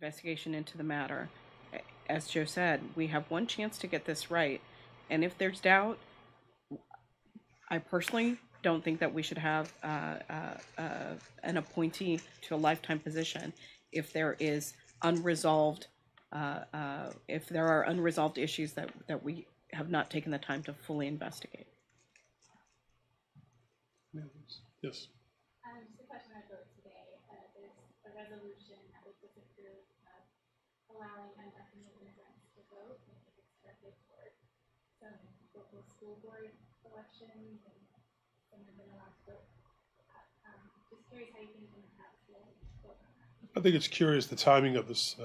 investigation into the matter. As Joe said, we have one chance to get this right. And if there's doubt, I personally don't think that we should have an appointee to a lifetime position if there is unresolved, if there are unresolved issues that we have not taken the time to fully investigate. Yes. Just a question I wrote today. There's a resolution that was disapproved of allowing undocumented immigrants to vote, and I think it's directed toward some local school board elections, and some have been allowed to vote. Just curious how you think Democrats will vote on that. I think it's curious the timing of this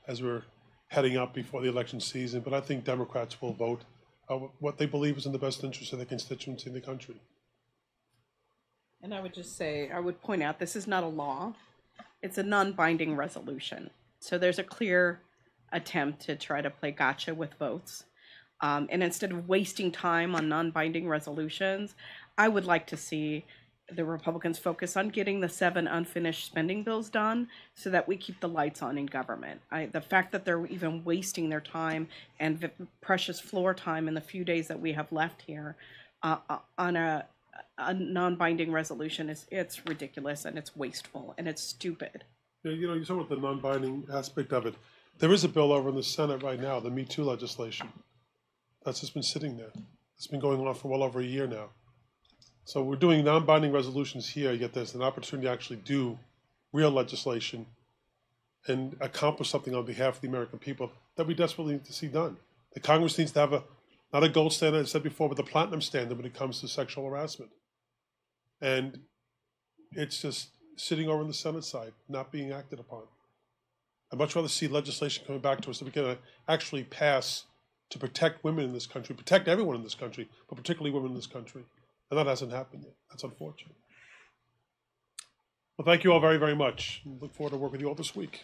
as we're heading up before the election season, but I think Democrats will vote what they believe is in the best interest of the constituency in the country. And I would just say, I would point out, this is not a law. It's a non-binding resolution. So there's a clear attempt to try to play gotcha with votes. And instead of wasting time on non-binding resolutions, I would like to see the Republicans focus on getting the 7 unfinished spending bills done so that we keep the lights on in government. The fact that they're even wasting their time and precious floor time in the few days that we have left here on a non-binding resolution it's ridiculous, and it's wasteful, and it's stupid. Yeah, you talk about the non-binding aspect of it. There is a bill over in the Senate right now, the Me Too legislation. That's just been sitting there. It's been going on for well over a year now. So we're doing non-binding resolutions here, yet there's an opportunity to actually do real legislation and accomplish something on behalf of the American people that we desperately need to see done. The Congress needs to have not a gold standard, I said before, but the platinum standard when it comes to sexual harassment. And it's just sitting over on the Senate side, not being acted upon. I'd much rather see legislation coming back to us that we can actually pass to protect women in this country, protect everyone in this country, but particularly women in this country. And that hasn't happened yet. That's unfortunate. Well, thank you all very, very much. Look forward to working with you all this week.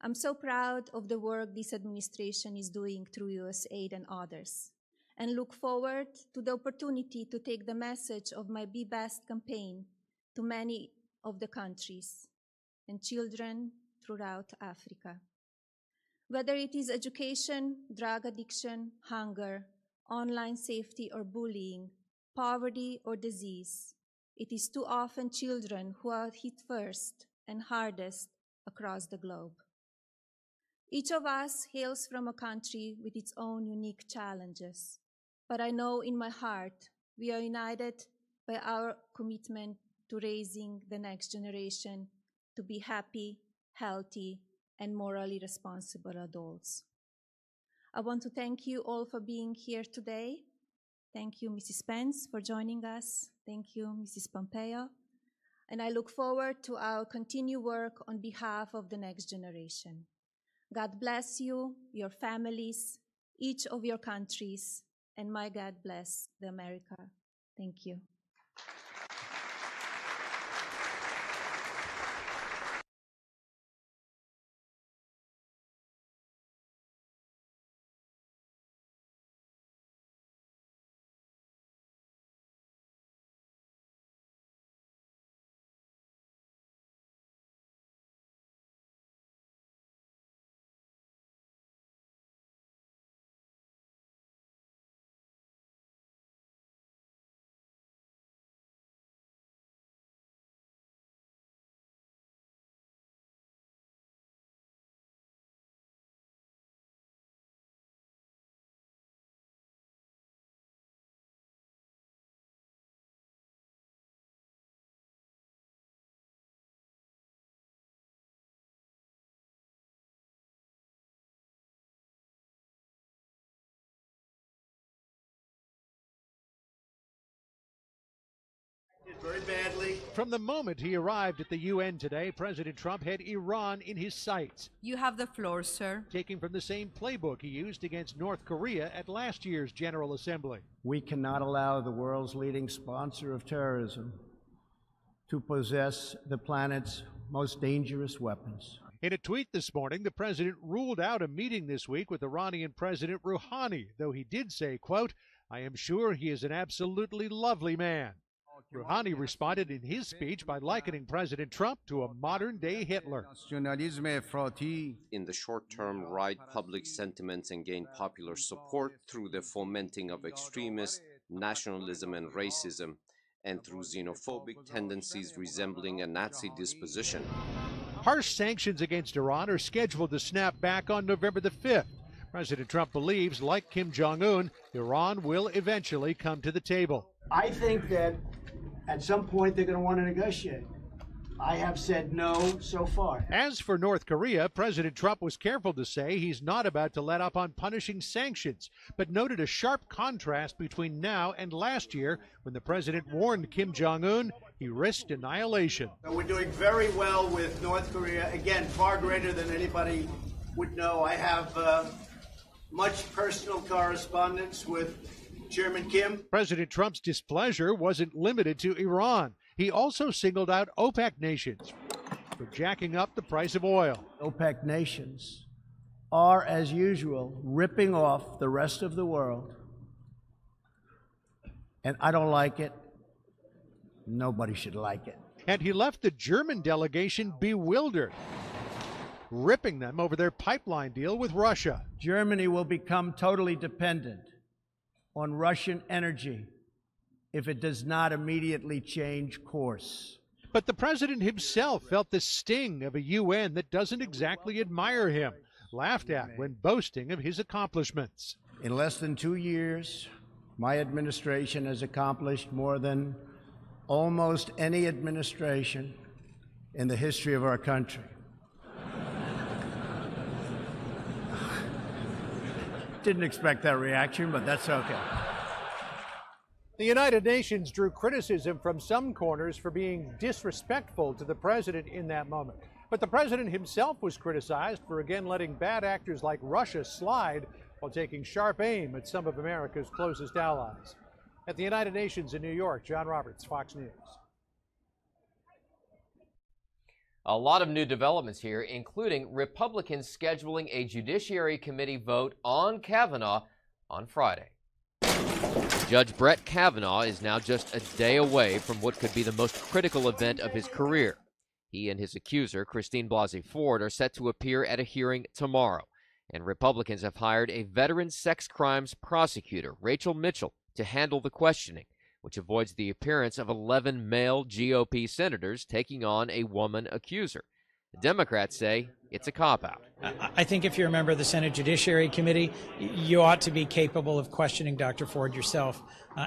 I'm so proud of the work this administration is doing through USAID and others, and look forward to the opportunity to take the message of my Be Best campaign to many of the countries and children throughout Africa. Whether it is education, drug addiction, hunger, online safety or bullying, poverty or disease, it is too often children who are hit first and hardest across the globe. Each of us hails from a country with its own unique challenges, but I know in my heart we are united by our commitment to raising the next generation to be happy, healthy, and morally responsible adults. I want to thank you all for being here today. Thank you, Mrs. Pence, for joining us. Thank you, Mrs. Pompeo. And I look forward to our continued work on behalf of the next generation. God bless you, your families, each of your countries, and my God bless the America. Thank you. Very badly. From the moment he arrived at the UN today, President Trump had Iran in his sights. You have the floor, sir. Taking from the same playbook he used against North Korea at last year's General Assembly. We cannot allow the world's leading sponsor of terrorism to possess the planet's most dangerous weapons. In a tweet this morning, the president ruled out a meeting this week with Iranian President Rouhani, though he did say, quote, I am sure he is an absolutely lovely man. Rouhani responded in his speech by likening President Trump to a modern-day Hitler. In the short term, ride public sentiments and gain popular support through the fomenting of extremist nationalism and racism, and through xenophobic tendencies resembling a Nazi disposition. Harsh sanctions against Iran are scheduled to snap back on November the 5th. President Trump believes, like Kim Jong-un, Iran will eventually come to the table. I think that at some point they're going to want to negotiate. I have said no so far. As for North Korea, President Trump was careful to say he's not about to let up on punishing sanctions, but noted a sharp contrast between now and last year when the president warned Kim Jong-un he risked annihilation. We're doing very well with North Korea. Again, far greater than anybody would know. I have much personal correspondence with Chairman Kim. President Trump's displeasure wasn't limited to Iran. He also singled out OPEC nations for jacking up the price of oil. OPEC nations are, as usual, ripping off the rest of the world. And I don't like it. Nobody should like it. And he left the German delegation bewildered, ripping them over their pipeline deal with Russia. Germany will become totally dependent on Russian energy if it does not immediately change course. But the president himself felt the sting of a UN that doesn't exactly admire him, laughed at when boasting of his accomplishments. In less than 2 years, my administration has accomplished more than almost any administration in the history of our country. Didn't expect that reaction, but that's okay. The United Nations drew criticism from some corners for being disrespectful to the president in that moment. But the president himself was criticized for again letting bad actors like Russia slide while taking sharp aim at some of America's closest allies. At the United Nations in New York, John Roberts, Fox News. A lot of new developments here, including Republicans scheduling a Judiciary Committee vote on Kavanaugh on Friday. Judge Brett Kavanaugh is now just a day away from what could be the most critical event of his career. He and his accuser, Blasey Ford, are set to appear at a hearing tomorrow. And Republicans have hired a veteran sex crimes prosecutor, Rachel Mitchell, to handle the questioning, which avoids the appearance of 11 male GOP senators taking on a woman accuser. The Democrats say it's a cop-out. I think if you're a member of the Senate Judiciary Committee, you ought to be capable of questioning Dr. Ford yourself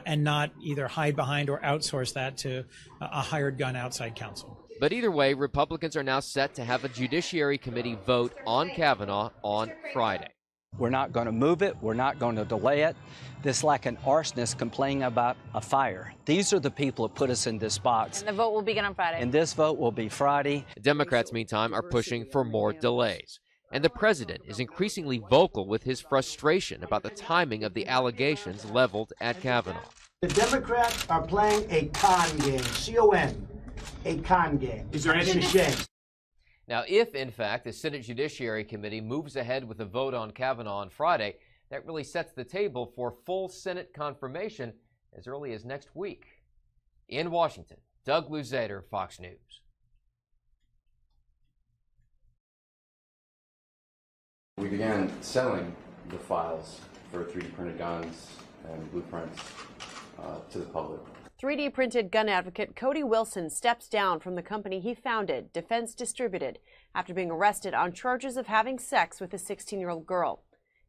and not either hide behind or outsource that to a hired gun outside counsel. But either way, Republicans are now set to have a Judiciary Committee vote on Kavanaugh on Friday. We're not going to move it. We're not going to delay it. This is like an arsonist complaining about a fire. These are the people who put us in this box. And the vote will begin on Friday. And this vote will be Friday. The Democrats, meantime, are pushing for more delays. And the president is increasingly vocal with his frustration about the timing of the allegations leveled at Kavanaugh. The Democrats are playing a con game, C-O-N, a con game. Is there anything to shame? Now, if, in fact, the Senate Judiciary Committee moves ahead with a vote on Kavanaugh on Friday, that really sets the table for full Senate confirmation as early as next week. In Washington, Doug Luzader, Fox News. We began selling the files for 3D printed guns and blueprints to the public. 3D printed gun advocate Cody Wilson steps down from the company he founded, Defense Distributed, after being arrested on charges of having sex with a 16-year-old girl.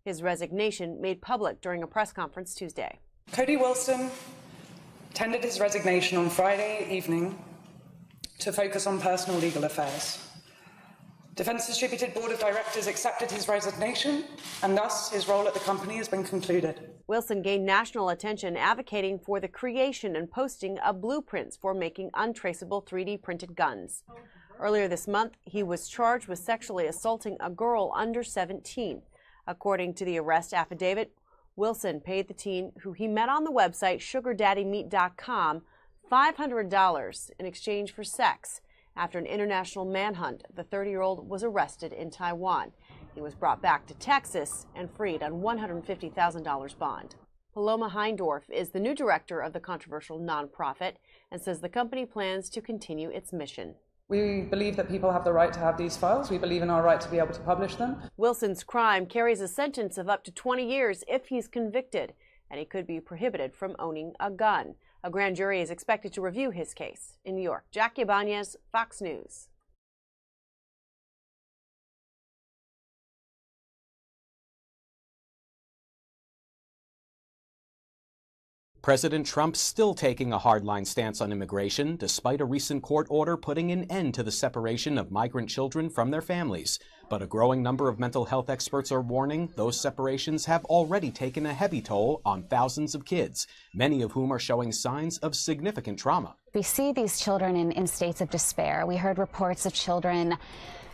His resignation made public during a press conference Tuesday. Cody Wilson tendered his resignation on Friday evening to focus on personal legal affairs. Defense Distributed Board of Directors accepted his resignation, and thus his role at the company has been concluded. Wilson gained national attention advocating for the creation and posting of blueprints for making untraceable 3D printed guns. Earlier this month, he was charged with sexually assaulting a girl under 17. According to the arrest affidavit, Wilson paid the teen, who he met on the website sugardaddymeet.com, $500 in exchange for sex. After an international manhunt, the 30-year-old was arrested in Taiwan. He was brought back to Texas and freed on $150,000 bond. Paloma Heindorf is the new director of the controversial nonprofit and says the company plans to continue its mission. We believe that people have the right to have these files. We believe in our right to be able to publish them. Wilson's crime carries a sentence of up to 20 years if he's convicted, and he could be prohibited from owning a gun. A grand jury is expected to review his case. In New York, Jackie Ibanez, Fox News. President Trump still taking a hardline stance on immigration, despite a recent court order putting an end to the separation of migrant children from their families. But a growing number of mental health experts are warning those separations have already taken a heavy toll on thousands of kids, many of whom are showing signs of significant trauma. We see these children in states of despair. We heard reports of children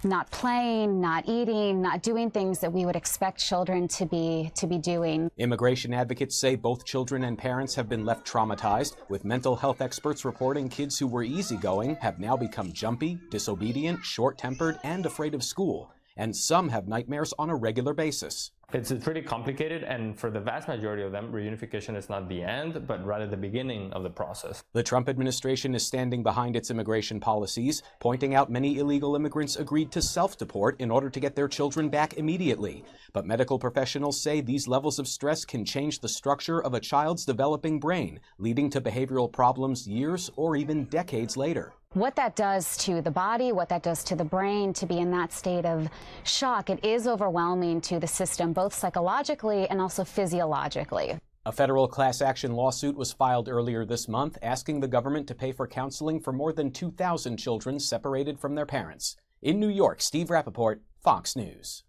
not playing, not eating, not doing things that we would expect children to be doing. Immigration advocates say both children and parents have been left traumatized, with mental health experts reporting kids who were easygoing have now become jumpy, disobedient, short-tempered, and afraid of school. And some have nightmares on a regular basis. It's pretty complicated, and for the vast majority of them, reunification is not the end, but rather the beginning of the process. The Trump administration is standing behind its immigration policies, pointing out many illegal immigrants agreed to self-deport in order to get their children back immediately. But medical professionals say these levels of stress can change the structure of a child's developing brain, leading to behavioral problems years or even decades later. What that does to the body, what that does to the brain, to be in that state of shock, it is overwhelming to the system, both psychologically and also physiologically. A federal class action lawsuit was filed earlier this month asking the government to pay for counseling for more than 2,000 children separated from their parents. In New York, Steve Rappaport, Fox News.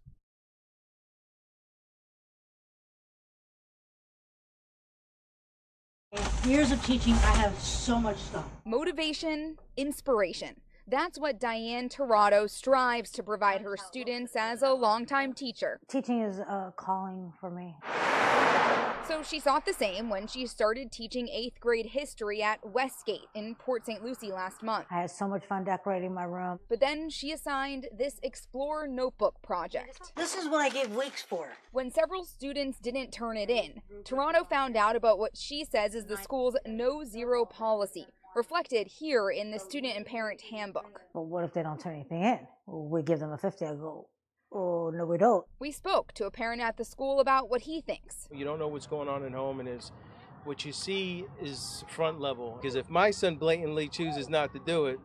Years of teaching, I have so much stuff. Motivation, inspiration. That's what Diane Tirado strives to provide her students as a longtime teacher. Teaching is a calling for me. So she thought the same when she started teaching 8th grade history at Westgate in Port St. Lucie last month. I had so much fun decorating my room. But then she assigned this Explore Notebook project. This is what I gave weeks for. When several students didn't turn it in, Tirado found out about what she says is the school's no-zero policy, reflected here in the student and parent handbook. But what if they don't turn anything in? We give them a 50, I go, oh, no, we don't. We spoke to a parent at the school about what he thinks. You don't know what's going on at home, and what you see is front level. Because if my son blatantly chooses not to do it,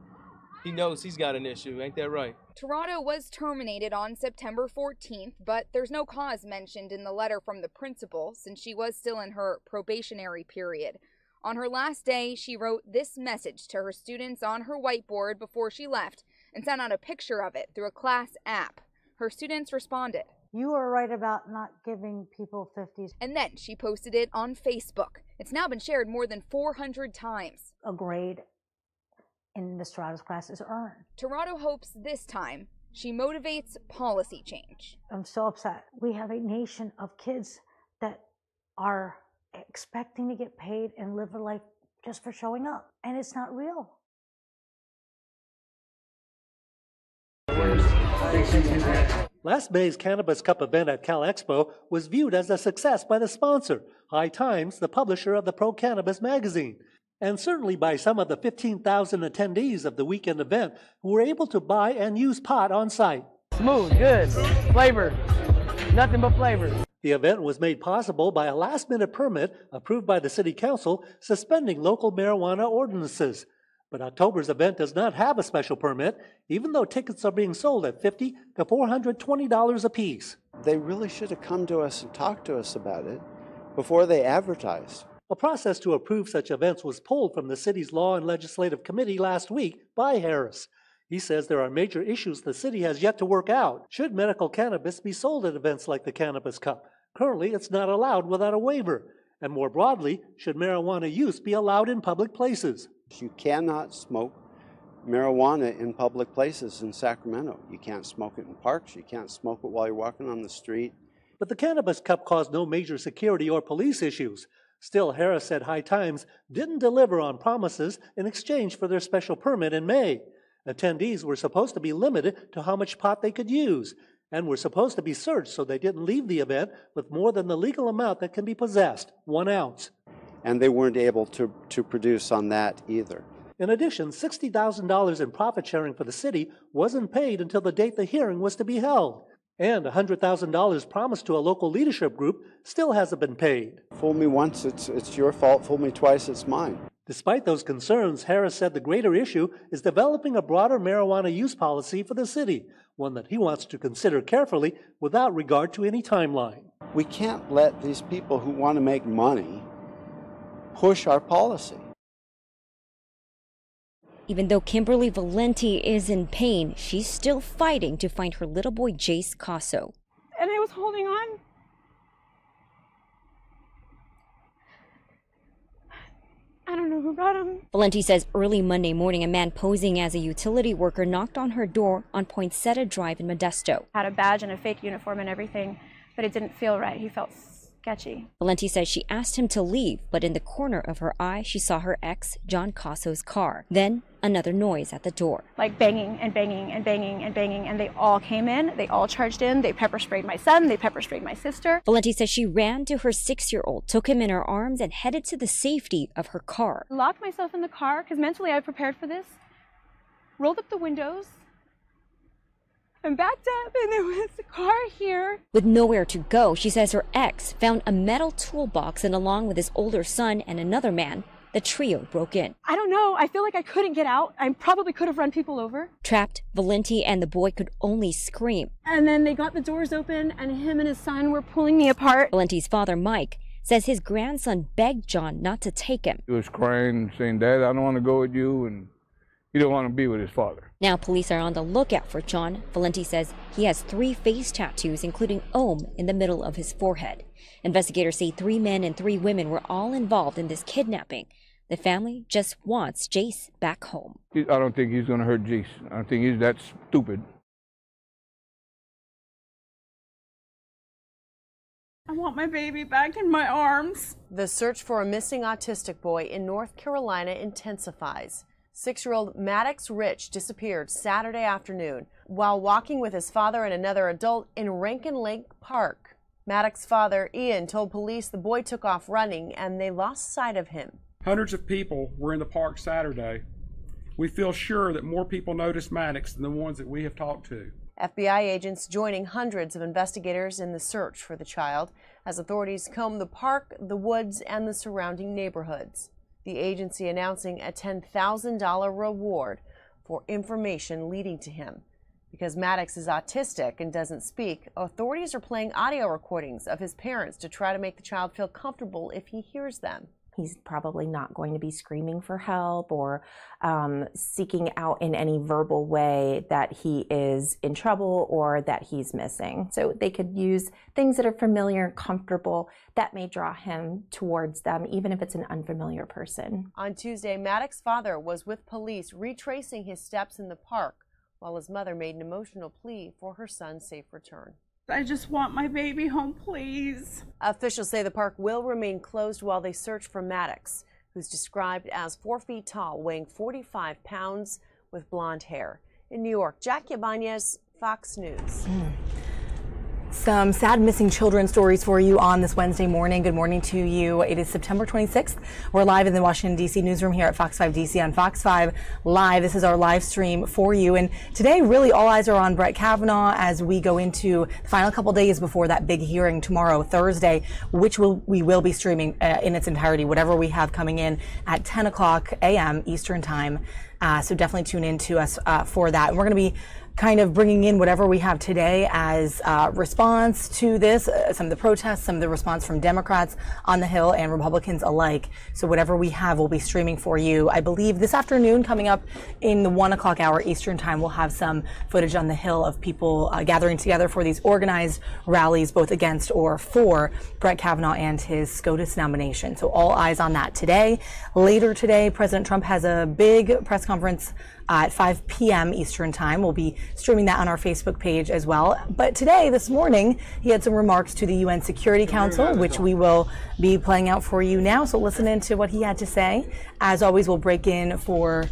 he knows he's got an issue. Ain't that right? Tirado was terminated on September 14th, but there's no cause mentioned in the letter from the principal since she was still in her probationary period. On her last day, she wrote this message to her students on her whiteboard before she left and sent out a picture of it through a class app. Her students responded. You are right about not giving people 50s. And then she posted it on Facebook. It's now been shared more than 400 times. A grade in Ms. Tirado's class is earned. Tirado hopes this time she motivates policy change. I'm so upset. We have a nation of kids that are expecting to get paid and live a life just for showing up. And it's not real. Last May's Cannabis Cup event at Cal Expo was viewed as a success by the sponsor, High Times, the publisher of the Pro Cannabis magazine, and certainly by some of the 15,000 attendees of the weekend event who were able to buy and use pot on site. Smooth, good, flavor, nothing but flavor. The event was made possible by a last-minute permit approved by the City Council suspending local marijuana ordinances. But October's event does not have a special permit, even though tickets are being sold at $50 to $420 apiece. They really should have come to us and talked to us about it before they advertised. A process to approve such events was pulled from the city's Law and Legislative Committee last week by Harris. He says there are major issues the city has yet to work out. Should medical cannabis be sold at events like the Cannabis Cup? Currently, it's not allowed without a waiver. And more broadly, should marijuana use be allowed in public places? You cannot smoke marijuana in public places in Sacramento. You can't smoke it in parks. You can't smoke it while you're walking on the street. But the Cannabis Cup caused no major security or police issues. Still, Harris said High Times didn't deliver on promises in exchange for their special permit in May. Attendees were supposed to be limited to how much pot they could use. and were supposed to be searched so they didn't leave the event with more than the legal amount that can be possessed, 1 ounce. And they weren't able to produce on that either. In addition, $60,000 in profit sharing for the city wasn't paid until the date the hearing was to be held. And $100,000 promised to a local leadership group still hasn't been paid. Fool me once, it's your fault. Fool me twice, it's mine. Despite those concerns, Harris said the greater issue is developing a broader marijuana use policy for the city, one that he wants to consider carefully without regard to any timeline. We can't let these people who want to make money push our policy. Even though Kimberly Valenti is in pain, she's still fighting to find her little boy Jace Casso. And I was holding on. I don't know who got him. Valenti says early Monday morning, a man posing as a utility worker knocked on her door on Poinsettia Drive in Modesto. Had a badge and a fake uniform and everything, but it didn't feel right. He felt sketchy. Valenti says she asked him to leave, but in the corner of her eye, she saw her ex, John Casso's car. Then another noise at the door. Like banging and banging and banging and banging, and they all came in, they all charged in, they pepper sprayed my son, they pepper sprayed my sister. Valenti says she ran to her 6-year-old, took him in her arms, and headed to the safety of her car. Locked myself in the car, because mentally I prepared for this. Rolled up the windows. And backed up, and there was a car here. With nowhere to go, she says her ex found a metal toolbox, and along with his older son and another man, the trio broke in. I don't know. I feel like I couldn't get out. I probably could have run people over. Trapped, Valenti and the boy could only scream. And then they got the doors open, and him and his son were pulling me apart. Valenti's father, Mike, says his grandson begged John not to take him. He was crying, saying, "Dad, I don't want to go with you," and he don't want to be with his father. Now police are on the lookout for John. Valenti says he has 3 face tattoos, including Ohm in the middle of his forehead. Investigators say 3 men and 3 women were all involved in this kidnapping. The family just wants Jace back home. I don't think he's going to hurt Jace. I don't think he's that stupid. I want my baby back in my arms. The search for a missing autistic boy in North Carolina intensifies. 6-year-old Maddox Rich disappeared Saturday afternoon while walking with his father and another adult in Rankin Lake Park. Maddox's father, Ian, told police the boy took off running and they lost sight of him. Hundreds of people were in the park Saturday. We feel sure that more people noticed Maddox than the ones that we have talked to. FBI agents joining hundreds of investigators in the search for the child as authorities comb the park, the woods, and the surrounding neighborhoods. The agency announcing a $10,000 reward for information leading to him. Because Maddox is autistic and doesn't speak, authorities are playing audio recordings of his parents to try to make the child feel comfortable if he hears them. He's probably not going to be screaming for help or seeking out in any verbal way that he is in trouble or that he's missing. So they could use things that are familiar and comfortable that may draw him towards them, even if it's an unfamiliar person. On Tuesday, Maddox's father was with police retracing his steps in the park while his mother made an emotional plea for her son's safe return. I just want my baby home, please. Officials say the park will remain closed while they search for Maddox, who's described as 4 feet tall, weighing 45 pounds, with blonde hair. In New York, Jack Yabanez, Fox News. Some sad missing children stories for you on this Wednesday morning. Good morning to you. It is September 26th. We're live in the Washington, D.C. newsroom here at Fox 5 D.C. on Fox 5 Live. This is our live stream for you. And today, really, all eyes are on Brett Kavanaugh as we go into the final couple days before that big hearing tomorrow, Thursday, which we will be streaming in its entirety, whatever we have coming in at 10 o'clock a.m. Eastern Time. So definitely tune in to us for that. And we're going to be kind of bringing in whatever we have today as response to this, some of the protests, some of the response from Democrats on the Hill and Republicans alike. So whatever we have, we'll be streaming for you. I believe this afternoon, coming up in the 1 o'clock hour Eastern Time, we'll have some footage on the Hill of people gathering together for these organized rallies, both against or for Brett Kavanaugh and his SCOTUS nomination. So all eyes on that today. Later today, President Trump has a big press conference at 5 p.m. Eastern Time. We'll be streaming that on our Facebook page as well. But today, this morning, he had some remarks to the UN Security Council, which we will be playing out for you now. So listen in to what he had to say. As always, we'll break in for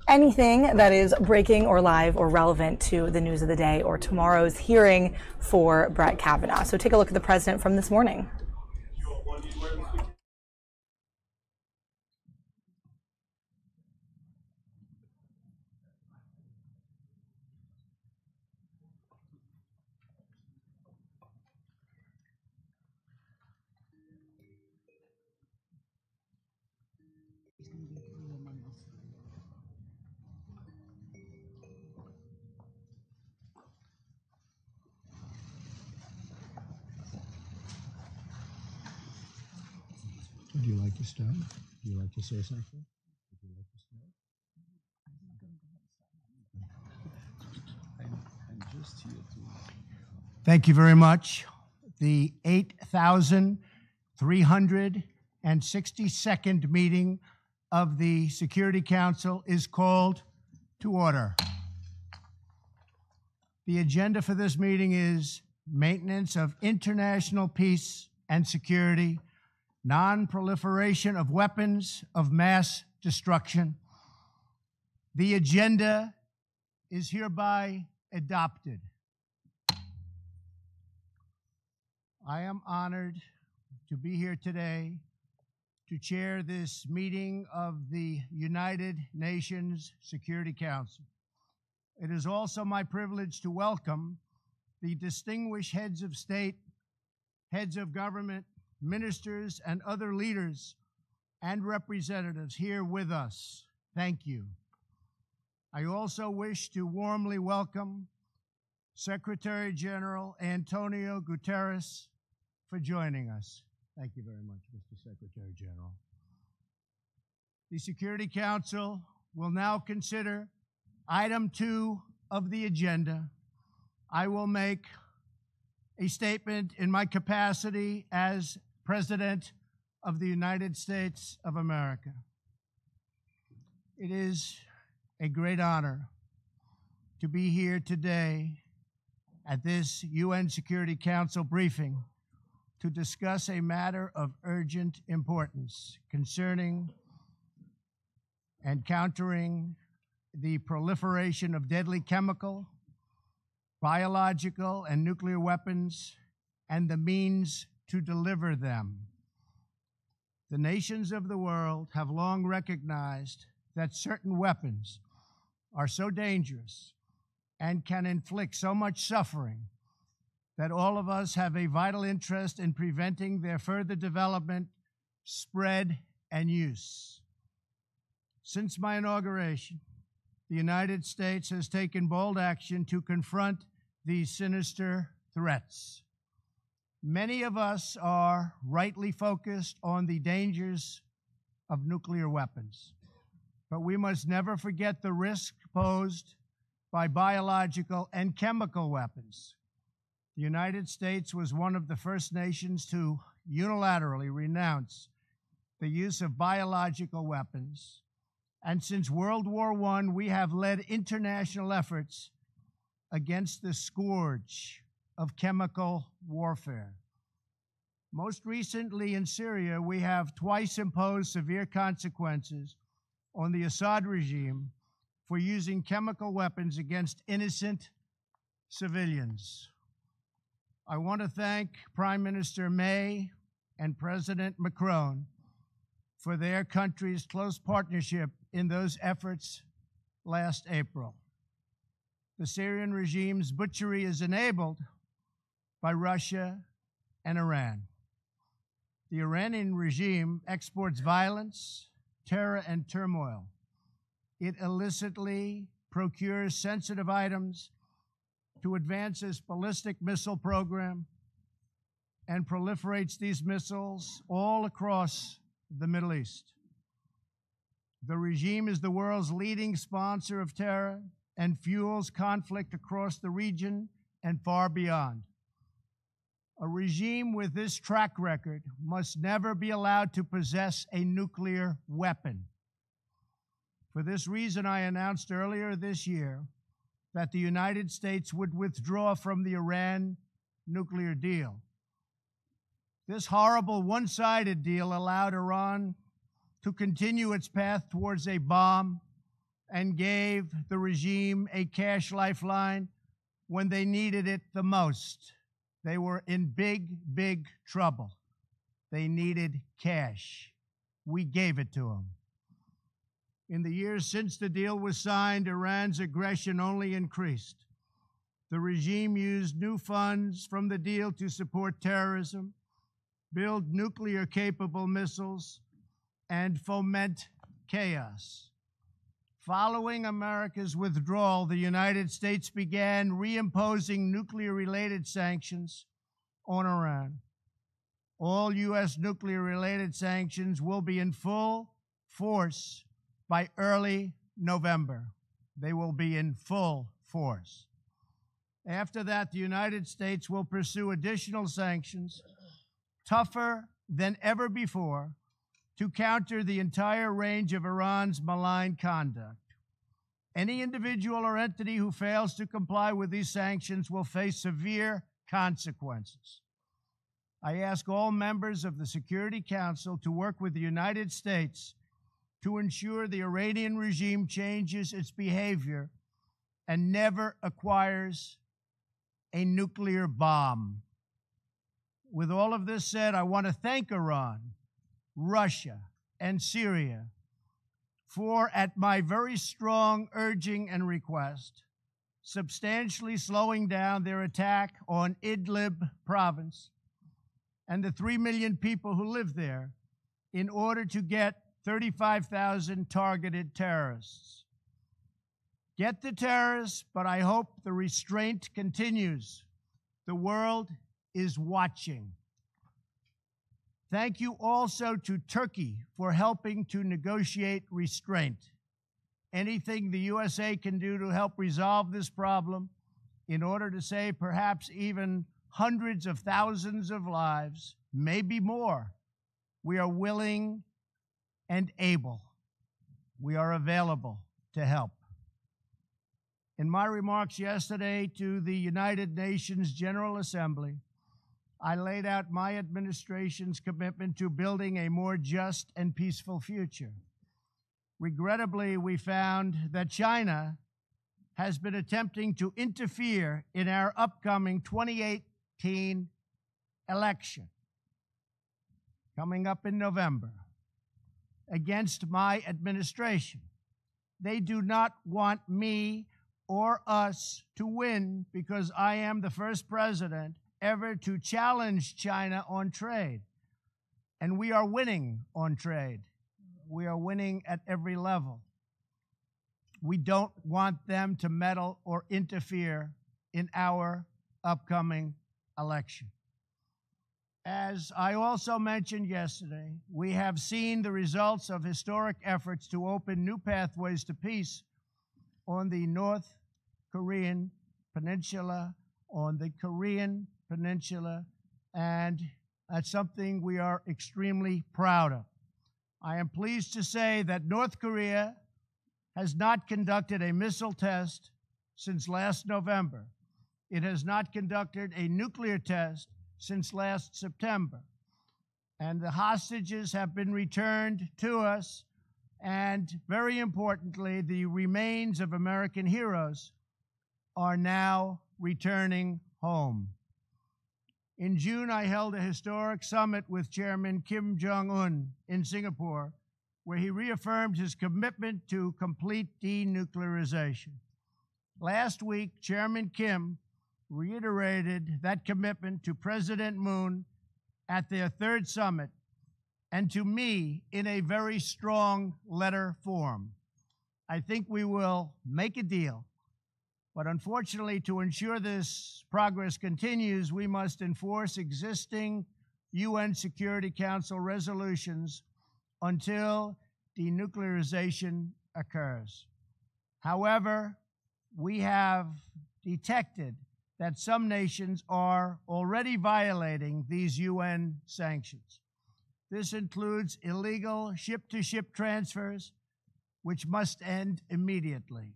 anything that is breaking or live or relevant to the news of the day or tomorrow's hearing for Brett Kavanaugh. So take a look at the president from this morning. Would you like to start? Would you like to say something? Would you like to start? I'm just here to... Thank you very much. The 8,362nd meeting of the Security Council is called to order. The agenda for this meeting is maintenance of international peace and security, non-proliferation of weapons of mass destruction. The agenda is hereby adopted. I am honored to be here today to chair this meeting of the United Nations Security Council. It is also my privilege to welcome the distinguished heads of state, heads of government, ministers, and other leaders and representatives here with us. Thank you. I also wish to warmly welcome Secretary General Antonio Guterres for joining us. Thank you very much, Mr. Secretary General. The Security Council will now consider item 2 of the agenda. I will make a statement in my capacity as President of the United States of America. It is a great honor to be here today at this UN Security Council briefing to discuss a matter of urgent importance concerning and countering the proliferation of deadly chemical, biological, and nuclear weapons and the means to deliver them. The nations of the world have long recognized that certain weapons are so dangerous and can inflict so much suffering that all of us have a vital interest in preventing their further development, spread, and use. Since my inauguration, the United States has taken bold action to confront these sinister threats. Many of us are rightly focused on the dangers of nuclear weapons, but we must never forget the risk posed by biological and chemical weapons. The United States was one of the first nations to unilaterally renounce the use of biological weapons, and since World War I, we have led international efforts against the scourge of chemical warfare. Most recently in Syria, we have twice imposed severe consequences on the Assad regime for using chemical weapons against innocent civilians. I want to thank Prime Minister May and President Macron for their country's close partnership in those efforts last April. The Syrian regime's butchery is enabled by Russia and Iran. The Iranian regime exports violence, terror, and turmoil. It illicitly procures sensitive items to advance its ballistic missile program and proliferates these missiles all across the Middle East. The regime is the world's leading sponsor of terror and fuels conflict across the region and far beyond. A regime with this track record must never be allowed to possess a nuclear weapon. For this reason, I announced earlier this year that the United States would withdraw from the Iran nuclear deal. This horrible one-sided deal allowed Iran to continue its path towards a bomb and gave the regime a cash lifeline when they needed it the most. They were in big, big trouble. They needed cash. We gave it to them. In the years since the deal was signed, Iran's aggression only increased. The regime used new funds from the deal to support terrorism, build nuclear-capable missiles, and foment chaos. Following America's withdrawal, the United States began reimposing nuclear-related sanctions on Iran. All U.S. nuclear-related sanctions will be in full force by early November. They will be in full force. After that, the United States will pursue additional sanctions, tougher than ever before, to counter the entire range of Iran's malign conduct. Any individual or entity who fails to comply with these sanctions will face severe consequences. I ask all members of the Security Council to work with the United States to ensure the Iranian regime changes its behavior and never acquires a nuclear bomb. With all of this said, I want to thank Iran, Russia, and Syria for, at my very strong urging and request, substantially slowing down their attack on Idlib province and the 3 million people who live there in order to get 35,000 targeted terrorists. Get the terrorists, but I hope the restraint continues. The world is watching. Thank you also to Turkey for helping to negotiate restraint. Anything the USA can do to help resolve this problem in order to save perhaps even hundreds of thousands of lives, maybe more, we are willing and able. We are available to help. In my remarks yesterday to the United Nations General Assembly, I laid out my administration's commitment to building a more just and peaceful future. Regrettably, we found that China has been attempting to interfere in our upcoming 2018 election, coming up in November, against my administration. They do not want me or us to win because I am the first president ever to challenge China on trade. And we are winning on trade. We are winning at every level. We don't want them to meddle or interfere in our upcoming election. As I also mentioned yesterday, we have seen the results of historic efforts to open new pathways to peace on the North Korean Peninsula, and that's something we are extremely proud of. I am pleased to say that North Korea has not conducted a missile test since last November. It has not conducted a nuclear test since last September. And the hostages have been returned to us, and very importantly, the remains of American heroes are now returning home. In June, I held a historic summit with Chairman Kim Jong-un in Singapore, where he reaffirmed his commitment to complete denuclearization. Last week, Chairman Kim reiterated that commitment to President Moon at their third summit and to me in a very strong letter form. I think we will make a deal, but unfortunately, to ensure this progress continues, we must enforce existing UN Security Council resolutions until denuclearization occurs. However, we have detected that some nations are already violating these UN sanctions. This includes illegal ship-to-ship transfers, which must end immediately.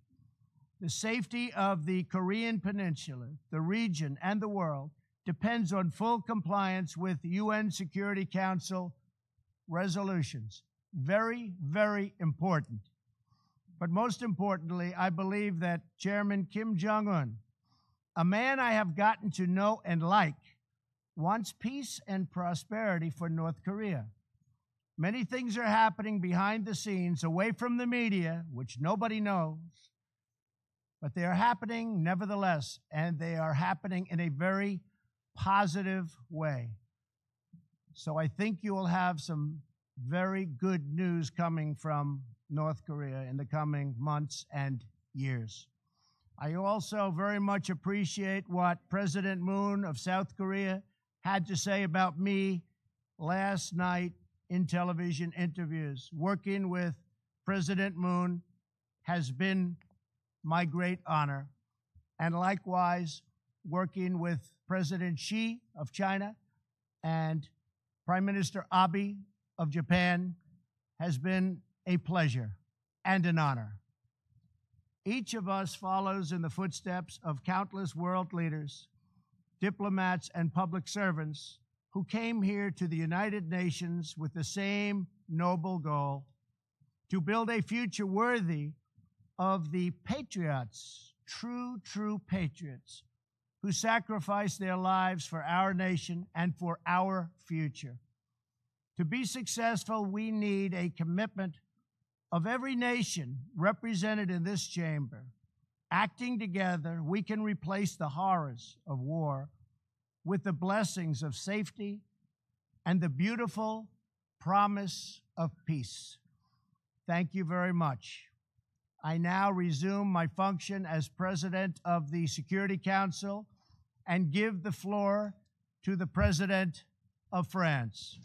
The safety of the Korean Peninsula, the region, and the world depends on full compliance with UN Security Council resolutions. Very, very important. But most importantly, I believe that Chairman Kim Jong-un, a man I have gotten to know and like, wants peace and prosperity for North Korea. Many things are happening behind the scenes, away from the media, which nobody knows, but they are happening nevertheless, and they are happening in a very positive way. So I think you will have some very good news coming from North Korea in the coming months and years. I also very much appreciate what President Moon of South Korea had to say about me last night in television interviews. Working with President Moon has been my great honor, and likewise working with President Xi of China and Prime Minister Abe of Japan has been a pleasure and an honor. Each of us follows in the footsteps of countless world leaders, diplomats, and public servants who came here to the United Nations with the same noble goal: to build a future worthy of the patriots, true patriots, who sacrificed their lives for our nation and for our future. To be successful, we need a commitment of every nation represented in this chamber. Acting together, we can replace the horrors of war with the blessings of safety and the beautiful promise of peace. Thank you very much. I now resume my function as President of the Security Council and give the floor to the President of France.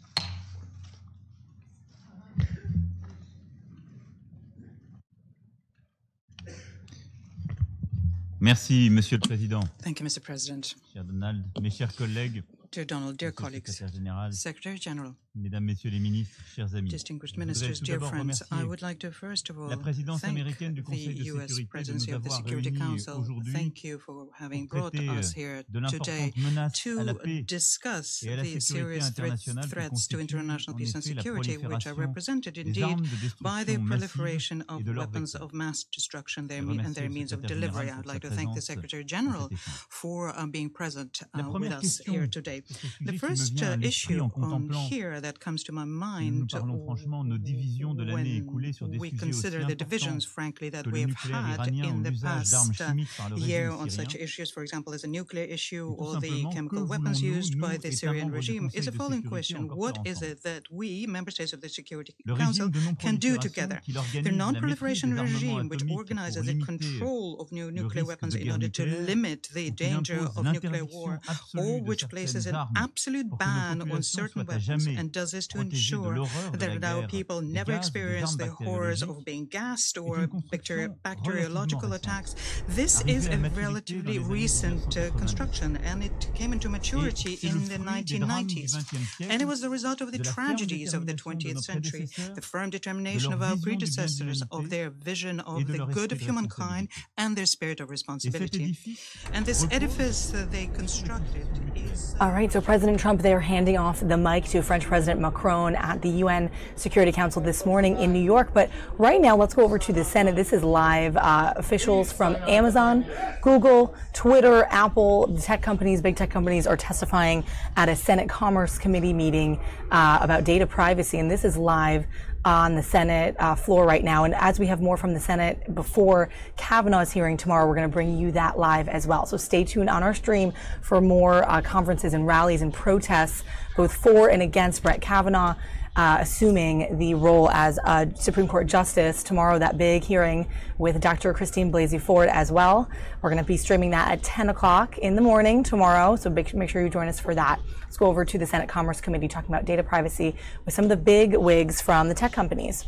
Merci, Monsieur le Président. Thank you, Mr. President. Cher Donald, mes chers collègues, Dear Donald, dear colleagues, Secrétaire Général, Secretary General, Mesdames, Messieurs les ministres, chers amis, distinguished je voudrais ministers, tout dear d'abord friends, I remercier would like to first of all la présidence thank américaine du the Conseil de U.S. sécurité de presidency nous of the avoir Security réunis Council. aujourd'hui Thank you for having pour brought traiter us here de today l'importante menace à la to paix discuss et à la the sécurité serious internationale que threats to constitue international en peace and effet la security, which are prolifération represented des indeed armes de by the destruction massive proliferation et of de leurs weapons vecteurs. of mass destruction Je and remercie their le means of Secrétaire delivery. Général I'd pour like sa to thank the présence Secretary à General cet échange. for being present La with première us question, here today. c'est ce The sujet qui me first vient à l'esprit issue en on contemplant, here that comes to my si nous nous mind parlons franchement, nos divisions de l'année écoulée sur des we sujets consider aussi the importants divisions, frankly, that que we le have nucléaire had iranien in ou the l'usage d'armes past chimiques par le year régime on such syrien. issues, for example, as a nuclear issue Et tout or the simplement, que chemical weapons voulons-nous, used by nous, the États Syrian membres du regime, is Conseil the de following sécurité, question. encore What faire is ensemble? it that we, member states of the Security Le Council, régime de can do non-prolifération together? qui The organise la maîtrise non-proliferation des armements regime, which atomiques organizes pour the limiter control of le nuclear risque weapons de in guerre order to nucléaire, limit the ou qui danger impose of nuclear war, l'interdiction absolue or de which places certaines an armes absolute pour que nos ban on populations certain soient à weapons, jamais and does this to protégées de ensure l'horreur de la that our guerre, people des never gaz, des experience armes the horrors bactériologiques, of being gassed est or une construction bacteriological relativement attacks. récente. This Arrivée is à a maturité dans relatively les années recent 1990. construction, and it came into Et maturity c'est le in the fruit des drames du 1990s. XXe And it siècle, was the result of the de la ferme tragedies of the détermination de 20th nos century, prédécesseurs, the firm de determination leur of our vision du bien de predecessors, of l'humanité their vision et of de the leur good esprit of de humankind, responsabilité. and their spirit of Et cet responsibility. édifice And this repose edifice that they constructed is... All right, so President Trump there handing off the mic to French President Macron at the UN Security Council this morning in New York. But right now, let's go over to the Senate. This is live. Officials from Amazon, Google, Twitter, Apple, the tech companies, big tech companies are testifying at a Senate Commerce Committee meeting about data privacy. And this is live on the Senate floor right now. And as we have more from the Senate before Kavanaugh's hearing tomorrow, we're going to bring you that live as well. So stay tuned on our stream for more conferences and rallies and protests, both for and against Brett Kavanaugh, assuming the role as a Supreme Court Justice tomorrow, that big hearing with Dr. Christine Blasey Ford as well. We're going to be streaming that at 10 o'clock in the morning tomorrow, so make sure you join us for that. Let's go over to the Senate Commerce Committee talking about data privacy with some of the big wigs from the tech companies.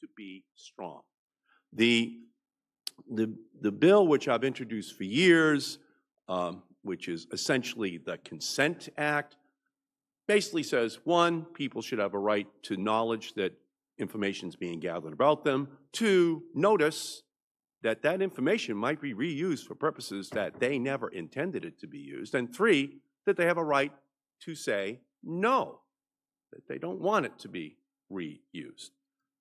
To be strong. The bill which I've introduced for years, which is essentially the Consent Act, basically says, one, people should have a right to knowledge that information is being gathered about them. Two, notice that that information might be reused for purposes that they never intended it to be used. And three, that they have a right to say no, that they don't want it to be reused.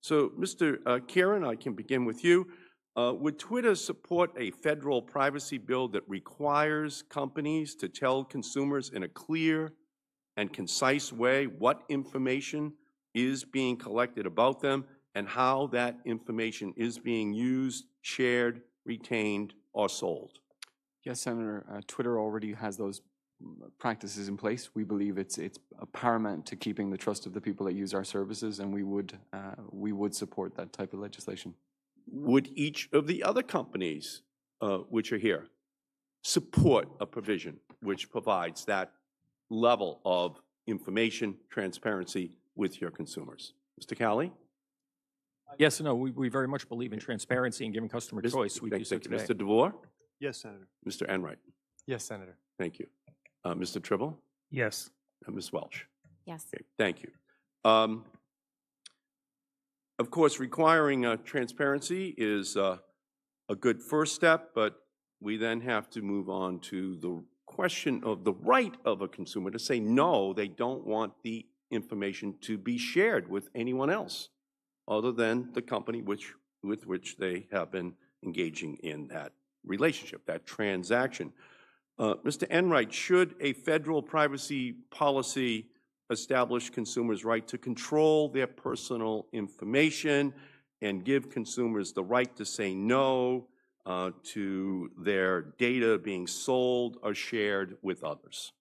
So, Mr. Kieran, I can begin with you. Would Twitter support a federal privacy bill that requires companies to tell consumers in a clear and concise way what information is being collected about them and how that information is being used, shared, retained, or sold? Yes, Senator. Twitter already has those practices in place. We believe it's paramount to keeping the trust of the people that use our services, and we would support that type of legislation. Would each of the other companies which are here support a provision which provides that level of information transparency with your consumers? Mr. Cowley? Yes and no. We very much believe in transparency and giving customer choice. We do so today. Mr. DeVore? Yes, Senator. Mr. Enright? Yes, Senator. Thank you. Mr. Tribble? Yes. Ms. Welch? Yes. Okay, thank you. Of course, requiring transparency is a good first step, but we then have to move on to the question of the right of a consumer to say no, they don't want the information to be shared with anyone else other than the company with which they have been engaging in that relationship, that transaction. Mr. Enright, should a federal privacy policy establish consumers' right to control their personal information and give consumers the right to say no to their data being sold or shared with others?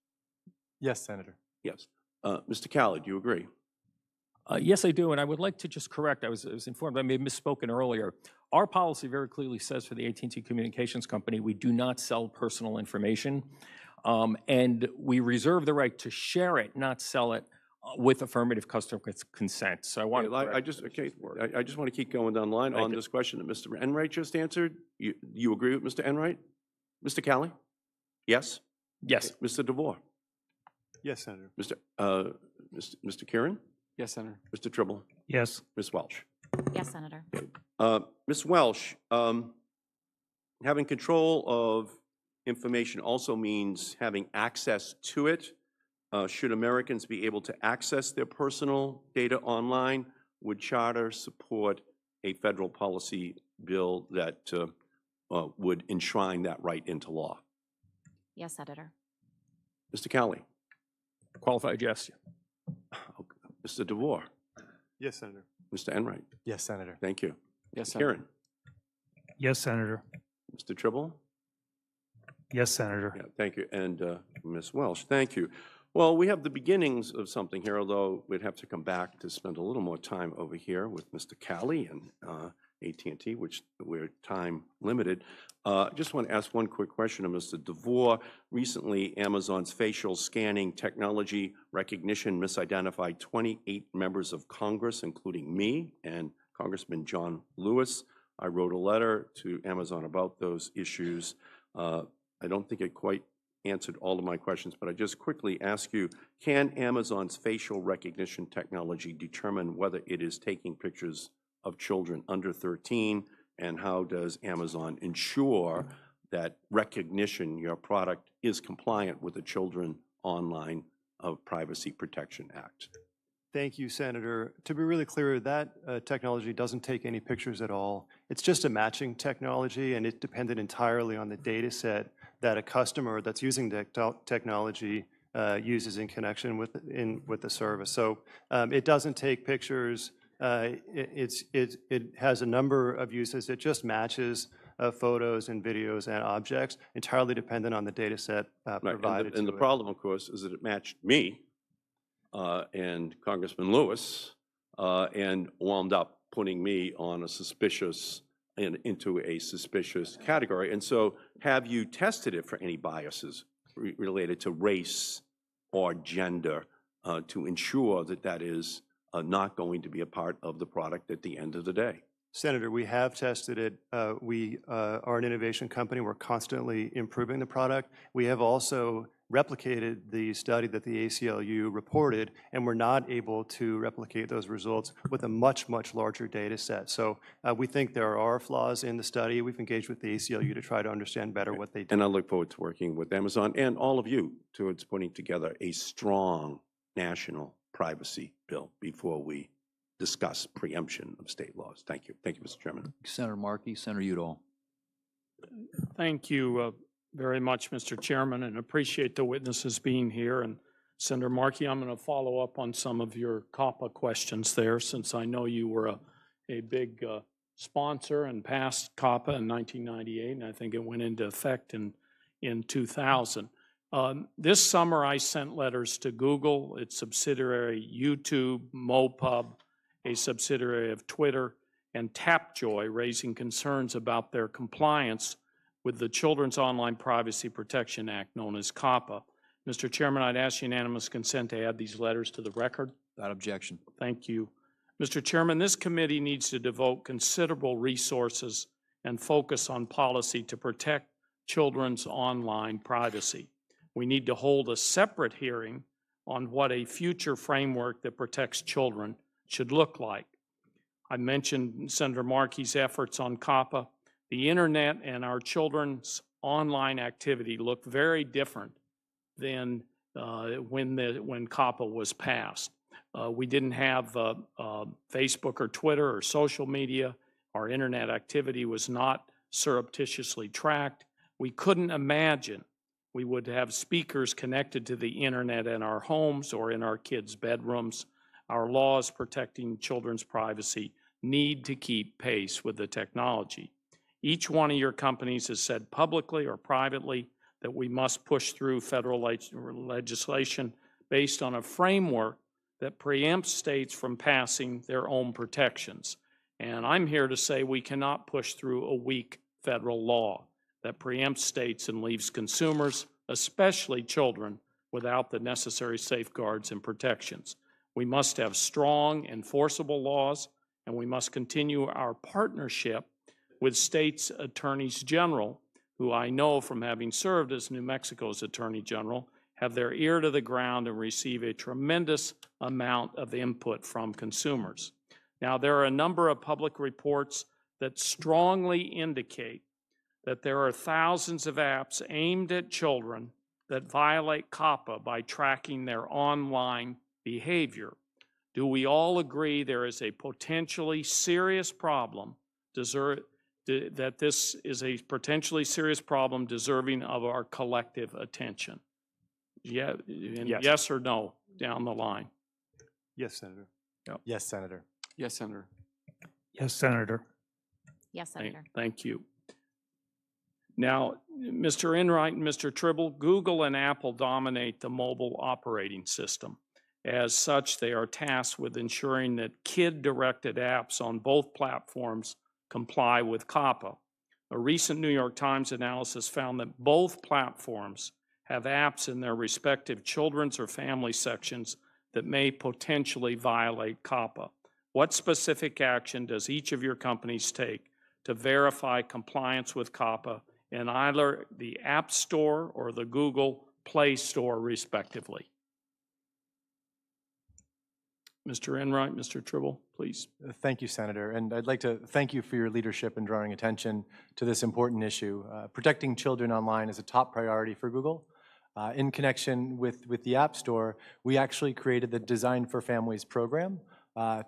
Yes, Senator. Yes. Mr. Cowley, do you agree? Yes, I do, and I would like to just correct. I was informed, I may have misspoken earlier. Our policy very clearly says for the AT&T Communications Company, we do not sell personal information, and we reserve the right to share it, not sell it, with affirmative customer consent. So I want I just want to keep going down the line on this question that Mr. Enright just answered. You agree with Mr. Enright? Mr. Cowley? Yes? Yes. Mr. DeVore? Yes, Senator. Mr. Kieran? Yes, Senator. Mr. Tribble? Yes. Ms. Welch? Yes, Senator. Ms. Welch, having control of information also means having access to it. Should Americans be able to access their personal data online? Would Charter support a federal policy bill that would enshrine that right into law? Yes, Senator. Mr. Cowley? Qualified yes. Mr. DeVore? Yes, Senator. Mr. Enright? Yes, Senator. Thank you. Yes, Senator. Kieran? Yes, Senator. Mr. Tribble? Yes, Senator. Yeah, thank you. And Ms. Welch, thank you. Well, we have the beginnings of something here, although we'd have to come back to spend a little more time over here with Mr. Cowley and AT&T, which we're time limited. Just want to ask one quick question of Mr. DeVore. Recently, Amazon's facial scanning technology recognition misidentified 28 members of Congress, including me and Congressman John Lewis. I wrote a letter to Amazon about those issues. I don't think it quite answered all of my questions, but I just quickly ask you, can Amazon's facial recognition technology determine whether it is taking pictures of children under 13, and how does Amazon ensure that recognition, your product, is compliant with the Children Online Privacy Protection Act? Thank you, Senator. To be really clear, that technology doesn't take any pictures at all. It's just a matching technology, and it depended entirely on the data set that a customer that's using the technology uses in connection with the service. So it doesn't take pictures. It has a number of uses. It just matches photos and videos and objects, entirely dependent on the data set provided. And the problem, of course, is that it matched me and Congressman Lewis and wound up putting me on a suspicious into a suspicious category. And so have you tested it for any biases related to race or gender to ensure that that is not going to be a part of the product at the end of the day? Senator, we have tested it. We are an innovation company. We're constantly improving the product. We have also replicated the study that the ACLU reported, and we're not able to replicate those results with a much, much larger data set. So we think there are flaws in the study. We've engaged with the ACLU to try to understand better what they do. And I look forward to working with Amazon and all of you towards putting together a strong national privacy bill before we discuss preemption of state laws. Thank you. Thank you, Mr. Chairman. Senator Markey, Senator Udall. Thank you very much, Mr. Chairman, and appreciate the witnesses being here. And Senator Markey, I'm going to follow up on some of your COPPA questions there, since I know you were a big sponsor and passed COPPA in 1998, and I think it went into effect in 2000. This summer, I sent letters to Google, its subsidiary YouTube, MoPub, a subsidiary of Twitter, and Tapjoy, raising concerns about their compliance with the Children's Online Privacy Protection Act, known as COPPA. Mr. Chairman, I'd ask unanimous consent to add these letters to the record. Without objection. Thank you. Mr. Chairman, this committee needs to devote considerable resources and focus on policy to protect children's online privacy. We need to hold a separate hearing on what a future framework that protects children should look like. I mentioned Senator Markey's efforts on COPPA. The internet and our children's online activity look very different than when COPPA was passed. We didn't have Facebook or Twitter or social media. Our internet activity was not surreptitiously tracked. We couldn't imagine we would have speakers connected to the internet in our homes or in our kids' bedrooms. Our laws protecting children's privacy need to keep pace with the technology. Each one of your companies has said publicly or privately that we must push through federal legislation based on a framework that preempts states from passing their own protections. And I'm here to say we cannot push through a weak federal law that preempts states and leaves consumers, especially children, without the necessary safeguards and protections. We must have strong, enforceable laws, and we must continue our partnership with states' attorneys general, who I know from having served as New Mexico's Attorney General, have their ear to the ground and receive a tremendous amount of input from consumers. Now, there are a number of public reports that strongly indicate that there are thousands of apps aimed at children that violate COPPA by tracking their online behavior. Do we all agree there is a potentially serious problem, that this is a potentially serious problem deserving of our collective attention? Yeah, yes or no down the line? Yes, Senator. Yep. Yes, Senator. Yes, Senator. Yes, Senator. Yes, Senator. Thank you. Now, Mr. Enright and Mr. Tribble, Google and Apple dominate the mobile operating system. As such, they are tasked with ensuring that kid-directed apps on both platforms comply with COPPA. A recent New York Times analysis found that both platforms have apps in their respective children's or family sections that may potentially violate COPPA. What specific action does each of your companies take to verify compliance with COPPA in either the App Store or the Google Play Store, respectively? Mr. Enright, Mr. Tribble, please. Thank you, Senator. And I'd like to thank you for your leadership in drawing attention to this important issue. Protecting children online is a top priority for Google. In connection with the App Store, we actually created the Design for Families program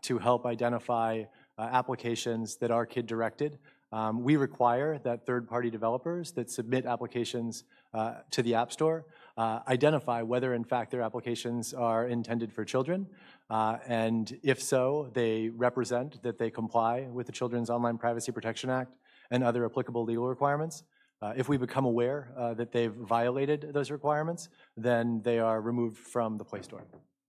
to help identify applications that are kid-directed. We require that third-party developers that submit applications to the App Store identify whether, in fact, their applications are intended for children. And if so, they represent that they comply with the Children's Online Privacy Protection Act and other applicable legal requirements. If we become aware that they've violated those requirements, then they are removed from the Play Store.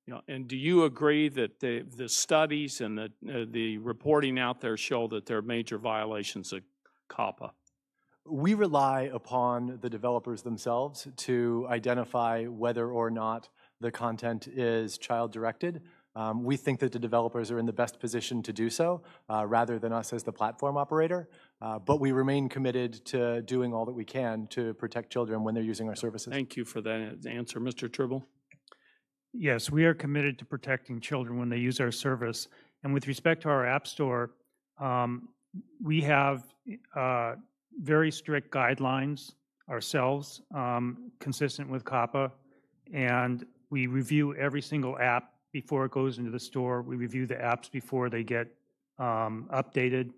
Yeah, and do you agree that the studies and the reporting out there show that there are major violations of COPPA? We rely upon the developers themselves to identify whether or not the content is child-directed. We think that the developers are in the best position to do so, rather than us as the platform operator. But we remain committed to doing all that we can to protect children when they're using our services. Thank you for that answer. Mr. Tribble? Yes, we are committed to protecting children when they use our service. And with respect to our App Store, we have very strict guidelines ourselves, consistent with COPPA, and we review every single app before it goes into the store. We review the apps before they get updated.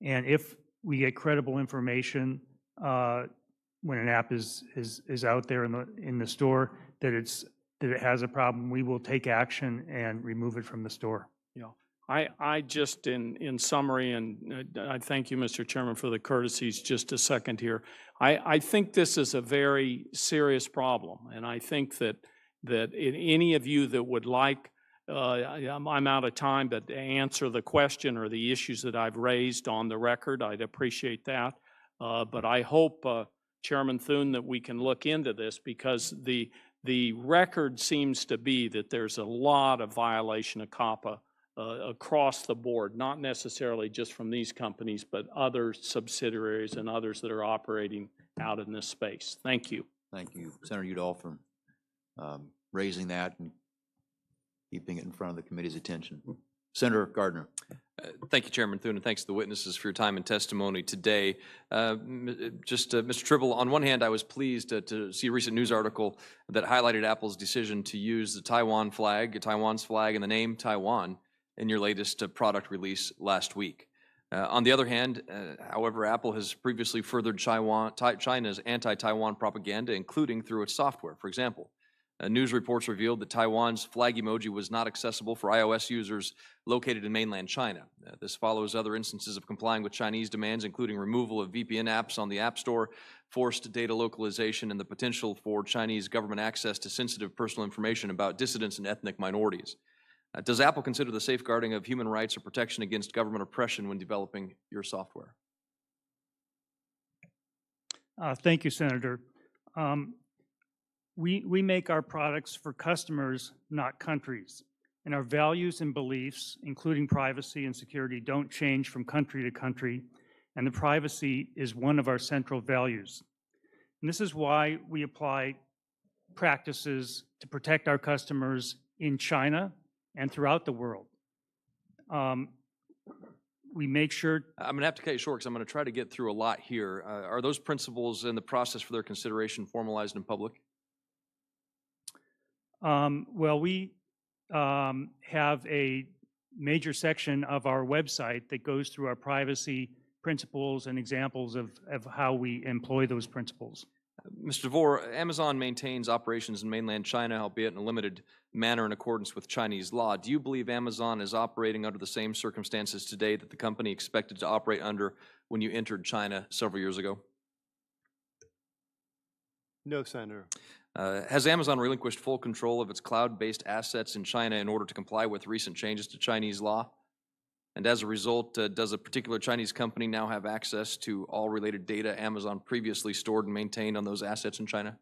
And if we get credible information when an app is out there in the store that it has a problem, we will take action and remove it from the store. Yeah, I just in summary, and I thank you, Mr. Chairman, for the courtesies. Just a second here. I think this is a very serious problem, and I think that any of you that would like, I'm out of time, but to answer the question or the issues that I've raised on the record, I'd appreciate that. But I hope, Chairman Thune, that we can look into this, because the record seems to be that there's a lot of violation of COPPA across the board, not necessarily just from these companies, but other subsidiaries and others that are operating out in this space. Thank you. Thank you, Senator Udall, for raising that and keeping it in front of the committee's attention. Senator Gardner. Thank you, Chairman Thune, and thanks to the witnesses for your time and testimony today. Mr. Tribble, on one hand, I was pleased to see a recent news article that highlighted Apple's decision to use the Taiwan's flag, and the name Taiwan in your latest product release last week. On the other hand, however, Apple has previously furthered China's anti-Taiwan propaganda, including through its software. For example, news reports revealed that Taiwan's flag emoji was not accessible for iOS users located in mainland China. This follows other instances of complying with Chinese demands, including removal of VPN apps on the App Store, forced data localization, and the potential for Chinese government access to sensitive personal information about dissidents and ethnic minorities. Does Apple consider the safeguarding of human rights or protection against government oppression when developing your software? Thank you, Senator. We make our products for customers, not countries. And our values and beliefs, including privacy and security, don't change from country to country. And the privacy is one of our central values. And this is why we apply practices to protect our customers in China and throughout the world. We make sure... I'm going to have to cut you short because I'm going to try to get through a lot here. Are those principles in the process for their consideration formalized in public? Well, we have a major section of our website that goes through our privacy principles and examples of how we employ those principles. Mr. DeVore, Amazon maintains operations in mainland China, albeit in a limited manner in accordance with Chinese law. Do you believe Amazon is operating under the same circumstances today that the company expected to operate under when you entered China several years ago? No, Senator. Has Amazon relinquished full control of its cloud-based assets in China in order to comply with recent changes to Chinese law? And as a result, does a particular Chinese company now have access to all related data Amazon previously stored and maintained on those assets in China?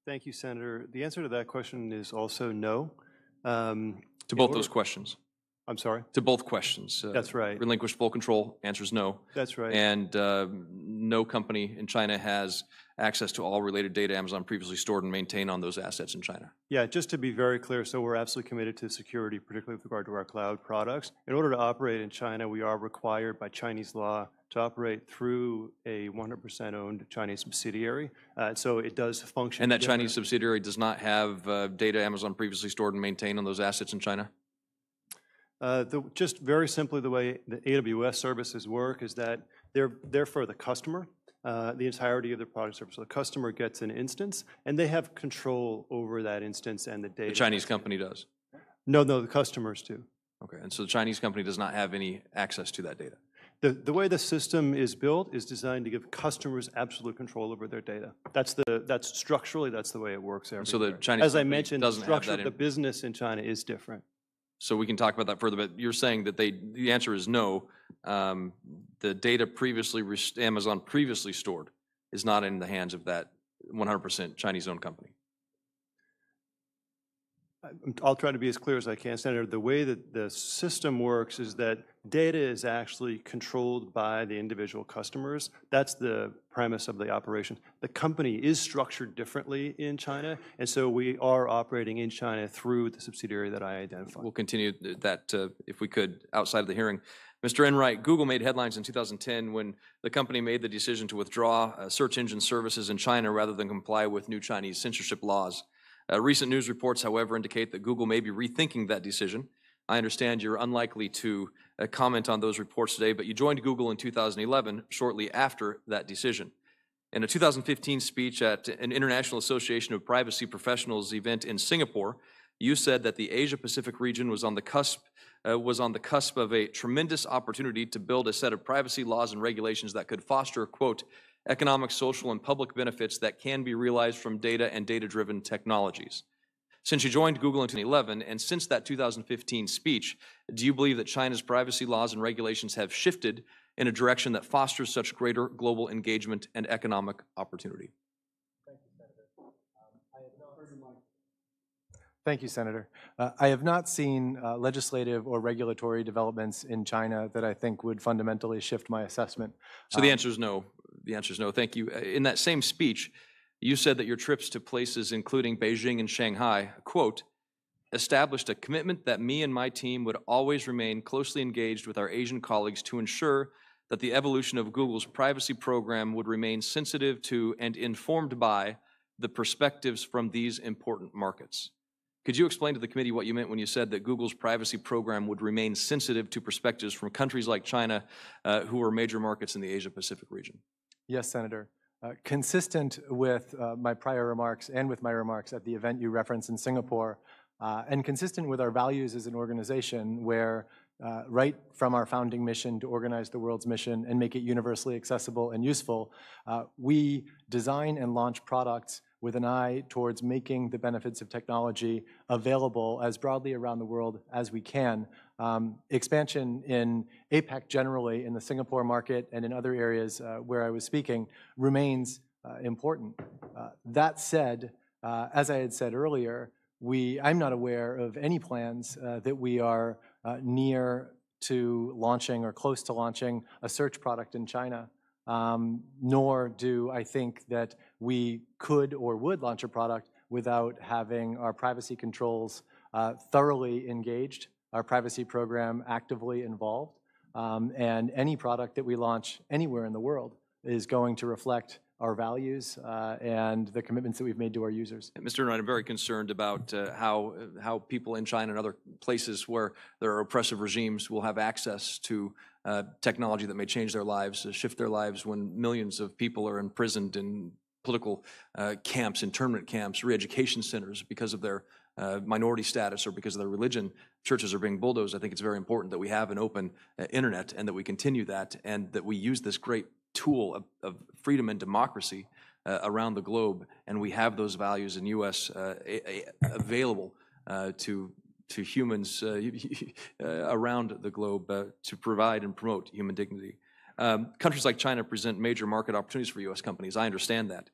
Thank you, Senator. The answer to that question is also no. To both those questions? I'm sorry? To both questions. That's right. Relinquished full control, answer is no. That's right. And no company in China has access to all related data Amazon previously stored and maintained on those assets in China. Yeah, just to be very clear, so we're absolutely committed to security, particularly with regard to our cloud products. In order to operate in China, we are required by Chinese law to operate through a 100% owned Chinese subsidiary. So it does function. And that Chinese subsidiary does not have data Amazon previously stored and maintained on those assets in China? Just very simply, the way the AWS services work is that they're for the customer, the entirety of the product service. So the customer gets an instance, and they have control over that instance and the data. The Chinese company does? No, the customers do. Okay, and so the Chinese company does not have any access to that data? The way the system is built is designed to give customers absolute control over their data. That's structurally, that's the way it works everywhere. So the Chinese As I mentioned, the doesn't have structure that of the business in China is different. So we can talk about that further, but you're saying that the answer is no. The data Amazon previously stored is not in the hands of that 100% Chinese-owned company. I'll try to be as clear as I can, Senator. The way that the system works is that data is actually controlled by the individual customers. That's the premise of the operation. The company is structured differently in China, and so we are operating in China through the subsidiary that I identified. We'll continue that, if we could, outside of the hearing. Mr. Enright, Google made headlines in 2010 when the company made the decision to withdraw search engine services in China rather than comply with new Chinese censorship laws. Recent news reports, however, indicate that Google may be rethinking that decision. I understand you're unlikely to comment on those reports today, but you joined Google in 2011, shortly after that decision. In a 2015 speech at an International Association of Privacy Professionals event in Singapore, you said that the Asia-Pacific region was on the cusp of a tremendous opportunity to build a set of privacy laws and regulations that could foster, quote, economic, social, and public benefits that can be realized from data and data-driven technologies. Since you joined Google in 2011, and since that 2015 speech, do you believe that China's privacy laws and regulations have shifted in a direction that fosters such greater global engagement and economic opportunity? Thank you, Senator. I have not seen legislative or regulatory developments in China that I think would fundamentally shift my assessment. So the answer is no. The answer is no. Thank you. In that same speech, you said that your trips to places including Beijing and Shanghai, quote, established a commitment that me and my team would always remain closely engaged with our Asian colleagues to ensure that the evolution of Google's privacy program would remain sensitive to and informed by the perspectives from these important markets. Could you explain to the committee what you meant when you said that Google's privacy program would remain sensitive to perspectives from countries like China, who are major markets in the Asia-Pacific region? Yes, Senator. Consistent with my prior remarks and with my remarks at the event you referenced in Singapore, and consistent with our values as an organization where right from our founding mission to organize the world's mission and make it universally accessible and useful, we design and launch products with an eye towards making the benefits of technology available as broadly around the world as we can. Expansion in APAC generally, in the Singapore market and in other areas where I was speaking, remains important. That said, as I had said earlier, I'm not aware of any plans that we are near to launching or close to launching a search product in China. Nor do I think that we could or would launch a product without having our privacy controls thoroughly engaged, our privacy program actively involved, and any product that we launch anywhere in the world is going to reflect our values and the commitments that we've made to our users. Mr. Enright, I'm very concerned about how people in China and other places where there are oppressive regimes will have access to technology that may change their lives, shift their lives when millions of people are imprisoned in political camps, internment camps, re-education centers because of their minority status or because of their religion. Churches are being bulldozed. I think it's very important that we have an open internet and that we continue that and that we use this great tool of freedom and democracy around the globe, and we have those values in U.S. Available to humans around the globe to provide and promote human dignity. Countries like China present major market opportunities for U.S. companies. I understand that.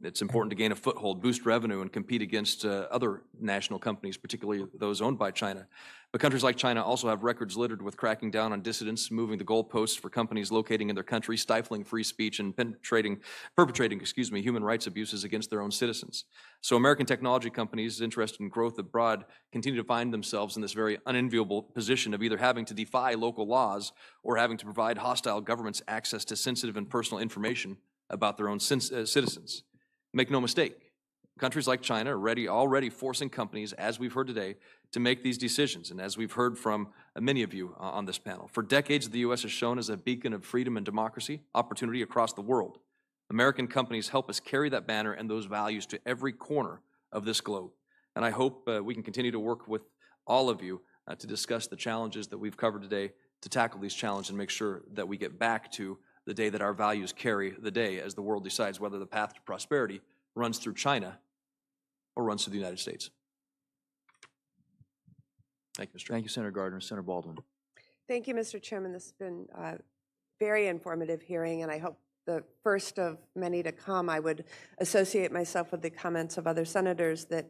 It's important to gain a foothold, boost revenue, and compete against other national companies, particularly those owned by China. But countries like China also have records littered with cracking down on dissidents, moving the goalposts for companies locating in their country, stifling free speech, and perpetrating human rights abuses against their own citizens. So American technology companies interested in growth abroad continue to find themselves in this very unenviable position of either having to defy local laws or having to provide hostile governments access to sensitive and personal information about their own citizens. Make no mistake, countries like China are already forcing companies, as we've heard today, to make these decisions, and as we've heard from many of you on this panel. For decades, the U.S. has shown as a beacon of freedom and democracy, opportunity across the world. American companies help us carry that banner and those values to every corner of this globe. And I hope we can continue to work with all of you to discuss the challenges that we've covered today, to tackle these challenges and make sure that we get back to the day that our values carry the day as the world decides whether the path to prosperity runs through China or runs through the United States. Thank you, Mr. Thank you, Senator Gardner. Senator Baldwin. Thank you, Mr. Chairman. This has been a very informative hearing, and I hope the first of many to come. I would associate myself with the comments of other senators that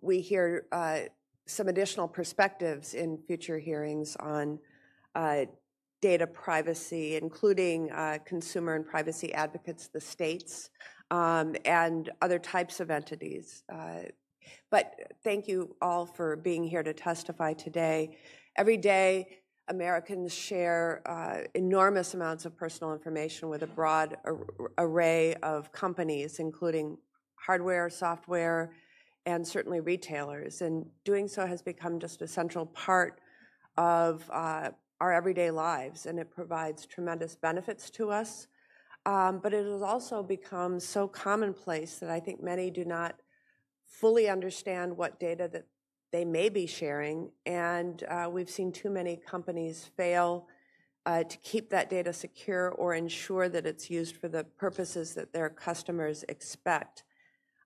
we hear some additional perspectives in future hearings on data privacy, including consumer and privacy advocates, the states, and other types of entities. But thank you all for being here to testify today. Every day, Americans share enormous amounts of personal information with a broad array of companies, including hardware, software, and certainly retailers. And doing so has become just a central part of our everyday lives, and it provides tremendous benefits to us. But it has also become so commonplace that I think many do not fully understand what data that they may be sharing, and we've seen too many companies fail to keep that data secure or ensure that it's used for the purposes that their customers expect.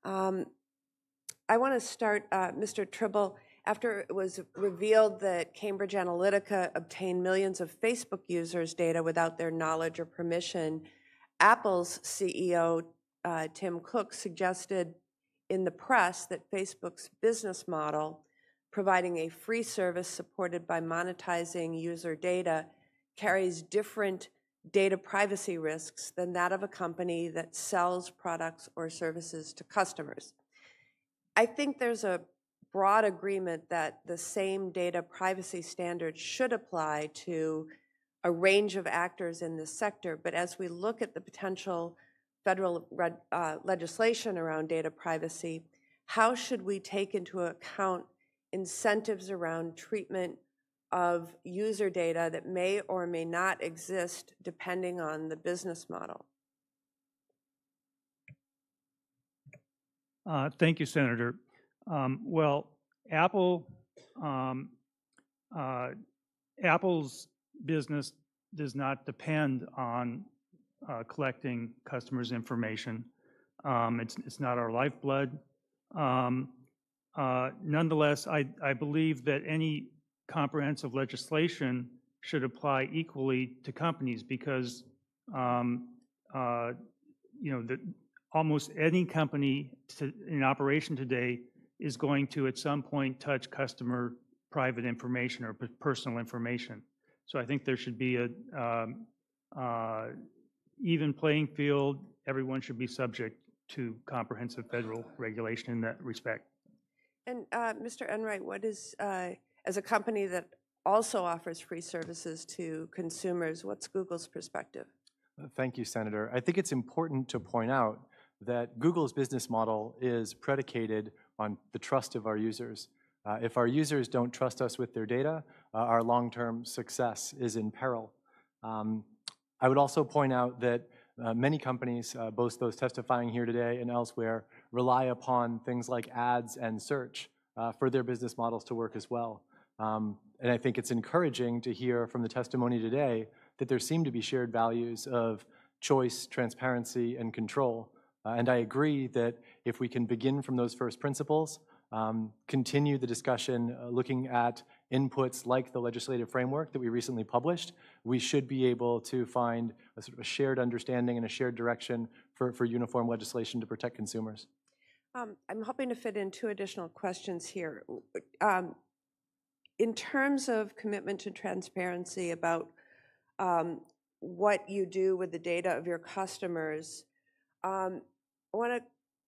I want to start, Mr. Tribble, after it was revealed that Cambridge Analytica obtained millions of Facebook users' data without their knowledge or permission, Apple's CEO, Tim Cook, suggested in the press that Facebook's business model, providing a free service supported by monetizing user data, carries different data privacy risks than that of a company that sells products or services to customers. I think there's a broad agreement that the same data privacy standards should apply to a range of actors in this sector, but as we look at the potential federal legislation around data privacy, how should we take into account incentives around treatment of user data that may or may not exist depending on the business model? Thank you, Senator. Well, Apple's business does not depend on collecting customers' information. It's not our lifeblood. Nonetheless, I believe that any comprehensive legislation should apply equally to companies because almost any company in operation today is going to at some point touch customer private information or personal information. So I think there should be a even playing field. Everyone should be subject to comprehensive federal regulation in that respect. And Mr. Enright, what is, as a company that also offers free services to consumers, what's Google's perspective? Thank you, Senator. I think it's important to point out that Google's business model is predicated on the trust of our users. If our users don't trust us with their data, our long-term success is in peril. I would also point out that many companies, both those testifying here today and elsewhere, rely upon things like ads and search for their business models to work as well. And I think it's encouraging to hear from the testimony today that there seem to be shared values of choice, transparency, and control. And I agree that if we can begin from those first principles, continue the discussion looking at inputs like the legislative framework that we recently published, we should be able to find a sort of a shared understanding and a shared direction for uniform legislation to protect consumers. I'm hoping to fit in 2 additional questions here. In terms of commitment to transparency about what you do with the data of your customers, I want to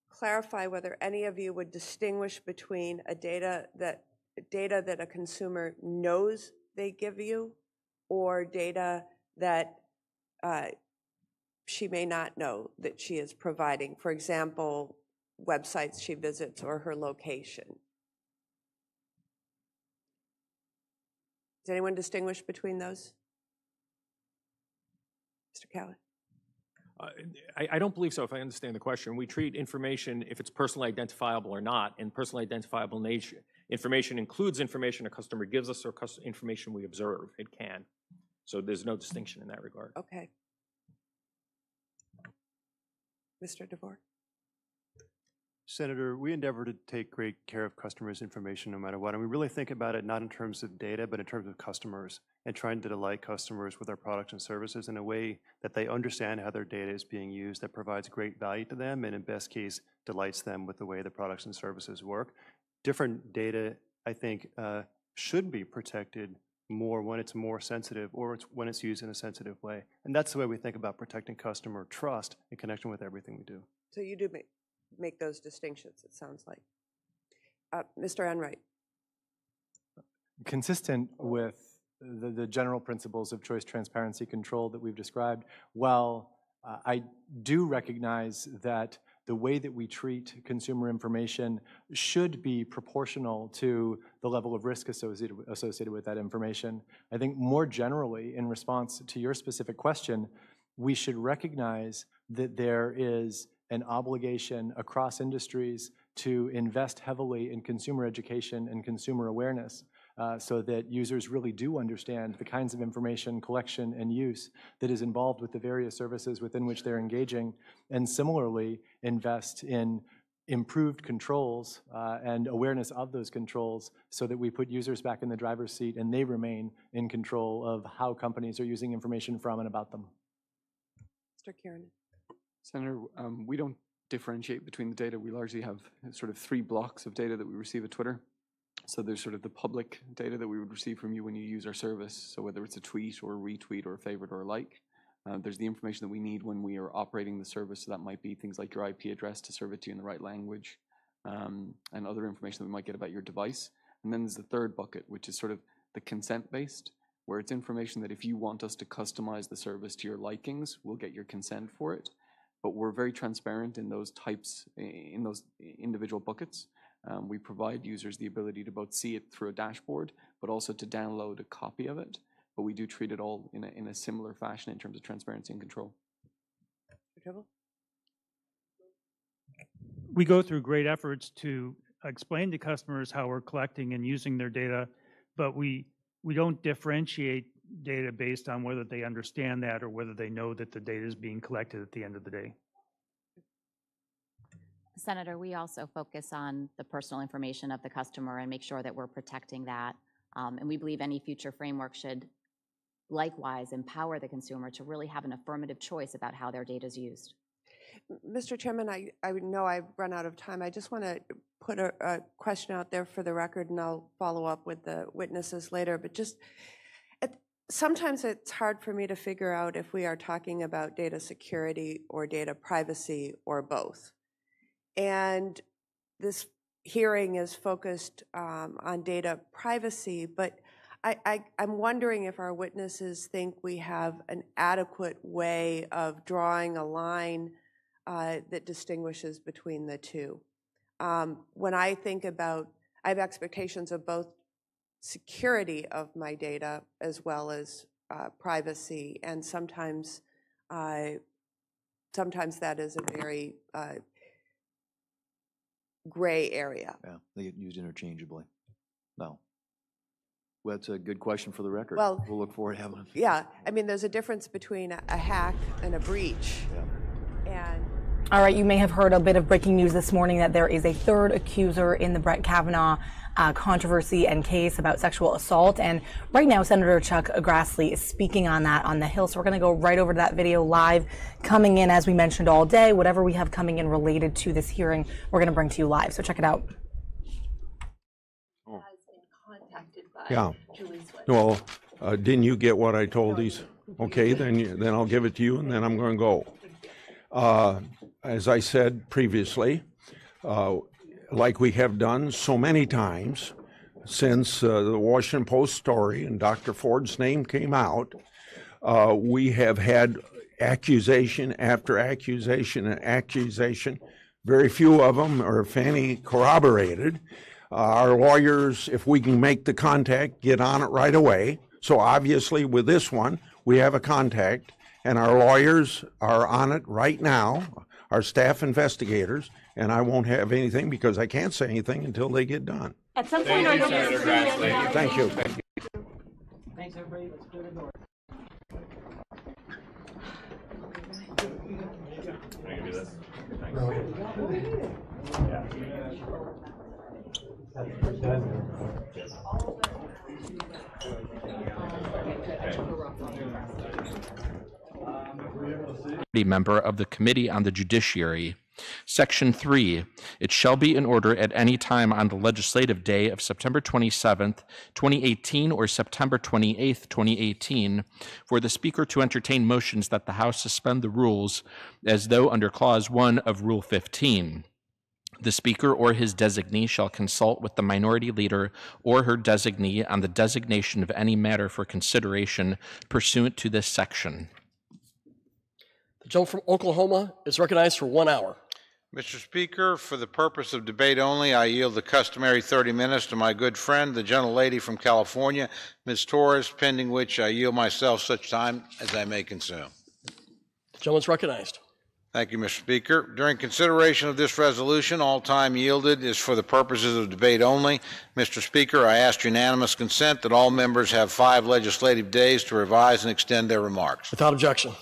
clarify whether any of you would distinguish between data that a consumer knows they give you or data that she may not know that she is providing. For example, websites she visits or her location. Does anyone distinguish between those? Mr. Cowan. I don't believe so, if I understand the question. We treat information, if it's personally identifiable or not, and personally identifiable information includes information a customer gives us or information we observe. It can. So there's no distinction in that regard. Okay. Mr. DeVore. Senator, we endeavor to take great care of customers' information no matter what, and we really think about it not in terms of data, but in terms of customers, and trying to delight customers with our products and services in a way that they understand how their data is being used, that provides great value to them, and in best case, delights them with the way the products and services work. Different data, I think, should be protected more when it's more sensitive or when it's used in a sensitive way. And that's the way we think about protecting customer trust in connection with everything we do. So you do make those distinctions, it sounds like. Mr. Enright. Consistent with the general principles of choice, transparency, control that we've described, while I do recognize that the way that we treat consumer information should be proportional to the level of risk associated with that information. I think more generally, in response to your specific question, we should recognize that there is an obligation across industries to invest heavily in consumer education and consumer awareness so that users really do understand the kinds of information collection and use that is involved with the various services within which they're engaging, and similarly invest in improved controls and awareness of those controls so that we put users back in the driver's seat and they remain in control of how companies are using information from and about them. Mr. Kieran. Senator, we don't differentiate between the data. We largely have sort of 3 blocks of data that we receive at Twitter. So there's sort of the public data that we would receive from you when you use our service. So whether it's a tweet or a retweet or a favorite or a like. There's the information that we need when we are operating the service. So that might be things like your IP address to serve it to you in the right language, and other information that we might get about your device. And then there's the third bucket, which is sort of the consent-based, where it's information that if you want us to customize the service to your likings, we'll get your consent for it. But we're very transparent in those types, in those individual buckets. We provide users the ability to both see it through a dashboard, but also to download a copy of it. But we do treat it all in a similar fashion in terms of transparency and control. We go through great efforts to explain to customers how we're collecting and using their data, but we don't differentiate data based on whether they understand that or whether they know that the data is being collected at the end of the day. Senator, we also focus on the personal information of the customer and make sure that we're protecting that. And we believe any future framework should likewise empower the consumer to really have an affirmative choice about how their data is used. Mr. Chairman, I know I've run out of time. I just want to put a question out there for the record, and I'll follow up with the witnesses later. But just sometimes it's hard for me to figure out if we are talking about data security or data privacy or both. And this hearing is focused on data privacy, but I'm wondering if our witnesses think we have an adequate way of drawing a line that distinguishes between the two. When I think about, I have expectations of both security of my data as well as privacy, and sometimes that is a very gray area. Yeah, they get used interchangeably. No. Well, that's a good question for the record. Well, we'll look forward to having it. Yeah, I mean, there's a difference between a hack and a breach. Yeah. And all right, you may have heard a bit of breaking news this morning that there is a third accuser in the Brett Kavanaugh controversy and case about sexual assault. And right now, Senator Chuck Grassley is speaking on that on the Hill. So we're going to go right over to that video live, coming in, as we mentioned, all day. Whatever we have coming in related to this hearing, we're going to bring to you live. So check it out. Yeah. Well, didn't you get what I told these? Okay, then I'll give it to you, and then I'm going to go. As I said previously, like we have done so many times since the Washington Post story and Dr. Ford's name came out, we have had accusation after accusation and accusation. Very few of them are, if any, corroborated. Our lawyers, if we can make the contact, get on it right away. So obviously with this one, we have a contact, and our lawyers are on it right now, our staff investigators, and I won't have anything because I can't say anything until they get done. At some point, Thank you. Thanks, everybody. Let's go to the door. I can do this. Member of the Committee on the Judiciary. Section 3, it shall be in order at any time on the legislative day of September 27th, 2018 or September 28th, 2018, for the Speaker to entertain motions that the House suspend the rules as though under Clause 1 of Rule 15. The Speaker or his designee shall consult with the minority leader or her designee on the designation of any matter for consideration pursuant to this section. The gentleman from Oklahoma is recognized for 1 hour. Mr. Speaker, for the purpose of debate only, I yield the customary 30 minutes to my good friend, the gentlelady from California, Ms. Torres, pending which I yield myself such time as I may consume. The gentleman's recognized. Thank you, Mr. Speaker. During consideration of this resolution, all time yielded is for the purposes of debate only. Mr. Speaker, I ask unanimous consent that all members have 5 legislative days to revise and extend their remarks. Without objection.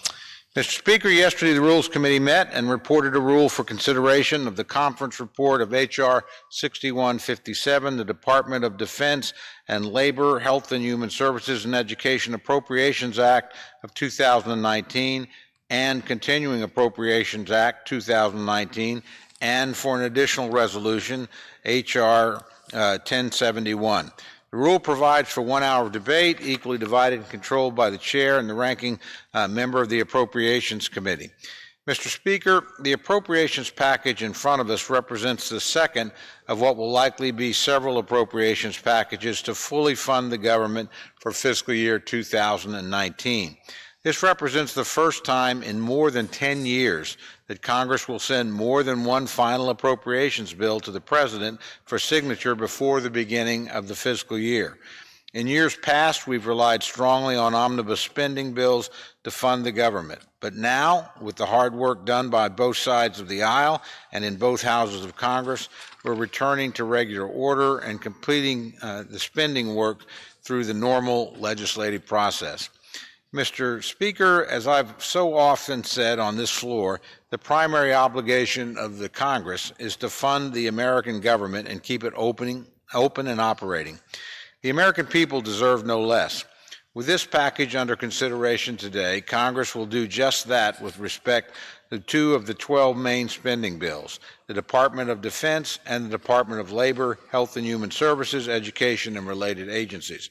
Mr. Speaker, yesterday the Rules Committee met and reported a rule for consideration of the conference report of H.R. 6157, the Department of Defense and Labor, Health and Human Services and Education Appropriations Act of 2019 and Continuing Appropriations Act 2019, and for an additional resolution, H.R. 1071. The rule provides for 1 hour of debate, equally divided and controlled by the chair and the ranking member of the Appropriations Committee. Mr. Speaker, the appropriations package in front of us represents the second of what will likely be several appropriations packages to fully fund the government for fiscal year 2019. This represents the first time in more than 10 years that Congress will send more than one final appropriations bill to the President for signature before the beginning of the fiscal year. In years past, we've relied strongly on omnibus spending bills to fund the government. But now, with the hard work done by both sides of the aisle and in both houses of Congress, we're returning to regular order and completing the spending work through the normal legislative process. Mr. Speaker, as I've so often said on this floor, the primary obligation of the Congress is to fund the American government and keep it open and operating. The American people deserve no less. With this package under consideration today, Congress will do just that with respect to 2 of the 12 main spending bills, the Department of Defense and the Department of Labor, Health and Human Services, Education, and related agencies.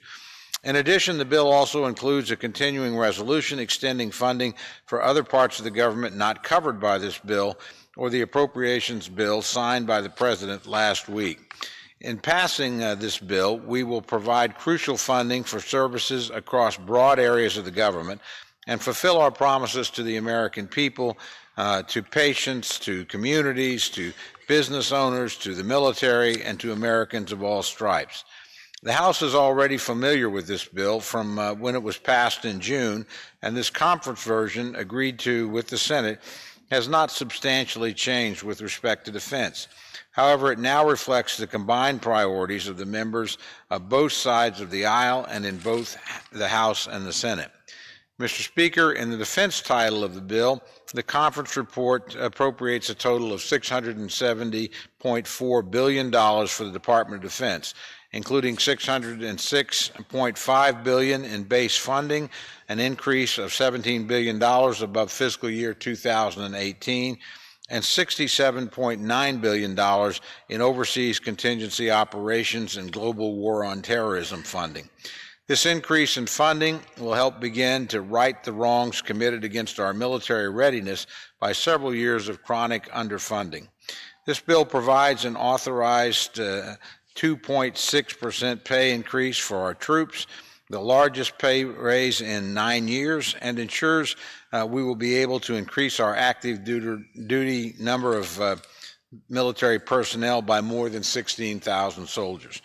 In addition, the bill also includes a continuing resolution extending funding for other parts of the government not covered by this bill or the appropriations bill signed by the President last week. In passing this bill, we will provide crucial funding for services across broad areas of the government and fulfill our promises to the American people, to patients, to communities, to business owners, to the military, and to Americans of all stripes. The House is already familiar with this bill from when it was passed in June, and this conference version, agreed to with the Senate, has not substantially changed with respect to defense. However, it now reflects the combined priorities of the members of both sides of the aisle and in both the House and the Senate. Mr. Speaker, in the defense title of the bill, the conference report appropriates a total of $670.4 billion for the Department of Defense, including $606.5 billion in base funding, an increase of $17 billion above fiscal year 2018, and $67.9 billion in overseas contingency operations and global war on terrorism funding. This increase in funding will help begin to right the wrongs committed against our military readiness by several years of chronic underfunding. This bill provides an authorized 2.6% pay increase for our troops, the largest pay raise in 9 years, and ensures we will be able to increase our active duty number of military personnel by more than 16,000 soldiers.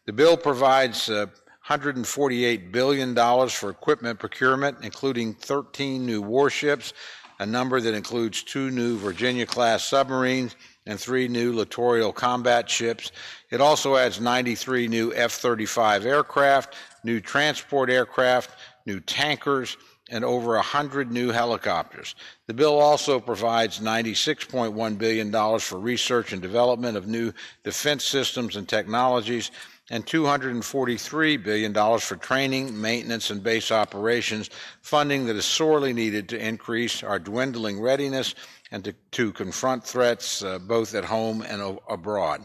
The bill provides $148 billion for equipment procurement, including 13 new warships, a number that includes 2 new Virginia-class submarines and 3 new littoral combat ships. It also adds 93 new F-35 aircraft, new transport aircraft, new tankers, and over 100 new helicopters. The bill also provides $96.1 billion for research and development of new defense systems and technologies, and $243 billion for training, maintenance, and base operations, funding that is sorely needed to increase our dwindling readiness and to confront threats both at home and abroad.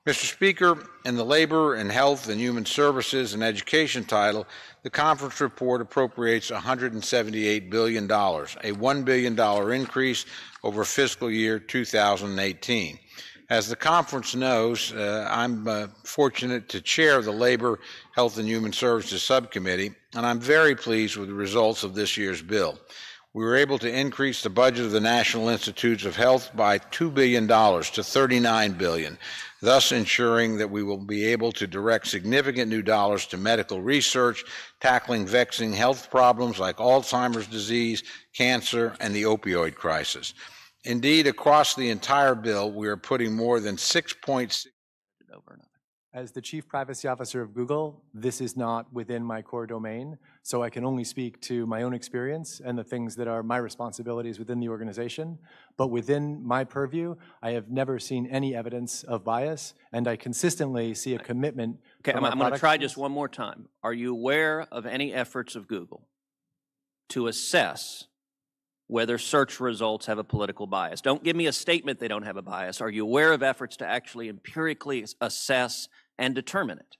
Mr. Speaker, in the Labor and Health and Human Services and Education title, the conference report appropriates $178 billion, a $1 billion increase over fiscal year 2018. As the conference knows, I'm fortunate to chair the Labor, Health and Human Services Subcommittee, and I'm very pleased with the results of this year's bill. we were able to increase the budget of the National Institutes of Health by $2 billion to $39 billion, thus ensuring that we will be able to direct significant new dollars to medical research, tackling vexing health problems like Alzheimer's disease, cancer, and the opioid crisis. Indeed, across the entire bill, we are putting more than 6.6 As the Chief Privacy Officer of Google, this is not within my core domain, so I can only speak to my own experience and the things that are my responsibilities within the organization. But within my purview, I have never seen any evidence of bias, and I consistently see a commitment. Okay, from our I'm going to product try teams. just one more time. Are you aware of any efforts of Google to assess whether search results have a political bias? Don't give me a statement they don't have a bias. Are you aware of efforts to actually empirically assess and determine it?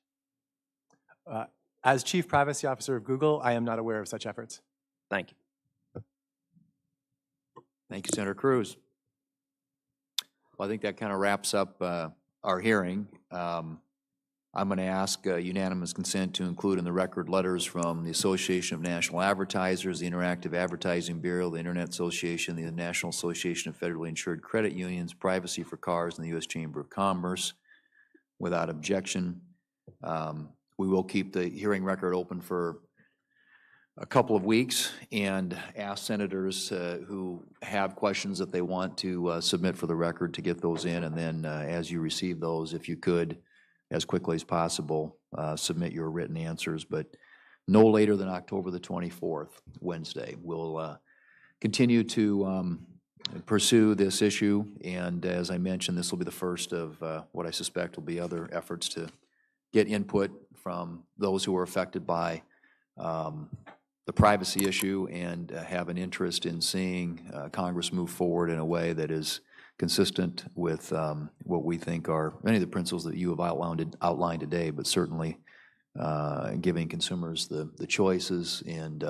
As Chief Privacy Officer of Google, I am not aware of such efforts. Thank you. Thank you, Senator Cruz. Well, I think that kind of wraps up our hearing. I'm going to ask unanimous consent to include in the record letters from the Association of National Advertisers, the Interactive Advertising Bureau, the Internet Association, the National Association of Federally Insured Credit Unions, Privacy for Cars, and the U.S. Chamber of Commerce. Without objection, we will keep the hearing record open for a couple of weeks and ask senators who have questions that they want to submit for the record to get those in, and then as you receive those, if you could, as quickly as possible, submit your written answers, but no later than October the 24th, Wednesday. We'll continue to pursue this issue, and as I mentioned, this will be the first of what I suspect will be other efforts to get input from those who are affected by the privacy issue and have an interest in seeing Congress move forward in a way that is consistent with what we think are many of the principles that you have outlined today, but certainly giving consumers the choices and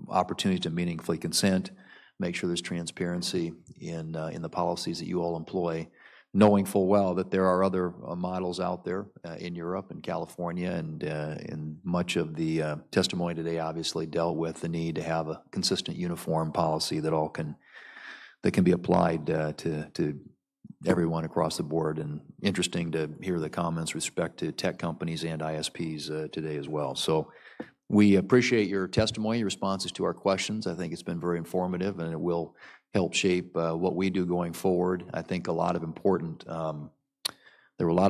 opportunity to meaningfully consent, make sure there's transparency in the policies that you all employ, knowing full well that there are other models out there in Europe and California, and much of the testimony today obviously dealt with the need to have a consistent, uniform policy that can be applied to everyone across the board. And interesting to hear the comments with respect to tech companies and ISPs today as well. So we appreciate your testimony, your responses to our questions. I think it's been very informative, and it will help shape what we do going forward. I think there were a lot of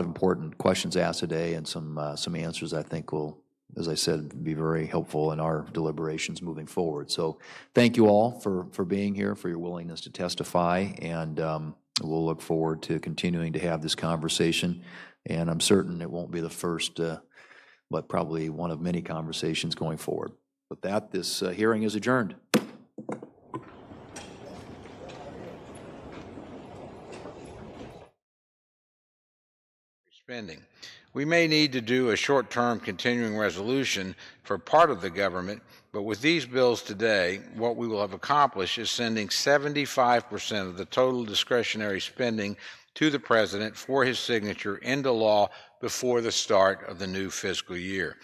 important questions asked today, and some answers I think will, as I said, be very helpful in our deliberations moving forward. So thank you all for being here, for your willingness to testify, and we'll look forward to continuing to have this conversation. And I'm certain it won't be the first, but probably one of many conversations going forward. With that, this hearing is adjourned. Spending. We may need to do a short-term continuing resolution for part of the government, but with these bills today, what we will have accomplished is sending 75% of the total discretionary spending to the President for his signature into law before the start of the new fiscal year.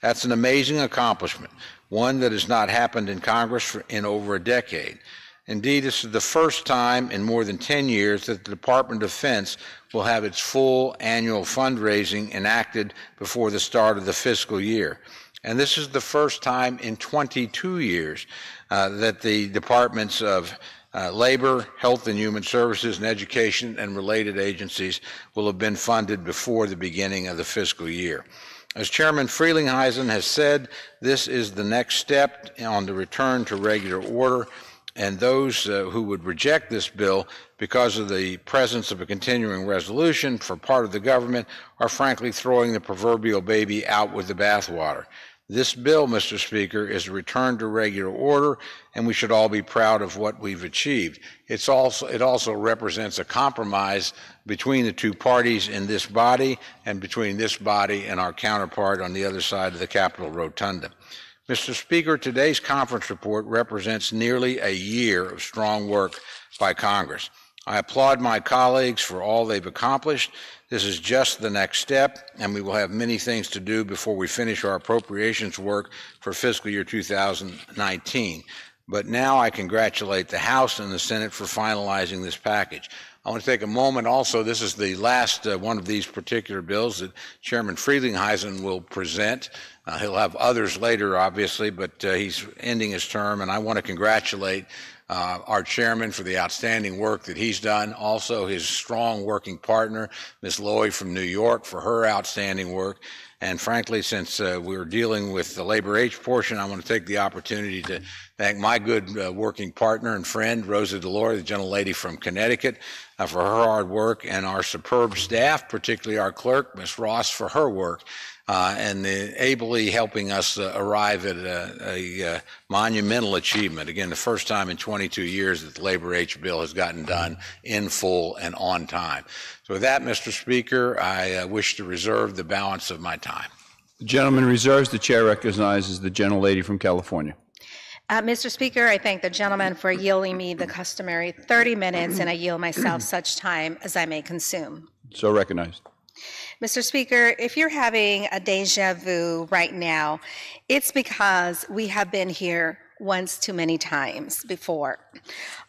That's an amazing accomplishment, one that has not happened in Congress in over a decade. Indeed, this is the first time in more than 10 years that the Department of Defense will have its full annual fundraising enacted before the start of the fiscal year. And this is the first time in 22 years that the Departments of Labor, Health and Human Services, and Education and related agencies will have been funded before the beginning of the fiscal year. As Chairman Frelinghuysen has said, this is the next step on the return to regular order. And those who would reject this bill because of the presence of a continuing resolution for part of the government are frankly throwing the proverbial baby out with the bathwater. This bill, Mr. Speaker, is a return to regular order, and we should all be proud of what we've achieved. It also represents a compromise between the two parties in this body and between this body and our counterpart on the other side of the Capitol Rotunda. Mr. Speaker, today's conference report represents nearly a year of strong work by Congress. I applaud my colleagues for all they've accomplished. This is just the next step, and we will have many things to do before we finish our appropriations work for fiscal year 2019. but now I congratulate the House and the Senate for finalizing this package. I want to take a moment also, this is the last one of these particular bills that Chairman Frelinghuysen will present. He'll have others later, obviously, but he's ending his term, and I want to congratulate our chairman for the outstanding work that he's done. Also, his strong working partner, Ms. Loy from New York, for her outstanding work. And frankly, since we're dealing with the Labor H portion, I want to take the opportunity to thank my good working partner and friend, Rosa DeLore, the gentlelady from Connecticut, for her hard work, and our superb staff, particularly our clerk, Ms. Ross, for her work. And ably helping us arrive at a monumental achievement. Again, the first time in 22 years that the Labor H bill has gotten done in full and on time. So with that, Mr. Speaker, I wish to reserve the balance of my time. The gentleman reserves. The chair recognizes the gentlelady from California. Mr. Speaker, I thank the gentleman for yielding me the customary 30 minutes, and I yield myself such time as I may consume. So recognized. Mr. Speaker, if you're having a deja vu right now, it's because we have been here once too many times before.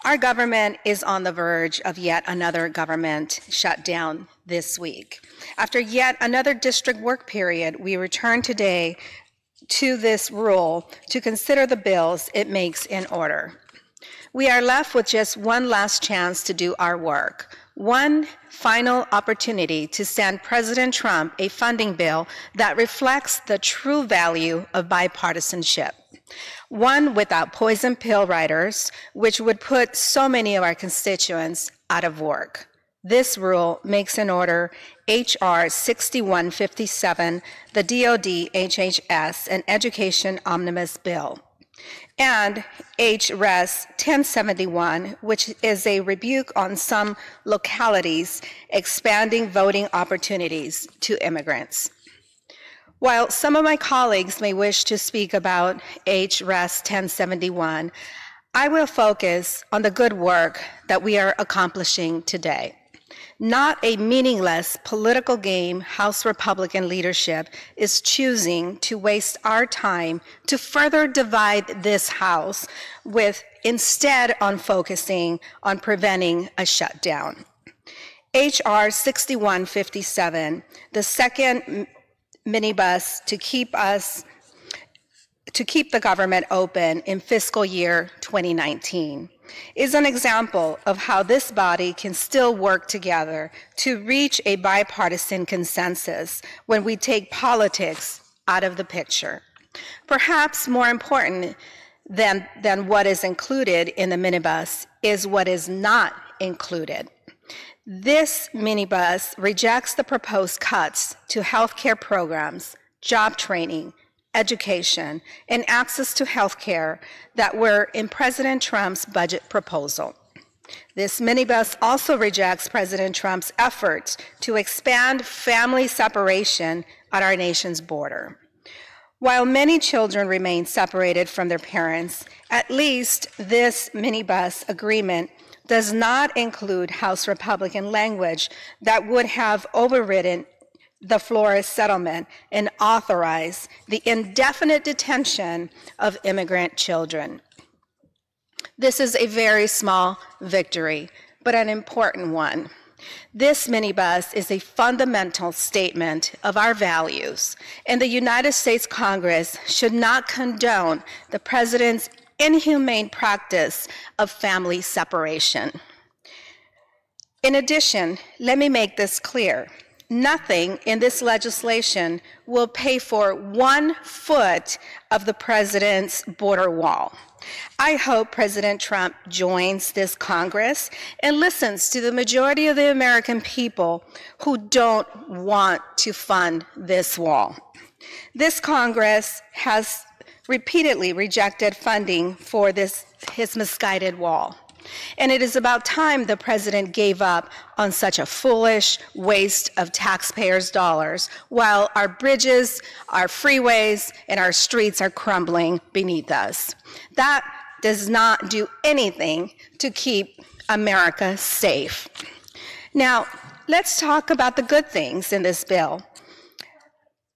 Our government is on the verge of yet another government shutdown this week. After yet another district work period, we return today to this rule to consider the bills it makes in order. We are left with just one last chance to do our work. One final opportunity to send President Trump a funding bill that reflects the true value of bipartisanship. One without poison pill writers, which would put so many of our constituents out of work. This rule makes in order H.R. 6157, the DoD HHS and Education Omnibus Bill, and H.Res. 1071, which is a rebuke on some localities expanding voting opportunities to immigrants. While some of my colleagues may wish to speak about H.Res. 1071, I will focus on the good work that we are accomplishing today. Not a meaningless political game House Republican leadership is choosing to waste our time to further divide this House, with instead on focusing on preventing a shutdown. H.R. 6157, the second minibus to keep the government open in fiscal year 2019. Is an example of how this body can still work together to reach a bipartisan consensus when we take politics out of the picture. Perhaps more important than what is included in the minibus is what is not included. This minibus rejects the proposed cuts to healthcare programs, job training, education, and access to health care that were in President Trump's budget proposal. This minibus also rejects President Trump's efforts to expand family separation at our nation's border. While many children remain separated from their parents, at least this minibus agreement does not include House Republican language that would have overridden the Flores settlement and authorize the indefinite detention of immigrant children. This is a very small victory, but an important one. This minibus is a fundamental statement of our values, and the United States Congress should not condone the president's inhumane practice of family separation. In addition, let me make this clear. Nothing in this legislation will pay for 1 foot of the president's border wall. I hope President Trump joins this Congress and listens to the majority of the American people who don't want to fund this wall. This Congress has repeatedly rejected funding for his misguided wall. And it is about time the president gave up on such a foolish waste of taxpayers' dollars while our bridges, our freeways, and our streets are crumbling beneath us. That does not do anything to keep America safe. Now, let's talk about the good things in this bill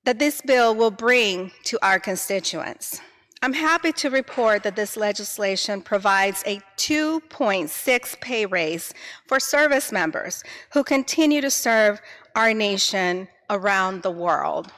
that this bill will bring to our constituents. I'm happy to report that this legislation provides a 2.6 pay raise for service members who continue to serve our nation around the world.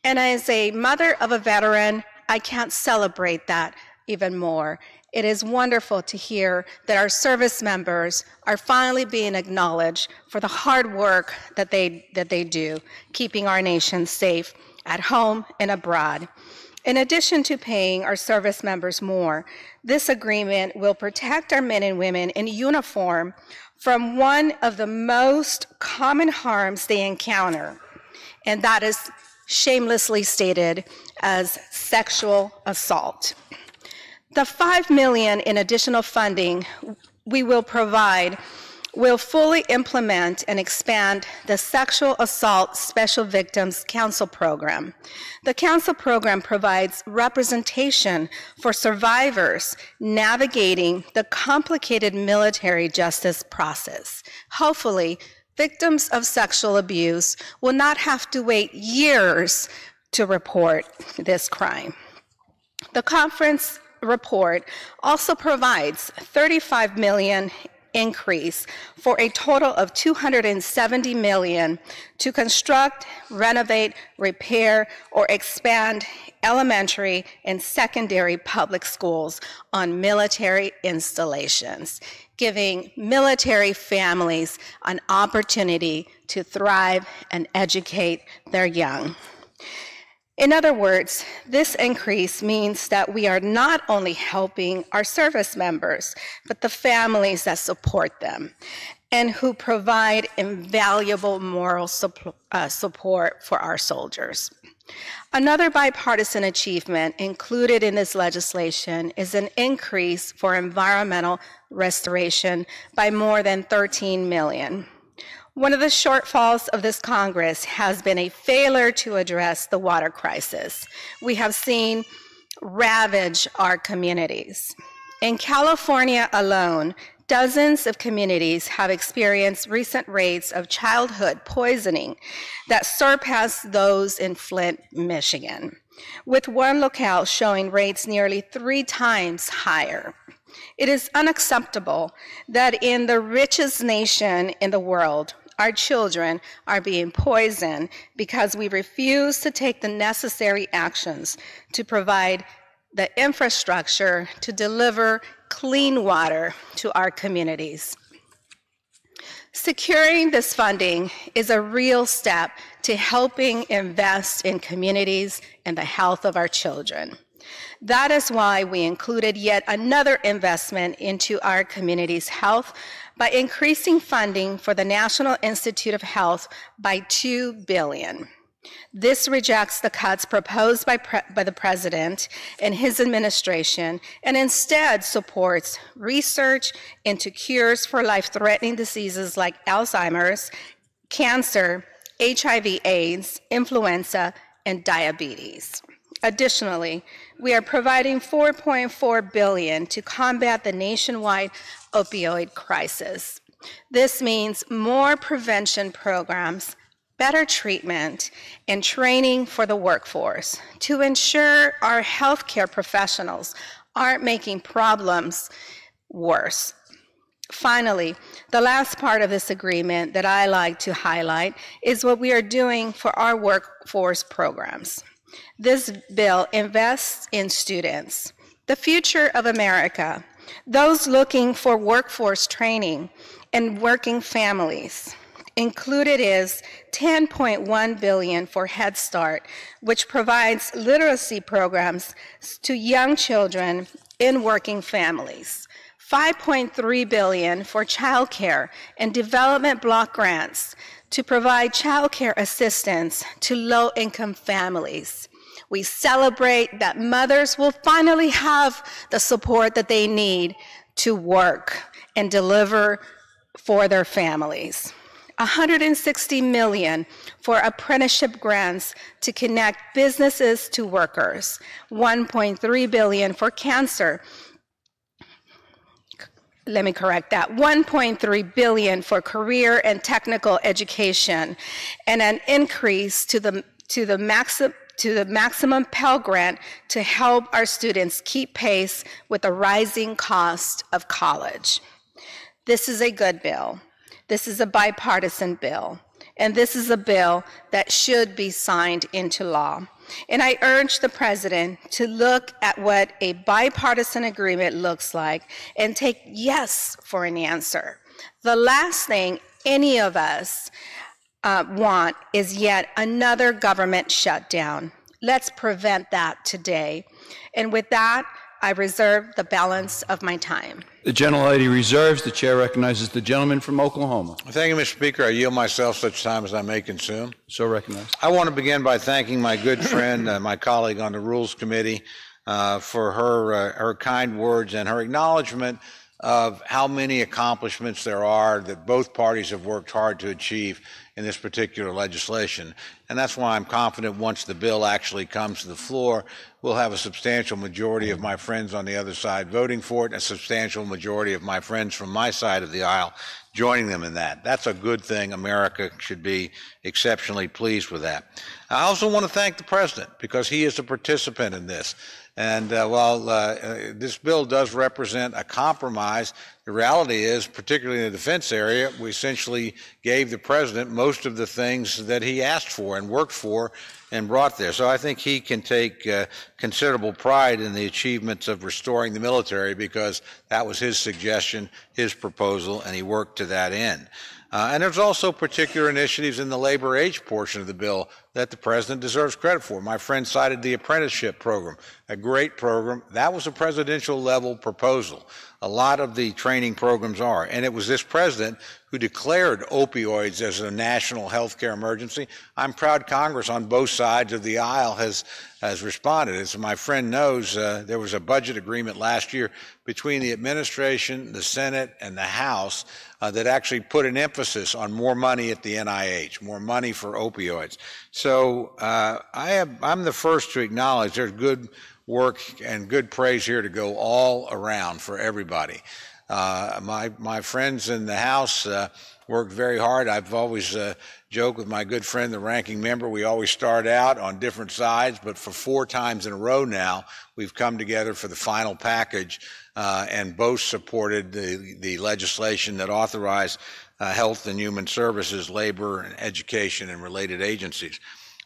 And as a mother of a veteran, I can't celebrate that even more. It is wonderful to hear that our service members are finally being acknowledged for the hard work that they do, keeping our nation safe at home and abroad. In addition to paying our service members more, this agreement will protect our men and women in uniform from one of the most common harms they encounter, and that is shamelessly stated as sexual assault. The $5 million in additional funding we will provide will fully implement and expand the Sexual Assault Special Victims Counsel Program. The Counsel Program provides representation for survivors navigating the complicated military justice process. Hopefully, victims of sexual abuse will not have to wait years to report this crime. The conference report also provides $35 million increase for a total of $270 million to construct, renovate, repair, or expand elementary and secondary public schools on military installations, giving military families an opportunity to thrive and educate their young. In other words, this increase means that we are not only helping our service members, but the families that support them and who provide invaluable moral support for our soldiers. Another bipartisan achievement included in this legislation is an increase for environmental restoration by more than $13 million. One of the shortfalls of this Congress has been a failure to address the water crisis we have seen ravage our communities. In California alone, dozens of communities have experienced recent rates of childhood poisoning that surpass those in Flint, Michigan, with one locale showing rates nearly 3 times higher. It is unacceptable that in the richest nation in the world, our children are being poisoned because we refuse to take the necessary actions to provide the infrastructure to deliver clean water to our communities. Securing this funding is a real step to helping invest in communities and the health of our children. That is why we included yet another investment into our community's health by increasing funding for the National Institute of Health by $2 billion. This rejects the cuts proposed by the President and his administration and instead supports research into cures for life-threatening diseases like Alzheimer's, cancer, HIV/AIDS, influenza, and diabetes. Additionally, we are providing $4.4 billion to combat the nationwide opioid crisis. This means more prevention programs, better treatment, and training for the workforce to ensure our healthcare professionals aren't making problems worse. Finally, the last part of this agreement that I like to highlight is what we are doing for our workforce programs. This bill invests in students, the future of America, those looking for workforce training, and working families. Included is $10.1 billion for Head Start, which provides literacy programs to young children in working families. $5.3 billion for childcare and development block grants to provide childcare assistance to low-income families. We celebrate that mothers will finally have the support that they need to work and deliver for their families. $160 million for apprenticeship grants to connect businesses to workers. $1.3 billion for cancer. Let me correct that, $1.3 billion for career and technical education, and an increase to the to the maximum Pell Grant to help our students keep pace with the rising cost of college. This is a good bill. This is a bipartisan bill. And this is a bill that should be signed into law. And I urge the president to look at what a bipartisan agreement looks like and take yes for an answer. The last thing any of us want is yet another government shutdown. Let's prevent that today. And with that, I reserve the balance of my time. The gentlelady reserves. The chair recognizes the gentleman from Oklahoma. Thank you, Mr. Speaker. I yield myself such time as I may consume. So recognized. I want to begin by thanking my good friend, my colleague on the Rules Committee, for her kind words and her acknowledgement of how many accomplishments there are that both parties have worked hard to achieve in this particular legislation. And that's why I'm confident once the bill actually comes to the floor, we'll have a substantial majority of my friends on the other side voting for it, and a substantial majority of my friends from my side of the aisle joining them in that. That's a good thing. America should be exceptionally pleased with that. I also want to thank the president because he is a participant in this. And while this bill does represent a compromise, the reality is, particularly in the defense area, we essentially gave the president most of the things that he asked for and worked for and brought there. So I think he can take considerable pride in the achievements of restoring the military because that was his suggestion, his proposal, and he worked to that end. And there's also particular initiatives in the labor age portion of the bill that the president deserves credit for. My friend cited the apprenticeship program, a great program. That was a presidential level proposal. A lot of the training programs are. And it was this president who declared opioids as a national health care emergency. I'm proud Congress on both sides of the aisle has responded. As my friend knows, there was a budget agreement last year between the administration, the Senate, and the House that actually put an emphasis on more money at the NIH, more money for opioids. So I'm the first to acknowledge there's good work and good praise here to go all around for everybody. My friends in the House worked very hard. I've always joked with my good friend, the ranking member, we always start out on different sides, but for 4 times in a row now, we've come together for the final package and both supported the legislation that authorized health and human services, labor, and education, and related agencies.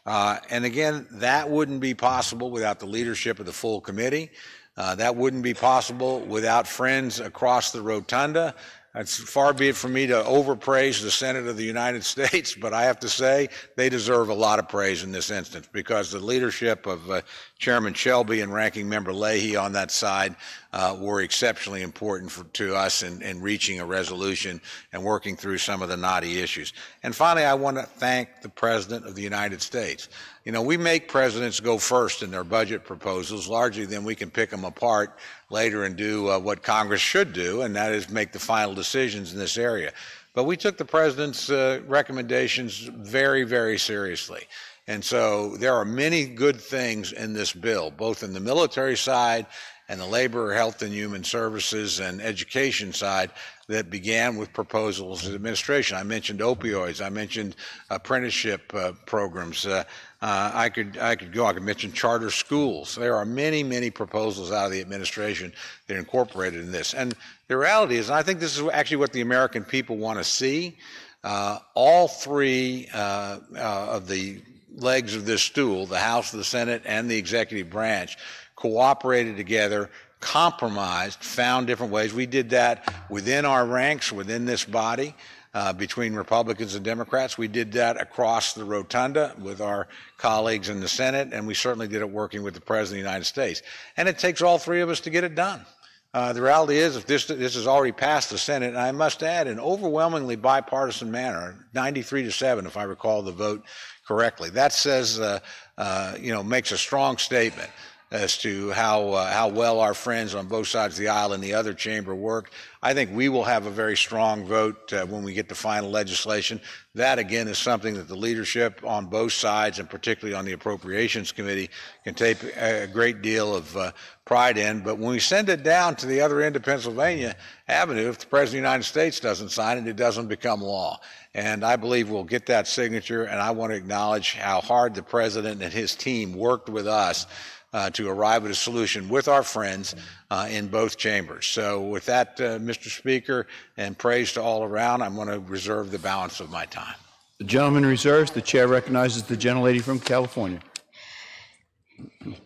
And again, that wouldn't be possible without the leadership of the full committee. That wouldn't be possible without friends across the rotunda. It's far be it from me to overpraise the Senate of the United States, but I have to say they deserve a lot of praise in this instance because the leadership of Chairman Shelby and Ranking Member Leahy on that side were exceptionally important to us in reaching a resolution and working through some of the knotty issues. And finally, I want to thank the President of the United States. You know, we make presidents go first in their budget proposals, largely then we can pick them apart later and do what Congress should do, and that is make the final decisions in this area. But we took the president's recommendations very, very seriously. And so there are many good things in this bill, both in the military side and the labor, health and human services and education side that began with proposals of the administration. I mentioned opioids. I mentioned apprenticeship programs. I could mention charter schools. There are many, many proposals out of the administration that are incorporated in this. And the reality is, and I think this is actually what the American people want to see, all 3 of the legs of this stool, the House, the Senate, and the executive branch, cooperated together, compromised, found different ways. We did that within our ranks, within this body, between Republicans and Democrats. We did that across the rotunda with our colleagues in the Senate, and we certainly did it working with the President of the United States. And it takes all 3 of us to get it done. The reality is, if this has already passed the Senate, and I must add, in overwhelmingly bipartisan manner, 93-7, if I recall the vote correctly, that says, makes a strong statement as to how well our friends on both sides of the aisle in the other chamber worked. I think we will have a very strong vote when we get to final legislation. That, again, is something that the leadership on both sides, and particularly on the Appropriations Committee, can take a great deal of pride in. But when we send it down to the other end of Pennsylvania Avenue, if the President of the United States doesn't sign it, it doesn't become law. And I believe we'll get that signature, and I want to acknowledge how hard the President and his team worked with us to arrive at a solution with our friends in both chambers. So with that, Mr. Speaker, and praise to all around, I'm going to reserve the balance of my time. The gentleman reserves. The chair recognizes the gentlelady from California.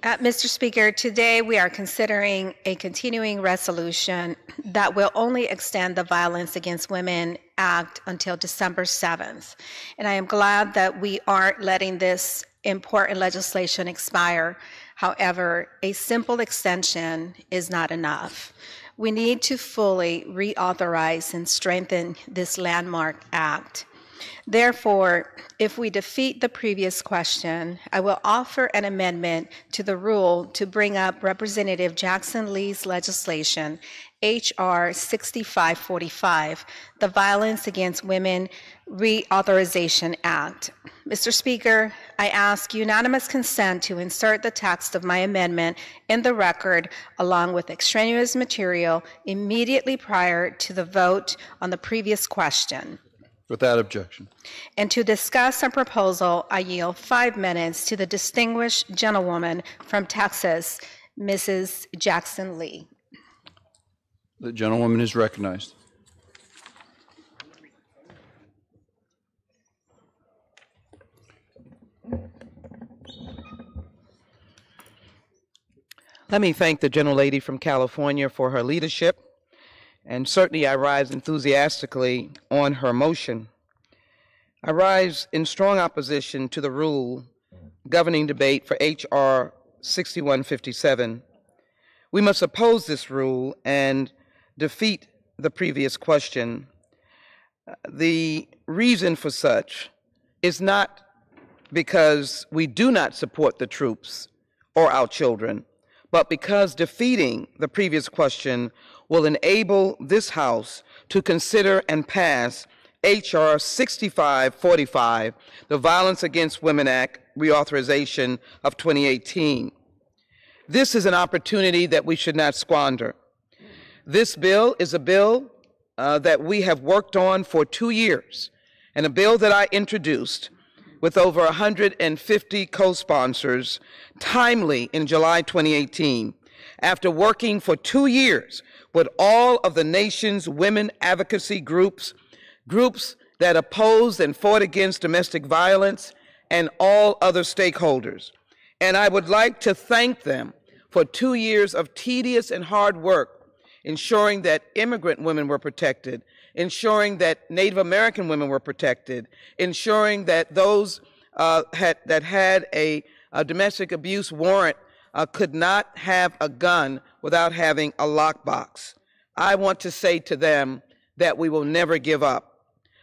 Mr. Speaker, today we are considering a continuing resolution that will only extend the Violence Against Women Act until December 7th. And I am glad that we aren't letting this important legislation expire. However, a simple extension is not enough. We need to fully reauthorize and strengthen this landmark act. Therefore, if we defeat the previous question, I will offer an amendment to the rule to bring up Representative Jackson Lee's legislation, H.R. 6545, the Violence Against Women Reauthorization Act. Mr. Speaker, I ask unanimous consent to insert the text of my amendment in the record along with extraneous material immediately prior to the vote on the previous question. Without objection. And to discuss our proposal, I yield 5 minutes to the distinguished gentlewoman from Texas, Mrs. Jackson Lee. The gentlewoman is recognized. Let me thank the gentlelady from California for her leadership, and certainly I rise enthusiastically on her motion. I rise in strong opposition to the rule governing debate for H.R. 6157. We must oppose this rule and defeat the previous question. The reason for such is not because we do not support the troops or our children, but because defeating the previous question will enable this House to consider and pass H.R. 6545, the Violence Against Women Act reauthorization of 2018. This is an opportunity that we should not squander. This bill is a bill that we have worked on for 2 years, and a bill that I introduced with over 150 co-sponsors timely in July 2018, after working for 2 years with all of the nation's women advocacy groups, groups that opposed and fought against domestic violence, and all other stakeholders. And I would like to thank them for 2 years of tedious and hard work, ensuring that immigrant women were protected, ensuring that Native American women were protected, ensuring that those that had a domestic abuse warrant could not have a gun without having a lockbox. I want to say to them that we will never give up.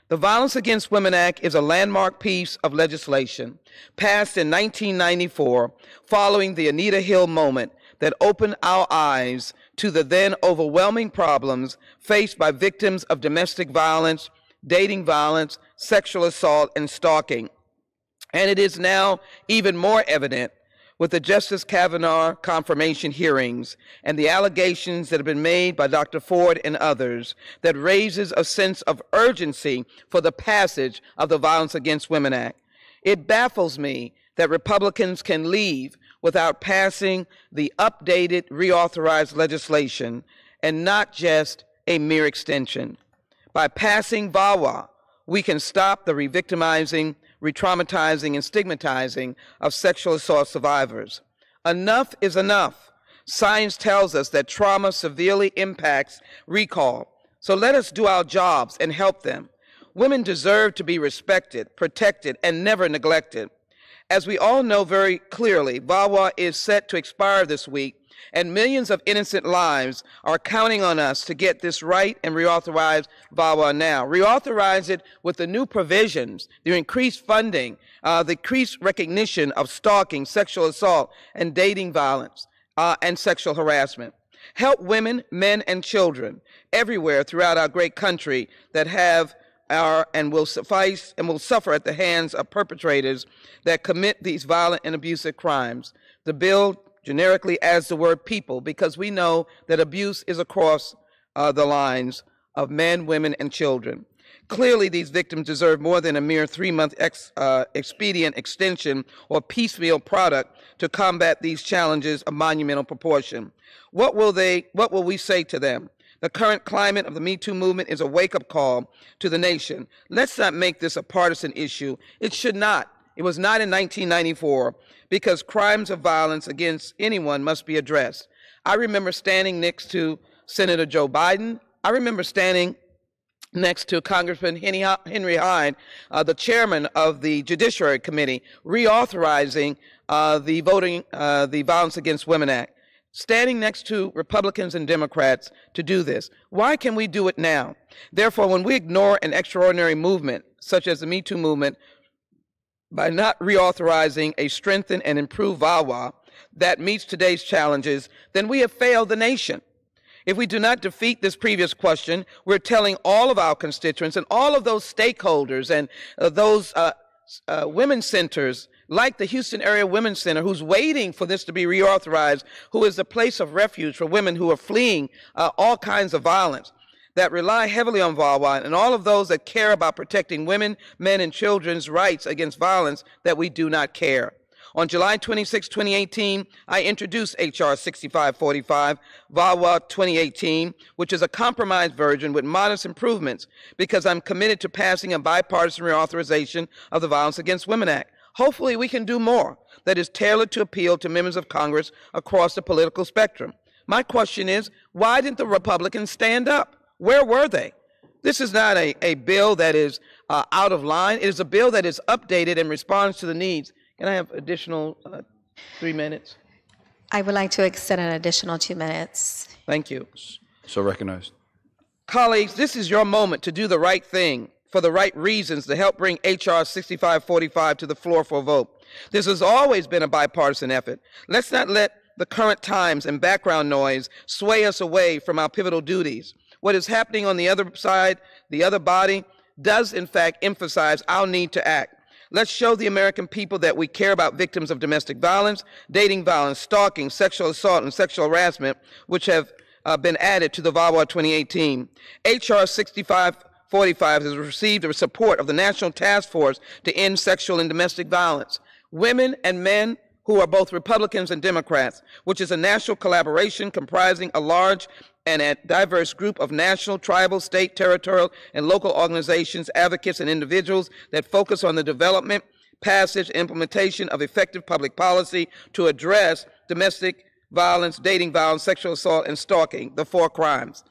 The Violence Against Women Act is a landmark piece of legislation passed in 1994 following the Anita Hill moment that opened our eyes to the then overwhelming problems faced by victims of domestic violence, dating violence, sexual assault, and stalking. And it is now even more evident with the Justice Kavanaugh confirmation hearings and the allegations that have been made by Dr. Ford and others that raises a sense of urgency for the passage of the Violence Against Women Act. It baffles me that Republicans can leave without passing the updated, reauthorized legislation and not just a mere extension. By passing VAWA, we can stop the re-victimizing, re-traumatizing, and stigmatizing of sexual assault survivors. Enough is enough. Science tells us that trauma severely impacts recall. So let us do our jobs and help them. Women deserve to be respected, protected, and never neglected. As we all know very clearly, VAWA is set to expire this week, and millions of innocent lives are counting on us to get this right and reauthorize VAWA now. Reauthorize it with the new provisions, the increased funding, the increased recognition of stalking, sexual assault, and dating violence. and sexual harassment. Help women, men, and children everywhere throughout our great country that have and will suffer at the hands of perpetrators that commit these violent and abusive crimes. The bill generically adds the word people because we know that abuse is across the lines of men, women, and children. Clearly, these victims deserve more than a mere 3-month expedient extension or piecemeal product to combat these challenges of monumental proportion. What will we say to them? The current climate of the Me Too movement is a wake-up call to the nation. Let's not make this a partisan issue. It should not. It was not in 1994, because crimes of violence against anyone must be addressed. I remember standing next to Senator Joe Biden. I remember standing next to Congressman Henry Hyde, the chairman of the Judiciary Committee, reauthorizing the Violence Against Women Act. Standing next to Republicans and Democrats to do this. Why can we do it now? Therefore, when we ignore an extraordinary movement, such as the Me Too movement, by not reauthorizing a strengthened and improved VAWA that meets today's challenges, then we have failed the nation. If we do not defeat this previous question, we're telling all of our constituents and all of those stakeholders and those women's centers like the Houston Area Women's Center, who's waiting for this to be reauthorized, who is a place of refuge for women who are fleeing all kinds of violence, that rely heavily on VAWA, and all of those that care about protecting women, men, and children's rights against violence, that we do not care. On July 26, 2018, I introduced H.R. 6545, VAWA 2018, which is a compromised version with modest improvements, because I'm committed to passing a bipartisan reauthorization of the Violence Against Women Act. Hopefully we can do more that is tailored to appeal to members of Congress across the political spectrum. My question is, why didn't the Republicans stand up? Where were they? This is not a bill that is out of line. It is a bill that is updated and responds to the needs. Can I have additional 3 minutes? I would like to extend an additional 2 minutes. Thank you. So recognized. Colleagues, this is your moment to do the right thing for the right reasons to help bring H.R. 6545 to the floor for a vote. This has always been a bipartisan effort. Let's not let the current times and background noise sway us away from our pivotal duties. What is happening on the other side, the other body, does in fact emphasize our need to act. Let's show the American people that we care about victims of domestic violence, dating violence, stalking, sexual assault, and sexual harassment, which have been added to the VAWA 2018. H.R. 6545 has received the support of the National Task Force to End Sexual and Domestic Violence. Women and men who are both Republicans and Democrats, which is a national collaboration comprising a large and a diverse group of national, tribal, state, territorial, and local organizations, advocates, and individuals that focus on the development, passage, and implementation of effective public policy to address domestic violence, dating violence, sexual assault, and stalking, the 4 crimes.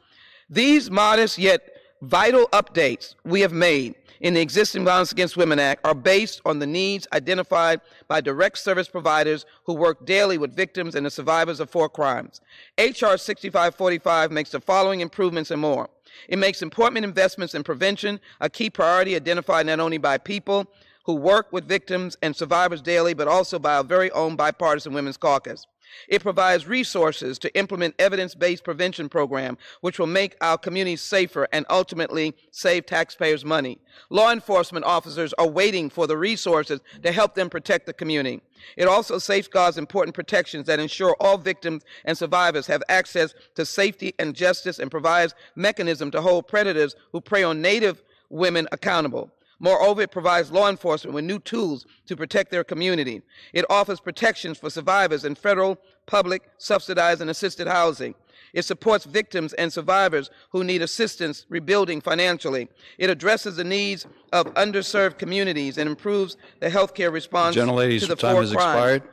These modest yet vital updates we have made in the existing Violence Against Women Act are based on the needs identified by direct service providers who work daily with victims and the survivors of 4 crimes. H.R. 6545 makes the following improvements and more. It makes important investments in prevention a key priority identified not only by people who work with victims and survivors daily, but also by our very own bipartisan Women's Caucus. It provides resources to implement evidence-based prevention program, which will make our communities safer and ultimately save taxpayers money. Law enforcement officers are waiting for the resources to help them protect the community. It also safeguards important protections that ensure all victims and survivors have access to safety and justice, and provides mechanism to hold predators who prey on Native women accountable. Moreover, it provides law enforcement with new tools to protect their community. It offers protections for survivors in federal, public, subsidized, and assisted housing. It supports victims and survivors who need assistance rebuilding financially. It addresses the needs of underserved communities and improves the health care response to the 4 crimes. Gentlelady's time has expired.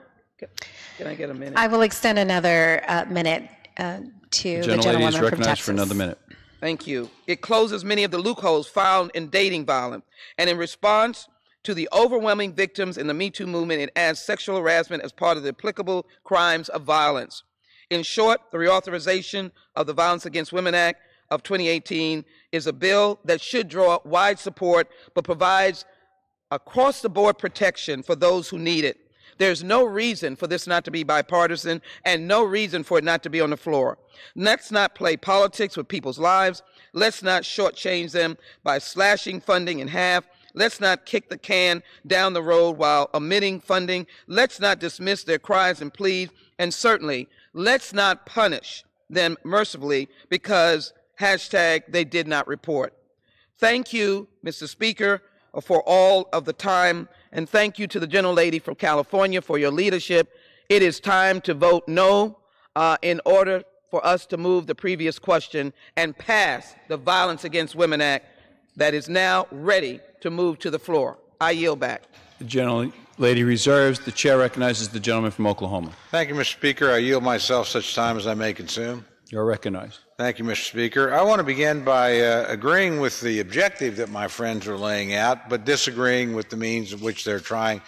Can I get a minute? I will extend another minute to the gentlewoman from Texas. For another minute. Thank you. It closes many of the loopholes found in dating violence. And in response to the overwhelming victims in the Me Too movement, it adds sexual harassment as part of the applicable crimes of violence. In short, the reauthorization of the Violence Against Women Act of 2018 is a bill that should draw wide support, but provides across-the-board protection for those who need it. There's no reason for this not to be bipartisan and no reason for it not to be on the floor. Let's not play politics with people's lives. Let's not shortchange them by slashing funding in half. Let's not kick the can down the road while omitting funding. Let's not dismiss their cries and pleas. And certainly, let's not punish them mercifully because #they did not report. Thank you, Mr. Speaker, for all of the time. And thank you to the gentlelady from California for your leadership. It is time to vote no in order for us to move the previous question and pass the Violence Against Women Act that is now ready to move to the floor. I yield back. The gentlelady reserves. The chair recognizes the gentleman from Oklahoma. Thank you, Mr. Speaker. I yield myself such time as I may consume. You're recognized. Thank you, Mr. Speaker. I want to begin by agreeing with the objective that my friends are laying out, but disagreeing with the means of which they're trying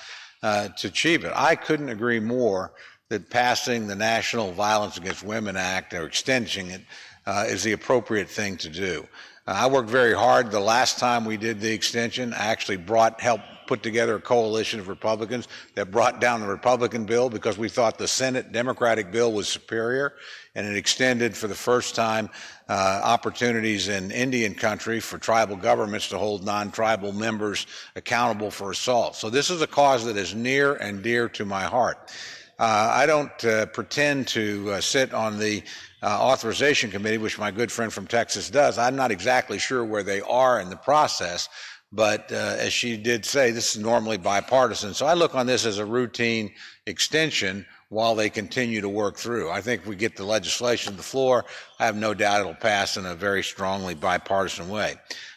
to achieve it. I couldn't agree more that passing the National Violence Against Women Act or extending it is the appropriate thing to do. I worked very hard the last time we did the extension. I actually helped put together a coalition of Republicans that brought down the Republican bill because we thought the Senate Democratic bill was superior, and it extended for the first time opportunities in Indian country for tribal governments to hold non-tribal members accountable for assault. So this is a cause that is near and dear to my heart. I don't pretend to sit on the authorization committee, which my good friend from Texas does. I'm not exactly sure where they are in the process, but as she did say, this is normally bipartisan. So I look on this as a routine extension while they continue to work through. I think if we get the legislation to the floor, I have no doubt it'll pass in a very strongly bipartisan way.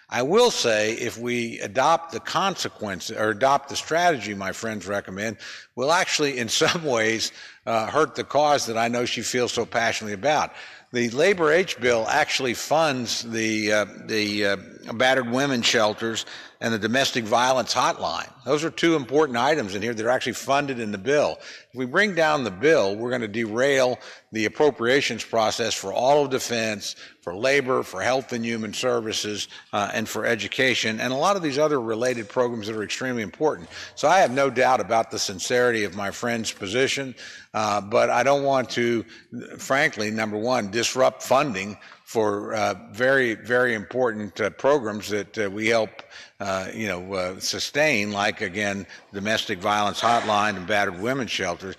I will say if we adopt the consequence or adopt the strategy my friends recommend, we'll actually in some ways hurt the cause that I know she feels so passionately about. The Labor H bill actually funds the battered women shelters and the domestic violence hotline. Those are two important items in here that are actually funded in the bill. If we bring down the bill, we're going to derail the appropriations process for all of defense, for labor, for health and human services, and for education, and a lot of these other related programs that are extremely important. So I have no doubt about the sincerity of my friend's position, but I don't want to, frankly, number one, disrupt funding for very, very important programs that we help sustain, like, again, domestic violence hotline and battered women's shelters.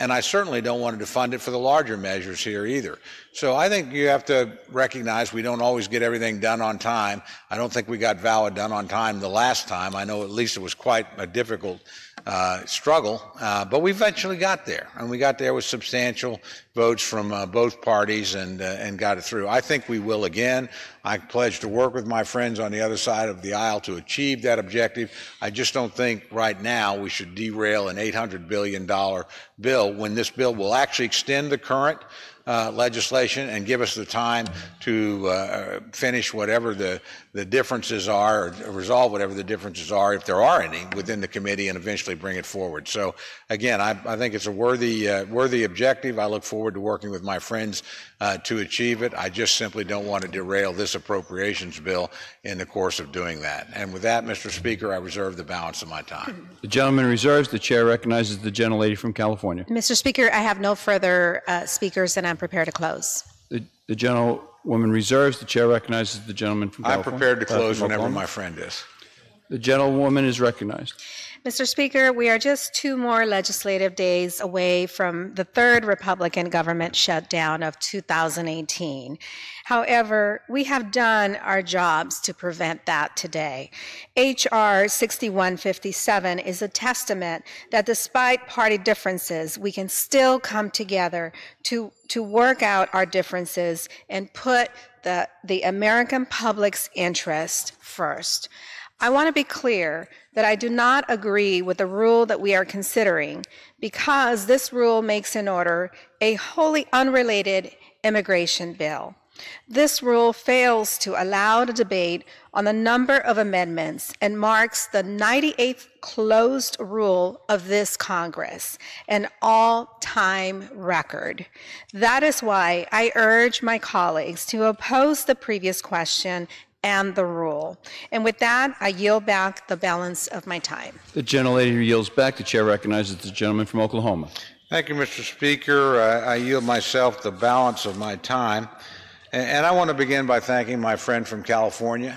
And I certainly don't want to fund it for the larger measures here either. So I think you have to recognize we don't always get everything done on time. I don't think we got VAWA done on time the last time. I know at least it was quite a difficult struggle, but we eventually got there. And we got there with substantial votes from both parties and got it through. I think we will again. I pledge to work with my friends on the other side of the aisle to achieve that objective. I just don't think right now we should derail an $800 billion bill when this bill will actually extend the current legislation and give us the time to finish whatever the differences are, or resolve whatever the differences are, if there are any, within the committee, and eventually bring it forward. So again, I think it's a worthy objective. I look forward to working with my friends to achieve it. I just simply don't want to derail this appropriations bill in the course of doing that. And with that, Mr. Speaker, I reserve the balance of my time. The gentleman reserves. The chair recognizes the gentlelady from California. Mr. Speaker, I have no further speakers, and I'm prepared to close. The gentlewoman reserves. The chair recognizes the gentleman from California. I'm prepared to close whenever my friend is. The gentlewoman is recognized. Mr. Speaker, we are just 2 more legislative days away from the 3rd Republican government shutdown of 2018. However, we have done our jobs to prevent that today. H.R. 6157 is a testament that despite party differences, we can still come together to work out our differences and put the American public's interest first. I want to be clear that I do not agree with the rule that we are considering because this rule makes in order a wholly unrelated immigration bill. This rule fails to allow the debate on the number of amendments and marks the 98th closed rule of this Congress, an all-time record. That is why I urge my colleagues to oppose the previous question and the rule. And with that, I yield back the balance of my time. The gentlelady yields back. The chair recognizes the gentleman from Oklahoma. Thank you, Mr. Speaker. I yield myself the balance of my time. And I want to begin by thanking my friend from California.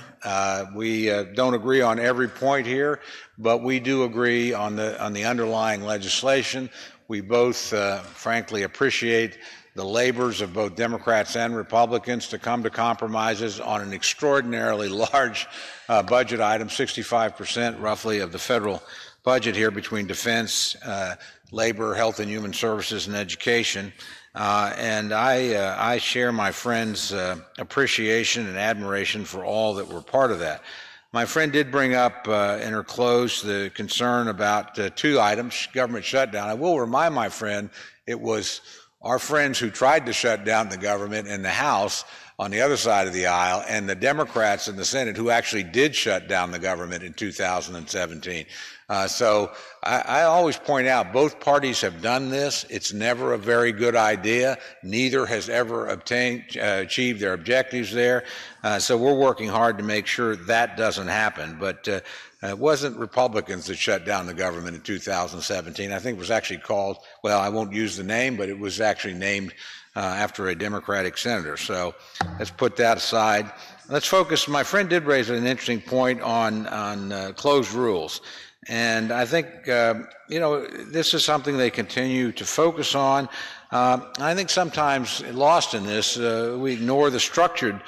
We don't agree on every point here, but we do agree on the underlying legislation. We both, frankly, appreciate the labors of both Democrats and Republicans to come to compromises on an extraordinarily large budget item, 65% roughly of the federal budget here between defense, labor, health and human services, and education. And I share my friend's appreciation and admiration for all that were part of that. My friend did bring up in her close the concern about two items, government shutdown. I will remind my friend it was our friends who tried to shut down the government in the House on the other side of the aisle and the Democrats in the Senate who actually did shut down the government in 2017. So I always point out both parties have done this. It's never a very good idea. Neither has ever achieved their objectives there. So we're working hard to make sure that doesn't happen. But it wasn't Republicans that shut down the government in 2017. I think it was actually called, well, I won't use the name, but it was actually named after a Democratic senator. So let's put that aside. Let's focus. My friend did raise an interesting point on closed rules. And I think, this is something they continue to focus on. I think sometimes lost in this, we ignore the structured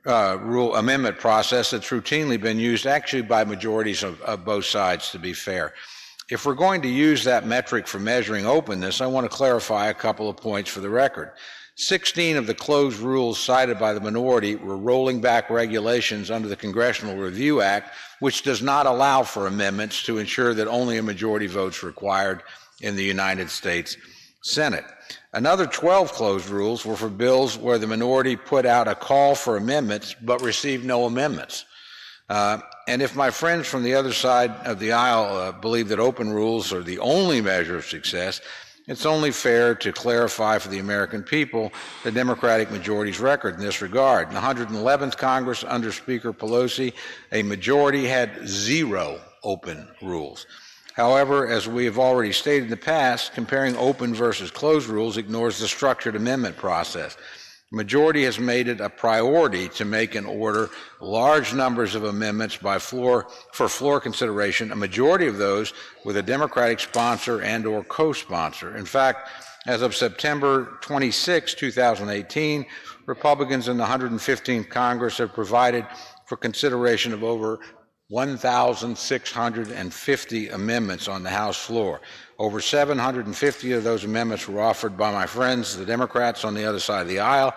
rule amendment process that's routinely been used actually by majorities of both sides, to be fair. If we're going to use that metric for measuring openness, I want to clarify a couple of points for the record. 16 of the closed rules cited by the minority were rolling back regulations under the Congressional Review Act, which does not allow for amendments to ensure that only a majority vote's required in the United States Senate. Another 12 closed rules were for bills where the minority put out a call for amendments but received no amendments. And if my friends from the other side of the aisle believe that open rules are the only measure of success, it's only fair to clarify for the American people the Democratic majority's record in this regard. In the 111th Congress, under Speaker Pelosi, a majority had 0 open rules. However, as we have already stated in the past, comparing open versus closed rules ignores the structured amendment process. The majority has made it a priority to make and order large numbers of amendments for floor consideration, a majority of those with a Democratic sponsor and or co-sponsor. In fact, as of September 26, 2018, Republicans in the 115th Congress have provided for consideration of over 1,650 amendments on the House floor. Over 750 of those amendments were offered by my friends, the Democrats on the other side of the aisle.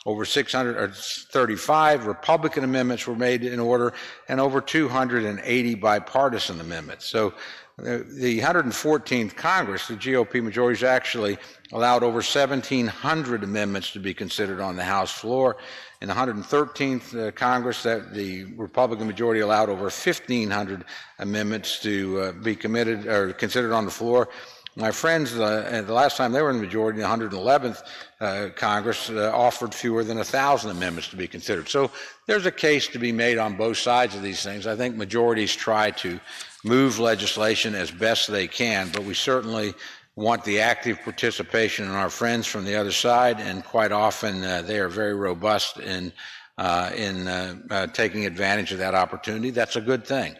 Over 635 Republican amendments were made in order, and over 280 bipartisan amendments. So the 114th Congress, the GOP majority, has actually allowed over 1,700 amendments to be considered on the House floor. In the 113th Congress, the Republican majority allowed over 1,500 amendments to be committed or considered on the floor. My friends, the last time they were in the majority, the 111th Congress, offered fewer than 1,000 amendments to be considered. So there's a case to be made on both sides of these things. I think majorities try to move legislation as best they can, but we certainly want the active participation in our friends from the other side, and quite often they are very robust in taking advantage of that opportunity. That's a good thing.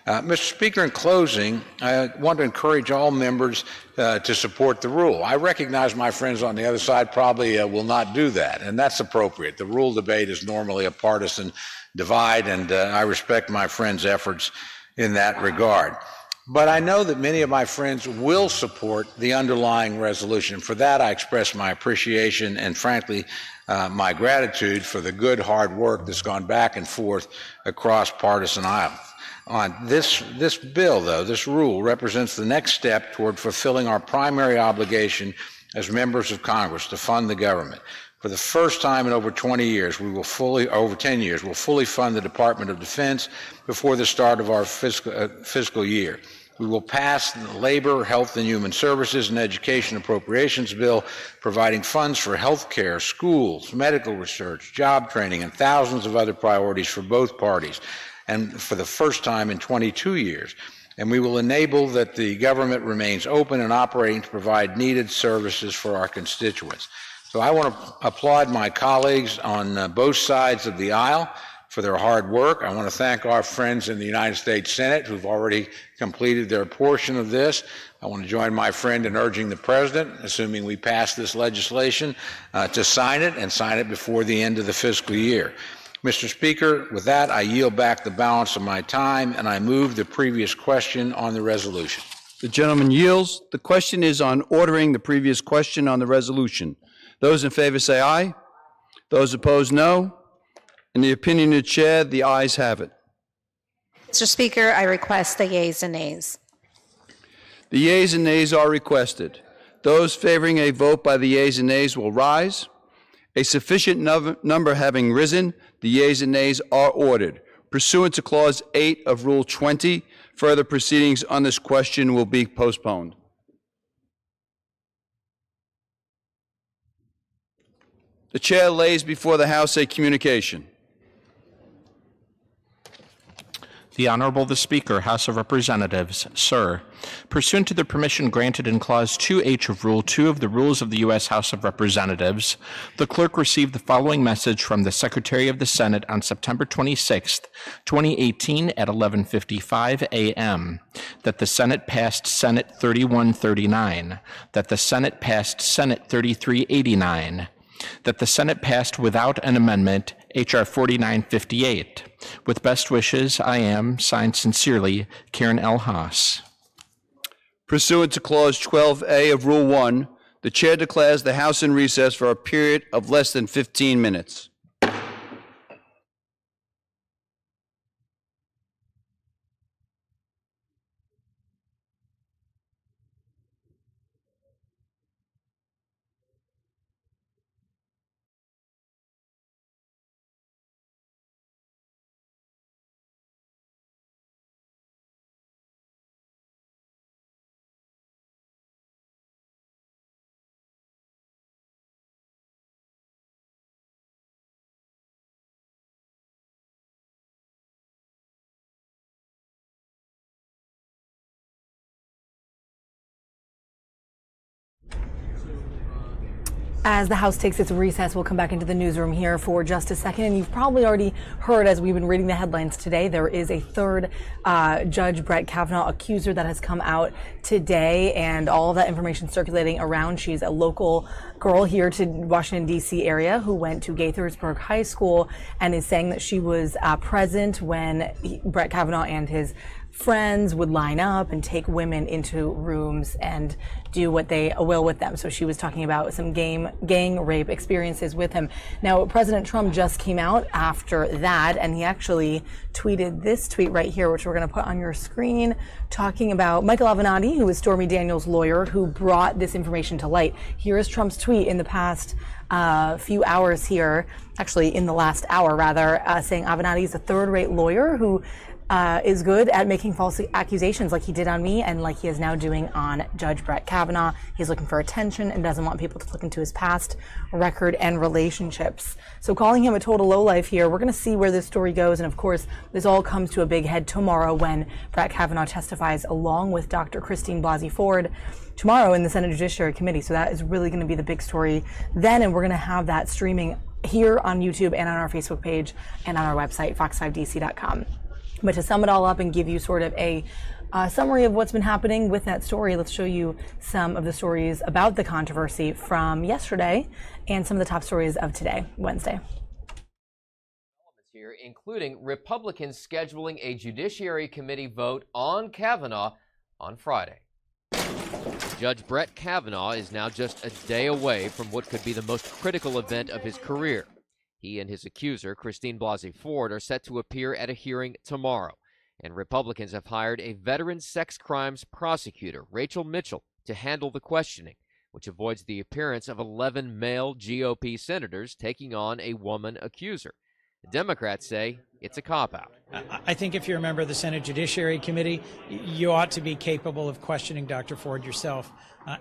Mr. Speaker, in closing, I want to encourage all members to support the rule. I recognize my friends on the other side probably will not do that, and that's appropriate. The rule debate is normally a partisan divide, and I respect my friends' efforts in that regard. But I know that many of my friends will support the underlying resolution. For that, I express my appreciation and, frankly, my gratitude for the good, hard work that's gone back and forth across partisan aisles. On this bill, though, this rule represents the next step toward fulfilling our primary obligation as members of Congress to fund the government. For the first time in over 20 years, over 10 years, we'll fully fund the Department of Defense before the start of our fiscal year. We will pass the Labor, Health and Human Services and Education Appropriations Bill, providing funds for health care, schools, medical research, job training, and thousands of other priorities for both parties, and for the first time in 22 years. And we will enable that the government remains open and operating to provide needed services for our constituents. So I want to applaud my colleagues on both sides of the aisle for their hard work. I want to thank our friends in the United States Senate who've already completed their portion of this. I want to join my friend in urging the President, assuming we pass this legislation, to sign it and sign it before the end of the fiscal year. Mr. Speaker, with that, I yield back the balance of my time, and I move the previous question on the resolution. The gentleman yields. The question is on ordering the previous question on the resolution. Those in favor say aye. Those opposed, no. In the opinion of the chair, the ayes have it. Mr. Speaker, I request the yeas and nays. The yeas and nays are requested. Those favoring a vote by the yeas and nays will rise. A sufficient number having risen, the yeas and nays are ordered. Pursuant to Clause 8 of Rule 20, further proceedings on this question will be postponed. The chair lays before the House a communication. The Honorable the Speaker, House of Representatives. Sir, pursuant to the permission granted in Clause 2H of Rule 2 of the Rules of the U.S. House of Representatives, the clerk received the following message from the Secretary of the Senate on September 26, 2018 at 11:55 a.m. that the Senate passed Senate 3139, that the Senate passed Senate 3389, that the Senate passed without an amendment H.R. 4958. With best wishes, I am, signed sincerely, Karen L. Haas. Pursuant to Clause 12A of Rule 1, the chair declares the House in recess for a period of less than 15 minutes. As the House takes its recess, we'll come back into the newsroom here for just a second. And you've probably already heard, as we've been reading the headlines today, there is a third Judge Brett Kavanaugh accuser that has come out today, and all of that information circulating around. She's a local girl here to Washington, D.C. area who went to Gaithersburg High School and is saying that she was present when Brett Kavanaugh and his friends would line up and take women into rooms and do what they will with them. So she was talking about some gang rape experiences with him. Now, President Trump just came out after that, and he actually tweeted this tweet right here, which we're going to put on your screen, talking about Michael Avenatti, who is Stormy Daniels' lawyer, who brought this information to light. Here is Trump's tweet in the past few hours here, actually in the last hour rather, saying Avenatti is a third-rate lawyer who is good at making false accusations like he did on me and like he is now doing on Judge Brett Kavanaugh. He's looking for attention and doesn't want people to look into his past record and relationships. So calling him a total lowlife here, we're going to see where this story goes. And of course, this all comes to a big head tomorrow when Brett Kavanaugh testifies along with Dr. Christine Blasey Ford tomorrow in the Senate Judiciary Committee. So that is really going to be the big story then. And we're going to have that streaming here on YouTube and on our Facebook page and on our website, fox5dc.com. But to sum it all up and give you sort of a summary of what's been happening with that story, let's show you some of the stories about the controversy from yesterday and some of the top stories of today, Wednesday. Here, including Republicans scheduling a Judiciary Committee vote on Kavanaugh on Friday. Judge Brett Kavanaugh is now just a day away from what could be the most critical event of his career. He and his accuser, Christine Blasey Ford, are set to appear at a hearing tomorrow, and Republicans have hired a veteran sex crimes prosecutor, Rachel Mitchell, to handle the questioning, which avoids the appearance of 11 male GOP senators taking on a woman accuser. The Democrats say it's a cop-out. I think if you're a member of the Senate Judiciary Committee, you ought to be capable of questioning Dr. Ford yourself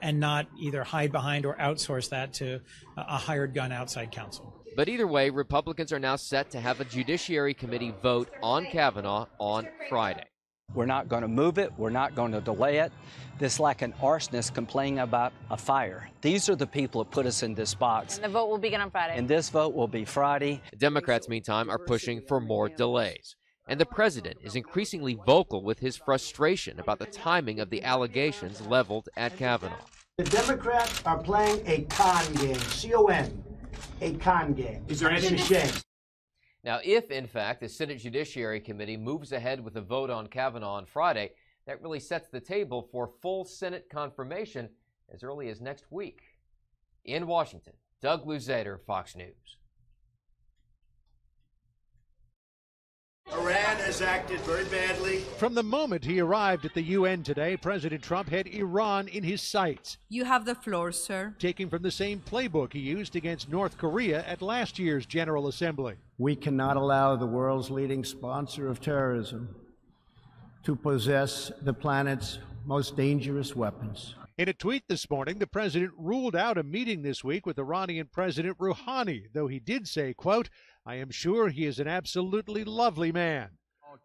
and not either hide behind or outsource that to a hired gun outside counsel. But either way, Republicans are now set to have a Judiciary Committee vote on Kavanaugh on Friday. We're not going to move it. We're not going to delay it. This is like an arsonist complaining about a fire. These are the people who put us in this box. And the vote will begin on Friday. And this vote will be Friday. Democrats, meantime, are pushing for more delays. And the president is increasingly vocal with his frustration about the timing of the allegations leveled at Kavanaugh. The Democrats are playing a con game, C-O-N, a con game. Is there anything to shame? Now, if, in fact, the Senate Judiciary Committee moves ahead with a vote on Kavanaugh on Friday, that really sets the table for full Senate confirmation as early as next week. In Washington, Doug Luzader, Fox News. Iran has acted very badly. From the moment he arrived at the UN today, President Trump had Iran in his sights. You have the floor, sir. Taking from the same playbook he used against North Korea at last year's General Assembly. We cannot allow the world's leading sponsor of terrorism to possess the planet's most dangerous weapons. In a tweet this morning, the president ruled out a meeting this week with Iranian President Rouhani, though he did say, quote, "I am sure he is an absolutely lovely man."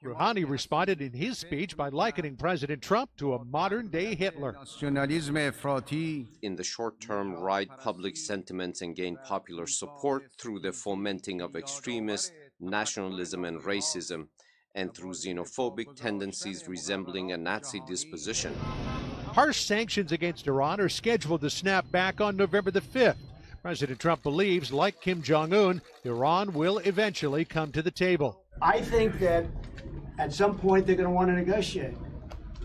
Rouhani responded in his speech by likening President Trump to a modern-day Hitler. In the short term, ride public sentiments and gain popular support through the fomenting of extremist nationalism and racism, and through xenophobic tendencies resembling a Nazi disposition. Harsh sanctions against Iran are scheduled to snap back on November the 5th. President Trump believes, like Kim Jong-un, Iran will eventually come to the table. I think that at some point they're going to want to negotiate.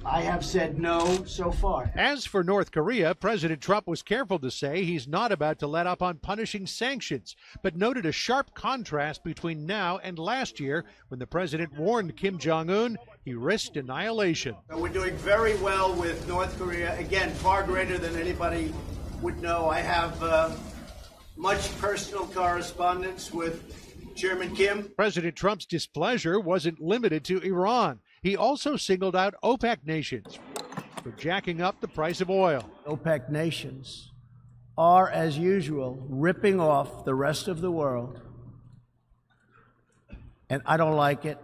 I have said no so far. As for North Korea, President Trump was careful to say he's not about to let up on punishing sanctions, but noted a sharp contrast between now and last year when the president warned Kim Jong-un he risked annihilation. We're doing very well with North Korea, again, far greater than anybody would know. I have much personal correspondence with Chairman Kim. President Trump's displeasure wasn't limited to Iran. He also singled out OPEC nations for jacking up the price of oil. OPEC nations are, as usual, ripping off the rest of the world. And I don't like it.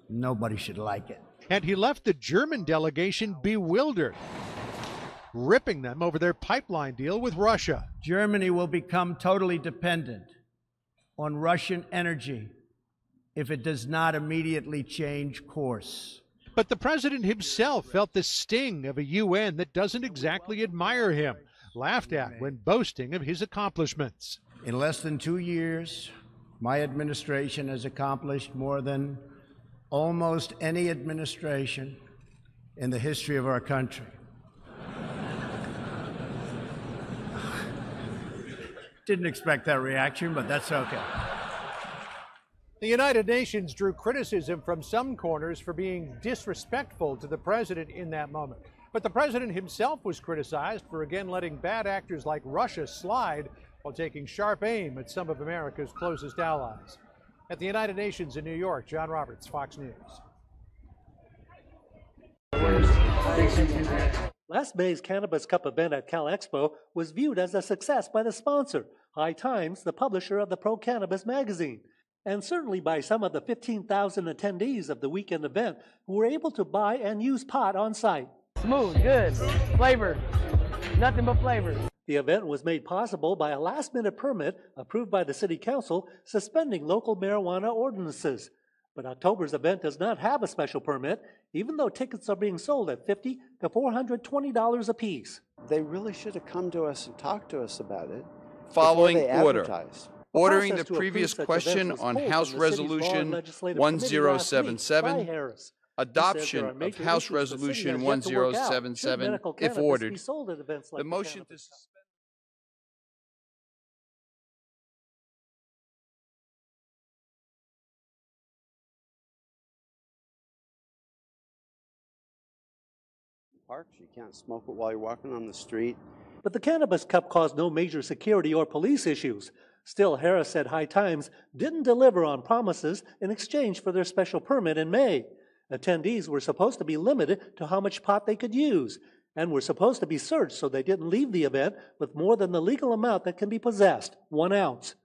Nobody should like it. And he left the German delegation bewildered, ripping them over their pipeline deal with Russia. Germany will become totally dependent on Russian energy if it does not immediately change course. But the president himself felt the sting of a UN that doesn't exactly admire him, laughed at when boasting of his accomplishments. In less than 2 years, my administration has accomplished more than almost any administration in the history of our country. Didn't expect that reaction, but that's okay. The United Nations drew criticism from some corners for being disrespectful to the president in that moment. But the president himself was criticized for again letting bad actors like Russia slide while taking sharp aim at some of America's closest allies. At the United Nations in New York, John Roberts, Fox News. Last May's Cannabis Cup event at Cal Expo was viewed as a success by the sponsor, High Times, the publisher of the Pro Cannabis magazine, and certainly by some of the 15,000 attendees of the weekend event who were able to buy and use pot on site. Smooth, good, flavor, nothing but flavor. The event was made possible by a last-minute permit approved by the City Council suspending local marijuana ordinances. But October's event does not have a special permit, even though tickets are being sold at $50 to $420 apiece. They really should have come to us and talked to us about it. Following order. Advertised. Ordering the previous question on House Resolution 1077, adoption of House Resolution 1077, if ordered. The motion to suspend. Parks, you can't smoke it while you're walking on the street. But the Cannabis Cup caused no major security or police issues. Still, Harris said High Times didn't deliver on promises in exchange for their special permit in May. Attendees were supposed to be limited to how much pot they could use and were supposed to be searched so they didn't leave the event with more than the legal amount that can be possessed, 1 ounce.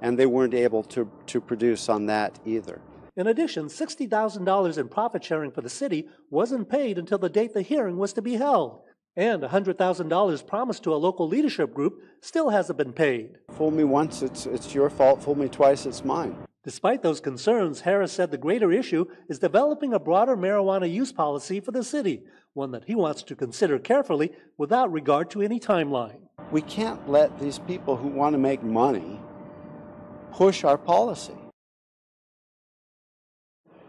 And they weren't able to produce on that either. In addition, $60,000 in profit sharing for the city wasn't paid until the date the hearing was to be held. And $100,000 promised to a local leadership group still hasn't been paid. Fool me once, it's your fault. Fool me twice, it's mine. Despite those concerns, Harris said the greater issue is developing a broader marijuana use policy for the city, one that he wants to consider carefully without regard to any timeline. We can't let these people who want to make money push our policy.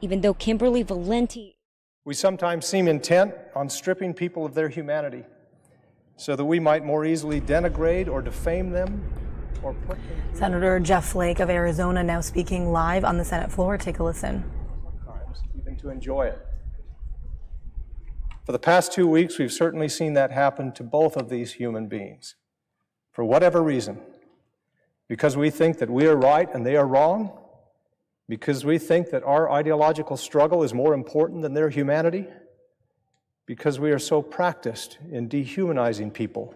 Even though Kimberly Valenti... We sometimes seem intent on stripping people of their humanity so that we might more easily denigrate or defame them or put them... Senator Jeff Flake of Arizona now speaking live on the Senate floor. Take a listen. Even to enjoy it. For the past 2 weeks, we've certainly seen that happen to both of these human beings. For whatever reason, because we think that we are right and they are wrong, because we think that our ideological struggle is more important than their humanity, because we are so practiced in dehumanizing people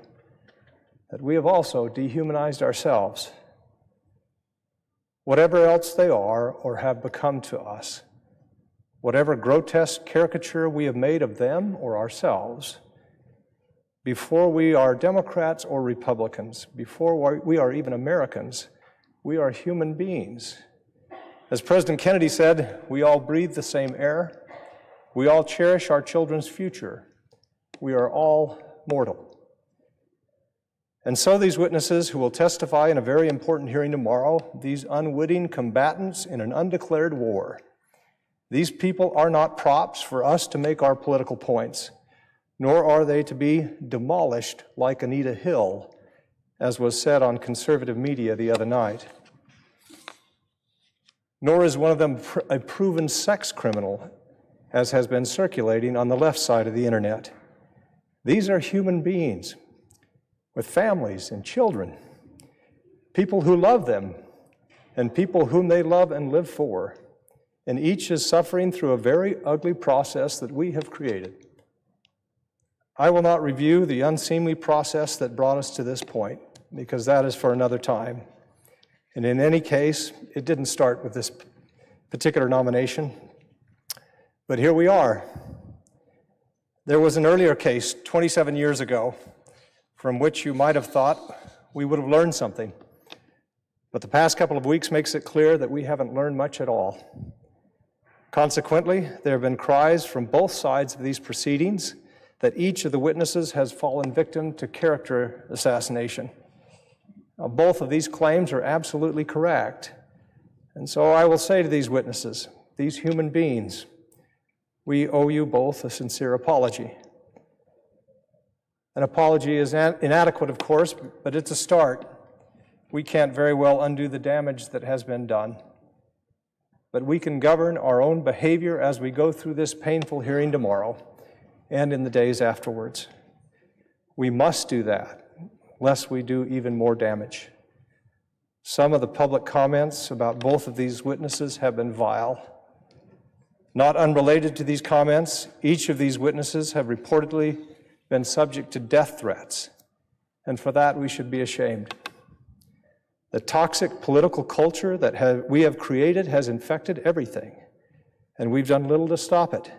that we have also dehumanized ourselves. Whatever else they are or have become to us, whatever grotesque caricature we have made of them or ourselves, before we are Democrats or Republicans, before we are even Americans, we are human beings. As President Kennedy said, we all breathe the same air. We all cherish our children's future. We are all mortal. And so these witnesses who will testify in a very important hearing tomorrow, these unwitting combatants in an undeclared war, these people are not props for us to make our political points, nor are they to be demolished like Anita Hill, as was said on conservative media the other night. Nor is one of them a proven sex criminal, as has been circulating on the left side of the internet. These are human beings with families and children, people who love them, and people whom they love and live for. And each is suffering through a very ugly process that we have created. I will not review the unseemly process that brought us to this point, because that is for another time. And in any case, it didn't start with this particular nomination, but here we are. There was an earlier case 27 years ago from which you might have thought we would have learned something. But the past couple of weeks makes it clear that we haven't learned much at all. Consequently, there have been cries from both sides of these proceedings that each of the witnesses has fallen victim to character assassination. Now, both of these claims are absolutely correct. And so I will say to these witnesses, these human beings, we owe you both a sincere apology. An apology is inadequate, of course, but it's a start. We can't very well undo the damage that has been done. But we can govern our own behavior as we go through this painful hearing tomorrow and in the days afterwards. We must do that, lest we do even more damage. Some of the public comments about both of these witnesses have been vile. Not unrelated to these comments, each of these witnesses have reportedly been subject to death threats, and for that we should be ashamed. The toxic political culture that we have created has infected everything, and we've done little to stop it.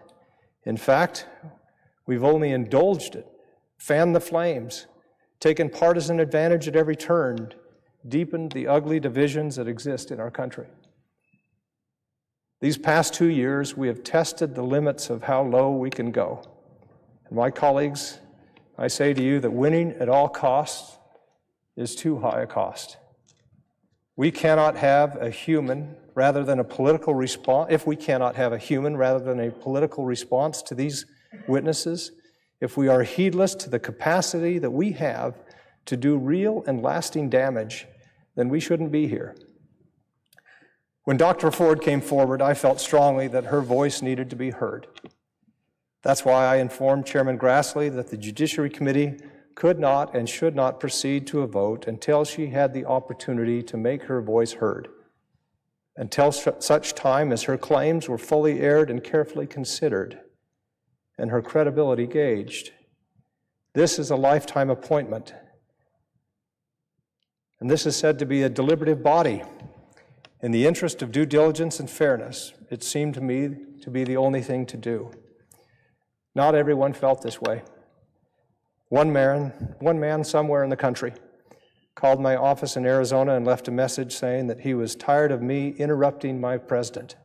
In fact, we've only indulged it, fanned the flames, taken partisan advantage at every turn, deepened the ugly divisions that exist in our country. These past 2 years, we have tested the limits of how low we can go. And my colleagues, I say to you that winning at all costs is too high a cost. We cannot have a human rather than a political response, if we cannot have a human rather than a political response to these witnesses, if we are heedless to the capacity that we have to do real and lasting damage, then we shouldn't be here. When Dr. Ford came forward, I felt strongly that her voice needed to be heard. That's why I informed Chairman Grassley that the Judiciary Committee could not and should not proceed to a vote until she had the opportunity to make her voice heard, until such time as her claims were fully aired and carefully considered, and her credibility gauged. This is a lifetime appointment, and this is said to be a deliberative body. In the interest of due diligence and fairness, it seemed to me to be the only thing to do. Not everyone felt this way. One man somewhere in the country called my office in Arizona and left a message saying that he was tired of me interrupting my president.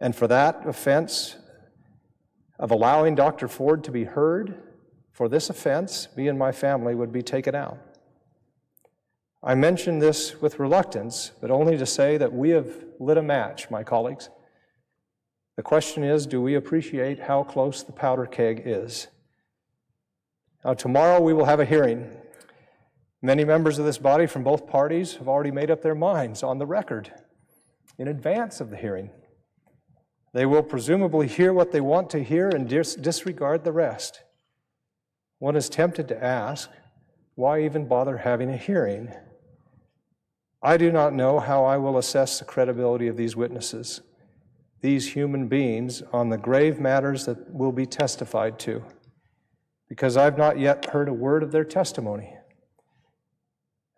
And for that offense of allowing Dr. Ford to be heard, for this offense, me and my family would be taken out. I mention this with reluctance, but only to say that we have lit a match, my colleagues. The question is, do we appreciate how close the powder keg is? Now, tomorrow we will have a hearing. Many members of this body from both parties have already made up their minds on the record in advance of the hearing. They will presumably hear what they want to hear and disregard the rest. One is tempted to ask, why even bother having a hearing? I do not know how I will assess the credibility of these witnesses, these human beings, on the grave matters that will be testified to, because I've not yet heard a word of their testimony.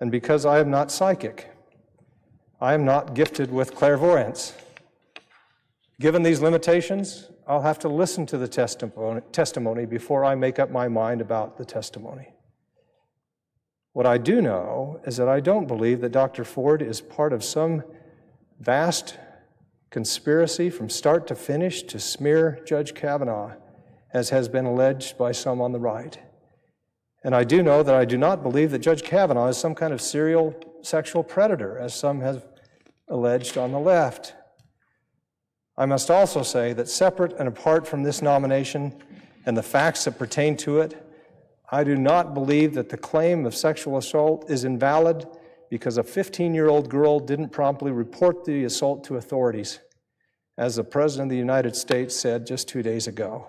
And because I am not psychic, I am not gifted with clairvoyance. Given these limitations, I'll have to listen to the testimony before I make up my mind about the testimony. What I do know is that I don't believe that Dr. Ford is part of some vast conspiracy from start to finish to smear Judge Kavanaugh, as has been alleged by some on the right. And I do know that I do not believe that Judge Kavanaugh is some kind of serial sexual predator, as some have alleged on the left. I must also say that separate and apart from this nomination and the facts that pertain to it, I do not believe that the claim of sexual assault is invalid because a 15-year-old girl didn't promptly report the assault to authorities, as the President of the United States said just 2 days ago.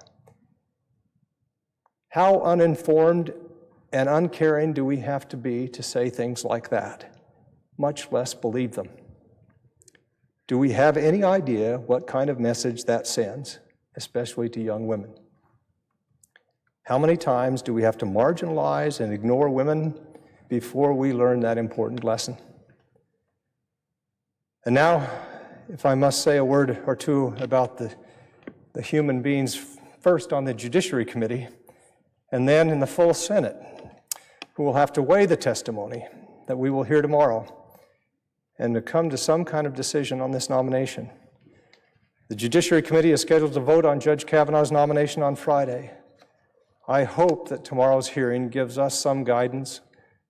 How uninformed and uncaring do we have to be to say things like that, much less believe them? Do we have any idea what kind of message that sends, especially to young women? How many times do we have to marginalize and ignore women before we learn that important lesson? And now, if I must say a word or two about the human beings, first on the Judiciary Committee, and then in the full Senate, who will have to weigh the testimony that we will hear tomorrow and to come to some kind of decision on this nomination. The Judiciary Committee is scheduled to vote on Judge Kavanaugh's nomination on Friday. I hope that tomorrow's hearing gives us some guidance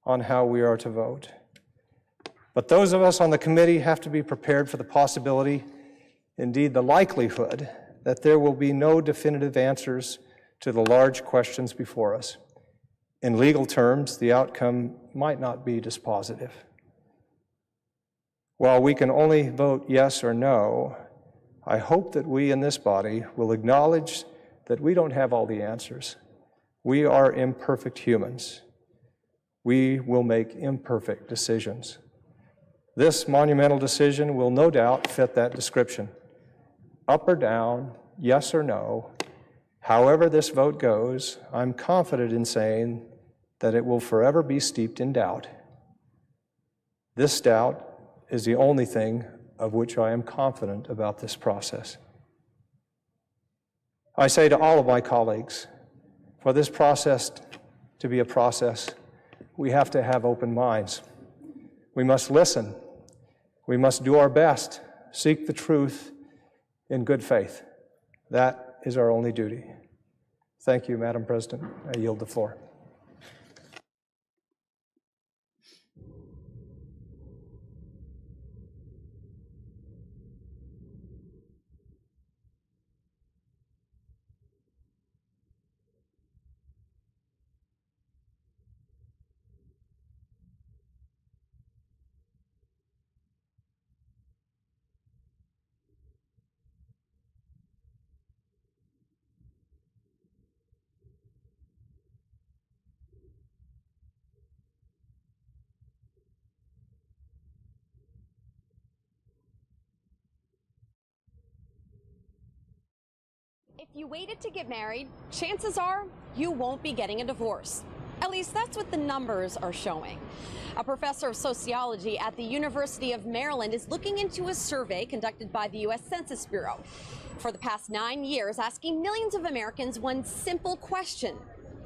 on how we are to vote. But those of us on the committee have to be prepared for the possibility, indeed the likelihood, that there will be no definitive answers to the large questions before us. In legal terms, the outcome might not be dispositive. While we can only vote yes or no, I hope that we in this body will acknowledge that we don't have all the answers. We are imperfect humans. We will make imperfect decisions. This monumental decision will no doubt fit that description. Up or down, yes or no, however this vote goes, I'm confident in saying that it will forever be steeped in doubt. This doubt is the only thing of which I am confident about this process. I say to all of my colleagues, for this process to be a process, we have to have open minds. We must listen. We must do our best, seek the truth in good faith. That is our only duty. Thank you, Madam President. I yield the floor. you waited to get married, chances are you won't be getting a divorce. At least that's what the numbers are showing. A professor of sociology at the University of Maryland is looking into a survey conducted by the U.S. Census Bureau for the past 9 years, asking millions of Americans one simple question: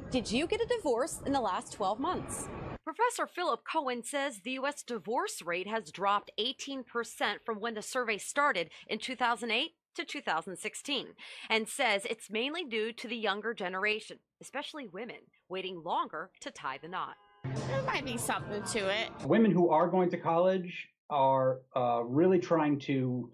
did you get a divorce in the last 12 months? Professor Philip Cohen says the U.S. divorce rate has dropped 18% from when the survey started in 2008 to 2016, and says it's mainly due to the younger generation, especially women, waiting longer to tie the knot. There might be something to it. Women who are going to college are really trying to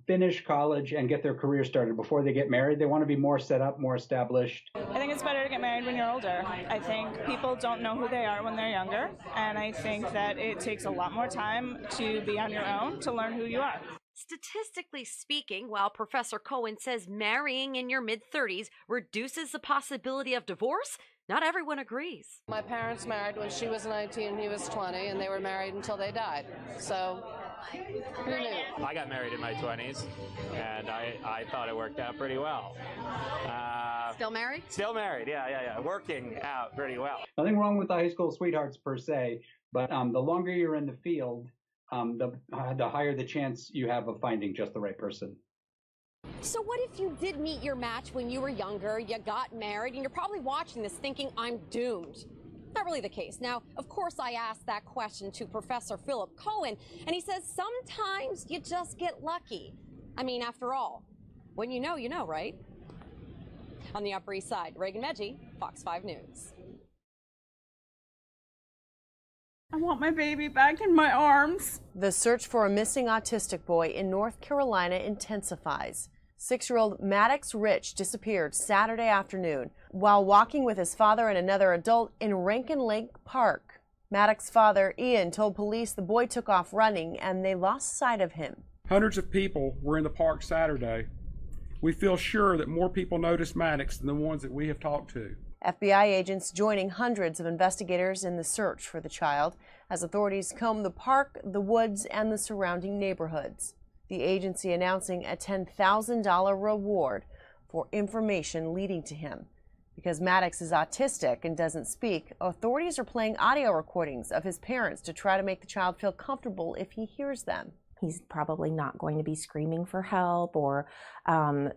finish college and get their career started before they get married. They want to be more set up, more established. I think it's better to get married when you're older. I think people don't know who they are when they're younger, and I think that it takes a lot more time to be on your own to learn who you are. Statistically speaking, while Professor Cohen says marrying in your mid-30s reduces the possibility of divorce, not everyone agrees. My parents married when she was 19 and he was 20, and they were married until they died. So, who knew? I got married in my 20s, and I thought it worked out pretty well. Still married? Still married, yeah. Working out pretty well. Nothing wrong with the high school sweethearts per se, but the longer you're in the field, the higher the chance you have of finding just the right person. So what if you did meet your match when you were younger, you got married, and you're probably watching this thinking, I'm doomed? Not really the case. Now, of course, I asked that question to Professor Philip Cohen, and he says sometimes you just get lucky. I mean, after all, when you know, right? On the Upper East Side, Reagan Medji, Fox 5 News. I want my baby back in my arms. The search for a missing autistic boy in North Carolina intensifies. 6-year-old Maddox Rich disappeared Saturday afternoon while walking with his father and another adult in Rankin Lake Park. Maddox's father, Ian, told police the boy took off running and they lost sight of him. Hundreds of people were in the park Saturday. We feel sure that more people noticed Maddox than the ones that we have talked to. FBI agents joining hundreds of investigators in the search for the child as authorities comb the park, the woods, and the surrounding neighborhoods. The agency announcing a $10,000 reward for information leading to him. Because Maddox is autistic and doesn't speak, authorities are playing audio recordings of his parents to try to make the child feel comfortable if he hears them. He's probably not going to be screaming for help or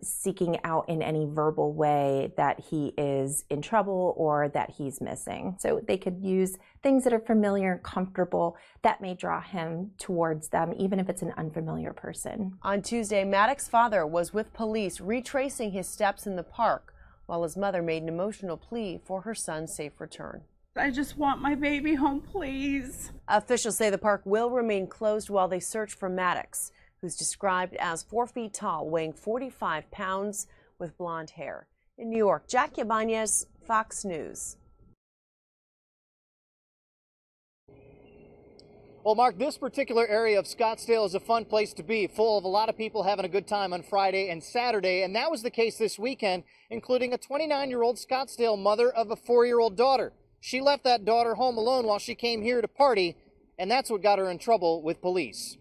seeking out in any verbal way that he is in trouble or that he's missing. So they could use things that are familiar and comfortable that may draw him towards them, even if it's an unfamiliar person. On Tuesday, Maddox's father was with police retracing his steps in the park while his mother made an emotional plea for her son's safe return. I just want my baby home, please. Officials say the park will remain closed while they search for Maddox, who's described as 4 feet tall, weighing 45 pounds, with blonde hair. In New York, Jack Yabanez, Fox News. Well, Mark, this particular area of Scottsdale is a fun place to be, full of a lot of people having a good time on Friday and Saturday, and that was the case this weekend, including a 29-year-old Scottsdale mother of a 4-year-old daughter. She left that daughter home alone while she came here to party, and that's what got her in trouble with police.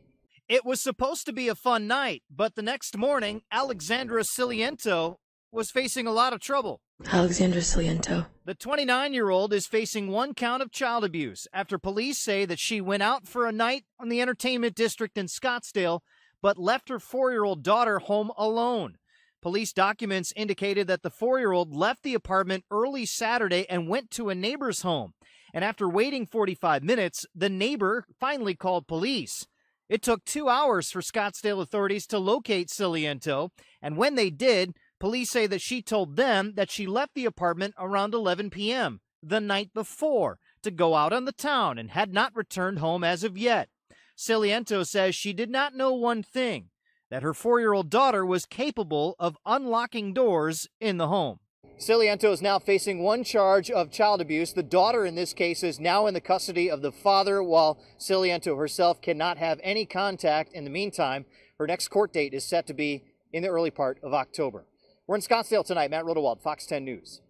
It was supposed to be a fun night, but the next morning, Alexandra Ciliento was facing a lot of trouble. Alexandra Ciliento. The 29-year-old is facing 1 count of child abuse after police say that she went out for a night on the entertainment district in Scottsdale, but left her 4-year-old daughter home alone. Police documents indicated that the 4-year-old left the apartment early Saturday and went to a neighbor's home. And after waiting 45 minutes, the neighbor finally called police. It took 2 hours for Scottsdale authorities to locate Ciliento, and when they did, police say that she told them that she left the apartment around 11 p.m. the night before to go out on the town and had not returned home as of yet. Ciliento says she did not know one thing, that her 4-year-old daughter was capable of unlocking doors in the home. Ciliento is now facing 1 charge of child abuse. The daughter in this case is now in the custody of the father, while Ciliento herself cannot have any contact in the meantime. Her next court date is set to be in the early part of October. We're in Scottsdale tonight. Matt Rodewald, Fox 10 News.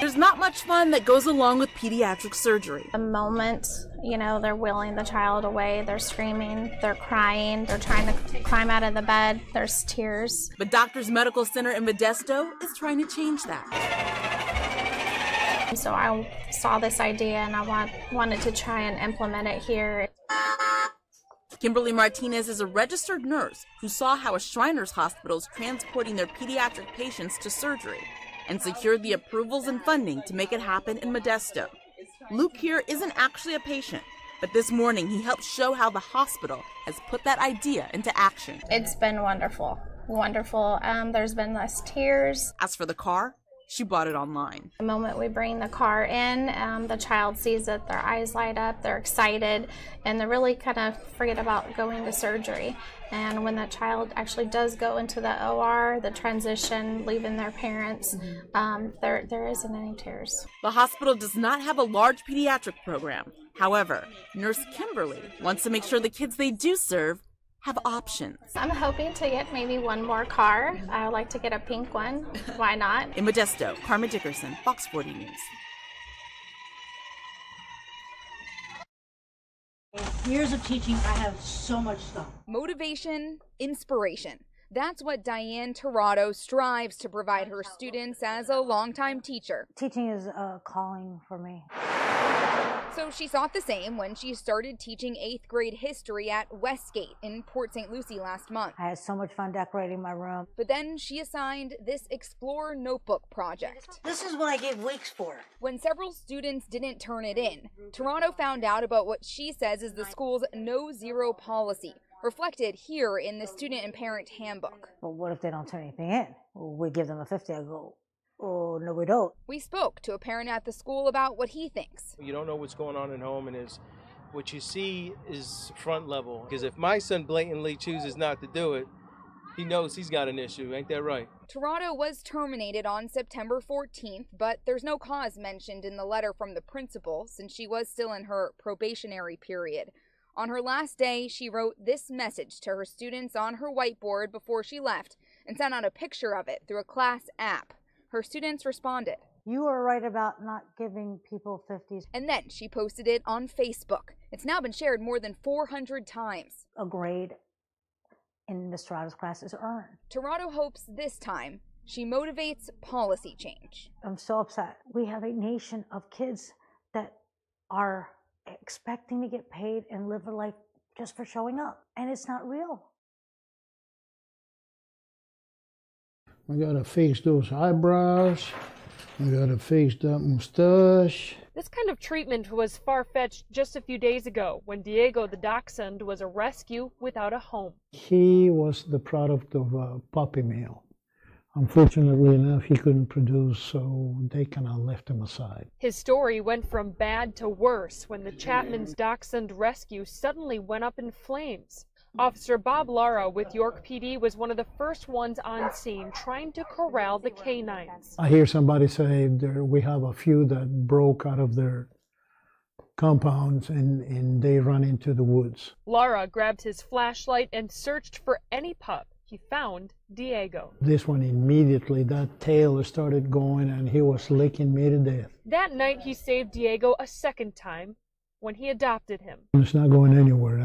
there's not much fun that goes along with pediatric surgery. The moment, they're wheeling the child away, they're screaming, they're crying, they're trying to climb out of the bed, there's tears. But Doctors Medical Center in Modesto is trying to change that. So I saw this idea and I wanted to try and implement it here. Kimberly Martinez is a registered nurse who saw how a Shriners Hospital is transporting their pediatric patients to surgery and secured the approvals and funding to make it happen in Modesto. Luke here isn't actually a patient, but this morning he helped show how the hospital has put that idea into action. It's been wonderful. Wonderful. There's been less tears. As for the car, she bought it online. The moment we bring the car in, the child sees it, their eyes light up, they're excited, and they really kind of forget about going to surgery. And when that child actually does go into the OR, the transition, leaving their parents, there isn't any tears. The hospital does not have a large pediatric program. However, Nurse Kimberly wants to make sure the kids they do serve have options. I'm hoping to get maybe one more car. I would like to get a pink one. Why not? In Modesto, Carmen Dickerson, Fox 40 News. Years of teaching, I have so much stuff. Motivation, inspiration. That's what Diane Tirado strives to provide her students as a longtime teacher. Teaching is a calling for me. So she thought the same when she started teaching 8th grade history at Westgate in Port St. Lucie last month. I had so much fun decorating my room. But then she assigned this Explore Notebook project. This is what I gave weeks for. When several students didn't turn it in, Tirado found out about what she says is the school's no-zero policy, reflected here in the student and parent handbook. But what if they don't turn anything in? We give them a 50, I go, oh, no, we don't. We spoke to a parent at the school about what he thinks. You don't know what's going on at home, and what you see is front level. Because if my son blatantly chooses not to do it, he knows he's got an issue. Ain't that right? Tirado was terminated on September 14th, but there's no cause mentioned in the letter from the principal since she was still in her probationary period. On her last day, she wrote this message to her students on her whiteboard before she left and sent out a picture of it through a class app. Her students responded. You are right about not giving people 50s. And then she posted it on Facebook. It's now been shared more than 400 times. A grade in Ms. Tirado's class is earned. Tirado hopes this time she motivates policy change. I'm so upset. We have a nation of kids that are expecting to get paid and live a life just for showing up, and it's not real. I gotta fix those eyebrows. I gotta fix that mustache. This kind of treatment was far-fetched just a few days ago when Diego the dachshund was a rescue without a home. He was the product of a puppy mill. Unfortunately enough, he couldn't produce, so they kind of left him aside. His story went from bad to worse when the Chapman's dachshund rescue suddenly went up in flames. Officer Bob Lara with York PD was one of the first ones on scene trying to corral the canines. I hear somebody say we have a few that broke out of their compounds and they run into the woods. Lara grabbed his flashlight and searched for any pup. He found Diego. This one immediately, that tail started going and he was licking me to death. That night he saved Diego a second time when he adopted him. It's not going anywhere.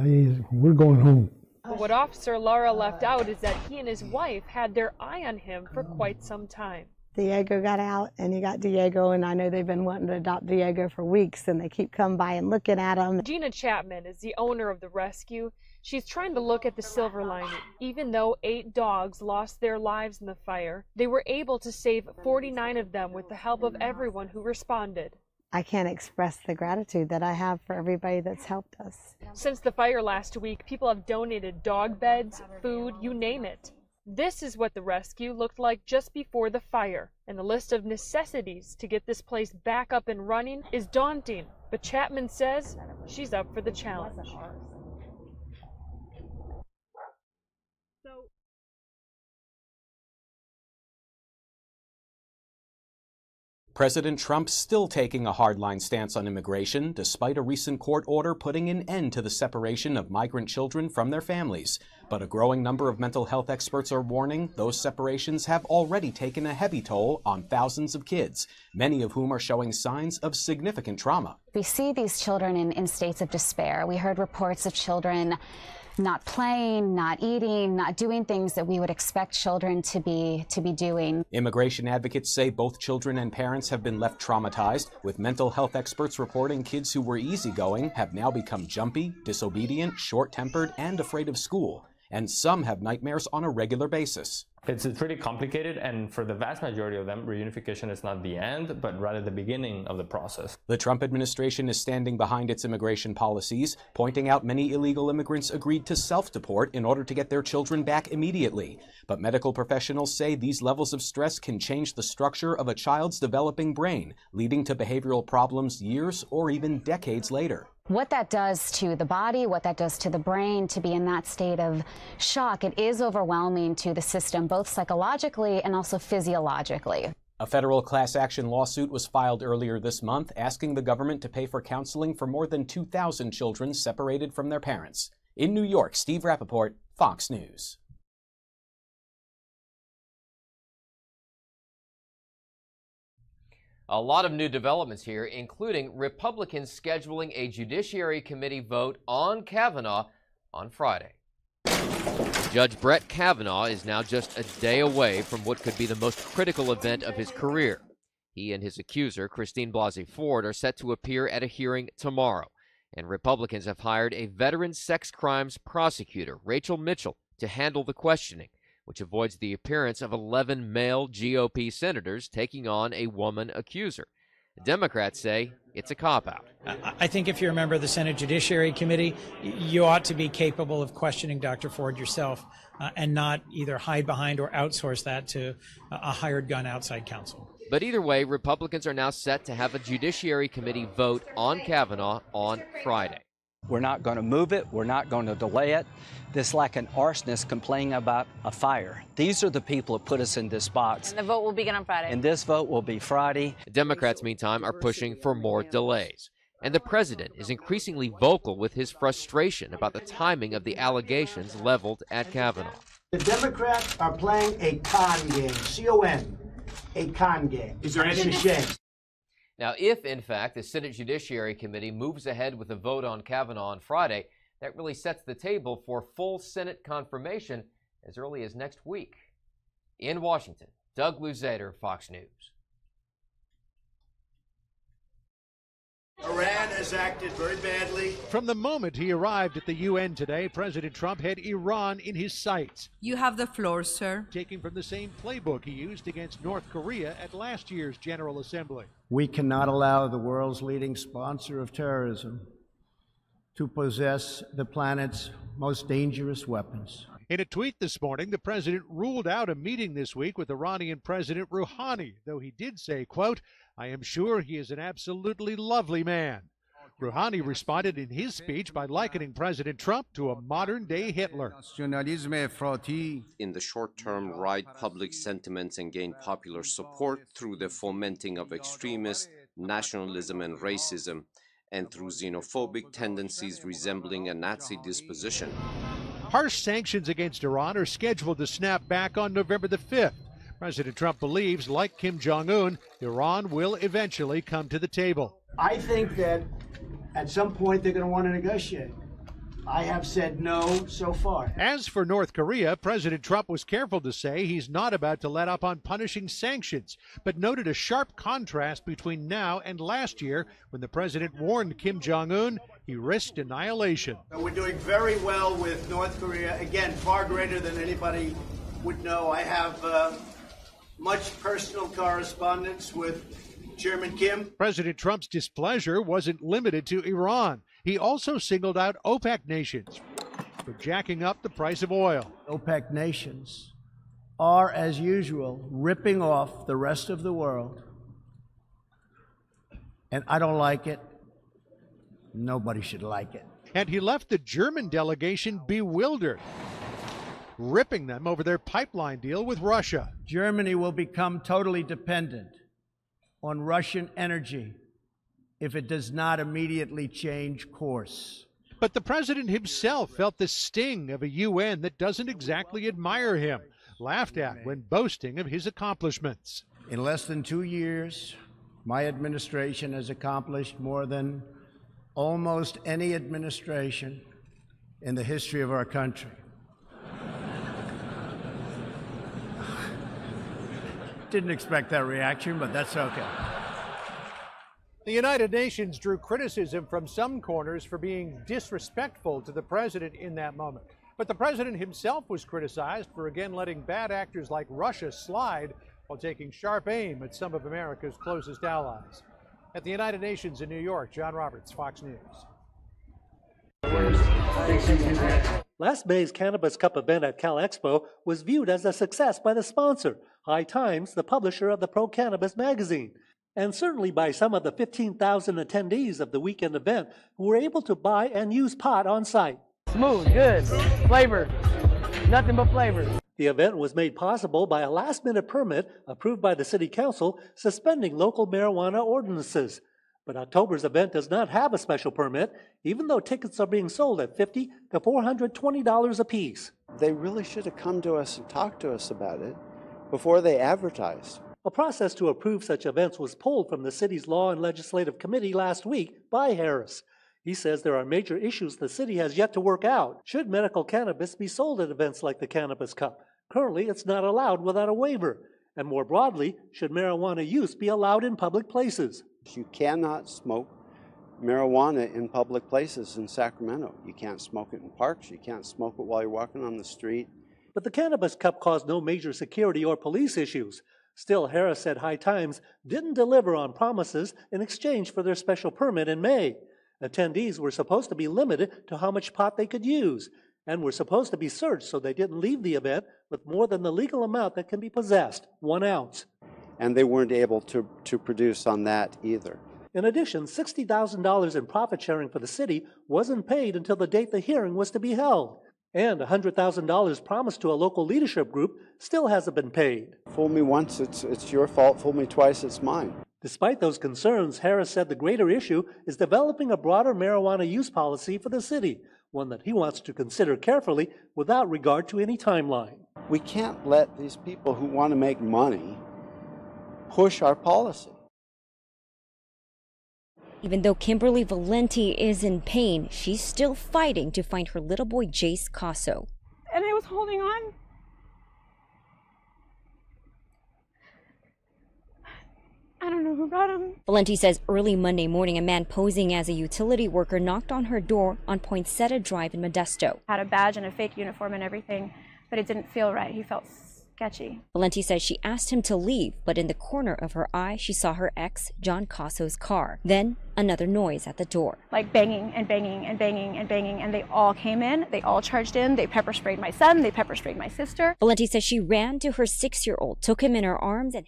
We're going home. But what Officer Lara left out is that he and his wife had their eye on him for quite some time. Diego got out and he got Diego, and I know they've been wanting to adopt Diego for weeks and they keep coming by and looking at him. Gina Chapman is the owner of the rescue. She's trying to look at the silver lining. Even though 8 dogs lost their lives in the fire, they were able to save 49 of them with the help of everyone who responded. I can't express the gratitude that I have for everybody that's helped us. Since the fire last week, people have donated dog beds, food, you name it. This is what the rescue looked like just before the fire, and the list of necessities to get this place back up and running is daunting, but Chapman says she's up for the challenge. President Trump still taking a hardline stance on immigration, despite a recent court order putting an end to the separation of migrant children from their families. But a growing number of mental health experts are warning those separations have already taken a heavy toll on thousands of kids, many of whom are showing signs of significant trauma. We see these children in states of despair. We heard reports of children not playing, not eating, not doing things that we would expect children to be doing. Immigration advocates say both children and parents have been left traumatized, with mental health experts reporting kids who were easygoing have now become jumpy, disobedient, short-tempered, and afraid of school. And some have nightmares on a regular basis. It's pretty complicated, and for the vast majority of them, reunification is not the end, but rather the beginning of the process. The Trump administration is standing behind its immigration policies, pointing out many illegal immigrants agreed to self-deport in order to get their children back immediately. But medical professionals say these levels of stress can change the structure of a child's developing brain, leading to behavioral problems years or even decades later. What that does to the body, what that does to the brain, to be in that state of shock, it is overwhelming to the system, both psychologically and also physiologically. A federal class action lawsuit was filed earlier this month asking the government to pay for counseling for more than 2,000 children separated from their parents. In New York, Steve Rappaport, Fox News. A lot of new developments here, including Republicans scheduling a Judiciary Committee vote on Kavanaugh on Friday. Judge Brett Kavanaugh is now just a day away from what could be the most critical event of his career. He and his accuser, Blasey Ford, are set to appear at a hearing tomorrow, and Republicans have hired a veteran sex crimes prosecutor, Rachel Mitchell, to handle the questioning, which avoids the appearance of 11 male GOP senators taking on a woman accuser. Democrats say it's a cop-out. I think if you're a member of the Senate Judiciary Committee, you ought to be capable of questioning Dr. Ford yourself and not either hide behind or outsource that to a hired gun outside counsel. But either way, Republicans are now set to have a Judiciary Committee vote on Kavanaugh on Friday. We're not going to move it. We're not going to delay it. This like an arsonist complaining about a fire. These are the people who put us in this box. And the vote will begin on Friday. And this vote will be Friday. Democrats, meantime, are pushing for more delays. And the president is increasingly vocal with his frustration about the timing of the allegations leveled at Kavanaugh. The Democrats are playing a con game, C-O-N, a con game. Is there anything? It's a shame. Now, if, in fact, the Senate Judiciary Committee moves ahead with a vote on Kavanaugh on Friday, that really sets the table for full Senate confirmation as early as next week. In Washington, Doug Luzader, Fox News. Iran has acted very badly. From the moment he arrived at the UN today, President Trump had Iran in his sights. You have the floor, sir. Taking from the same playbook he used against North Korea at last year's General Assembly. We cannot allow the world's leading sponsor of terrorism to possess the planet's most dangerous weapons. In a tweet this morning, the president ruled out a meeting this week with Iranian President Rouhani, though he did say, quote, "I am sure he is an absolutely lovely man." Rouhani responded in his speech by likening President Trump to a modern-day Hitler. In the short term, ride public sentiments and gain popular support through the fomenting of extremist nationalism and racism, and through xenophobic tendencies resembling a Nazi disposition. Harsh sanctions against Iran are scheduled to snap back on November the 5th. President Trump believes, like Kim Jong-un, Iran will eventually come to the table. I think that at some point they're going to want to negotiate. I have said no so far. As for North Korea, President Trump was careful to say he's not about to let up on punishing sanctions, but noted a sharp contrast between now and last year when the president warned Kim Jong-un he risked annihilation. We're doing very well with North Korea, again, far greater than anybody would know. I have much personal correspondence with Chairman Kim. President Trump's displeasure wasn't limited to Iran. He also singled out OPEC nations for jacking up the price of oil. OPEC nations are, as usual, ripping off the rest of the world. And I don't like it. Nobody should like it. And he left the German delegation bewildered, ripping them over their pipeline deal with Russia. Germany will become totally dependent on Russian energy if it does not immediately change course. But the president himself felt the sting of a UN that doesn't exactly admire him, laughed at when boasting of his accomplishments. In less than 2 years, my administration has accomplished more than almost any administration in the history of our country. Didn't expect that reaction, but that's okay. The United Nations drew criticism from some corners for being disrespectful to the president in that moment. But the president himself was criticized for again letting bad actors like Russia slide while taking sharp aim at some of America's closest allies. At the United Nations in New York, John Roberts, Fox News. Last May's Cannabis Cup event at Cal Expo was viewed as a success by the sponsor, High Times, the publisher of the Pro-Cannabis magazine, and certainly by some of the 15,000 attendees of the weekend event who were able to buy and use pot on site. Smooth, good, flavor, nothing but flavor. The event was made possible by a last-minute permit approved by the City Council suspending local marijuana ordinances. But October's event does not have a special permit, even though tickets are being sold at $50 to $420 apiece. They really should have come to us and talked to us about it before they advertised. A process to approve such events was pulled from the city's Law and Legislative Committee last week by Harris. He says there are major issues the city has yet to work out. Should medical cannabis be sold at events like the Cannabis Cup? Currently, it's not allowed without a waiver. And more broadly, should marijuana use be allowed in public places? You cannot smoke marijuana in public places in Sacramento. You can't smoke it in parks. You can't smoke it while you're walking on the street. But the Cannabis Cup caused no major security or police issues. Still, Harris said High Times didn't deliver on promises in exchange for their special permit in May. Attendees were supposed to be limited to how much pot they could use, and were supposed to be searched so they didn't leave the event with more than the legal amount that can be possessed, 1 ounce. And they weren't able to produce on that either. In addition, $60,000 in profit sharing for the city wasn't paid until the date the hearing was to be held. And $100,000 promised to a local leadership group still hasn't been paid. Fool me once, it's your fault. Fool me twice, it's mine. Despite those concerns, Harris said the greater issue is developing a broader marijuana use policy for the city, one that he wants to consider carefully without regard to any timeline. We can't let these people who want to make money push our policy. Even though Kimberly Valenti is in pain, she's still fighting to find her little boy Jace Casso. And I was holding on. I don't know who brought him. Valenti says early Monday morning, a man posing as a utility worker knocked on her door on Poinsettia Drive in Modesto. Had a badge and a fake uniform and everything, but it didn't feel right. He felt sketchy. Valenti says she asked him to leave, but in the corner of her eye, she saw her ex, John Casso's car. Then another noise at the door. Like banging and banging and banging and banging, and they all came in. They all charged in. They pepper sprayed my son. They pepper sprayed my sister. Valenti says she ran to her 6-year-old, took him in her arms, and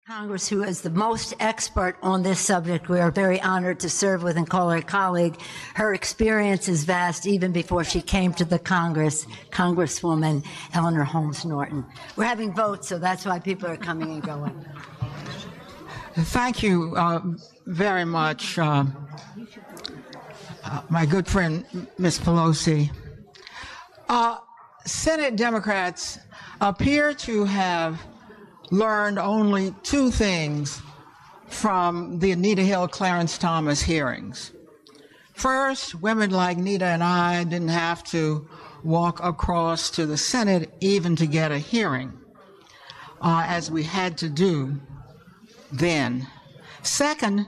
Congress, who is the most expert on this subject. We are very honored to serve with and call her a colleague. Her experience is vast even before she came to the Congress, Congresswoman Eleanor Holmes Norton. We're having votes, so that's why people are coming and going. Thank you very much, my good friend, Ms. Pelosi. Senate Democrats appear to have learned only 2 things from the Anita Hill Clarence Thomas hearings. First, women like Nita and I didn't have to walk across to the Senate even to get a hearing, as we had to do then. Second,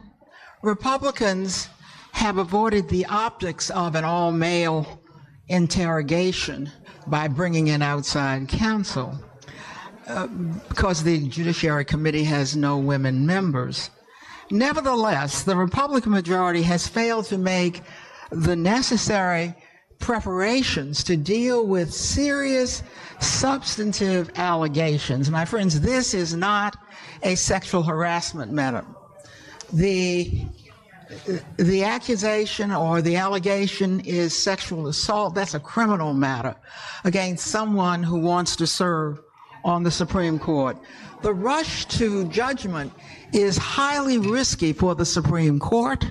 Republicans have avoided the optics of an all-male interrogation by bringing in outside counsel. Because the Judiciary Committee has no women members. Nevertheless, the Republican majority has failed to make the necessary preparations to deal with serious substantive allegations. My friends, this is not a sexual harassment matter. The accusation or the allegation is sexual assault. That's a criminal matter against someone who wants to serve on the Supreme Court. The rush to judgment is highly risky for the Supreme Court,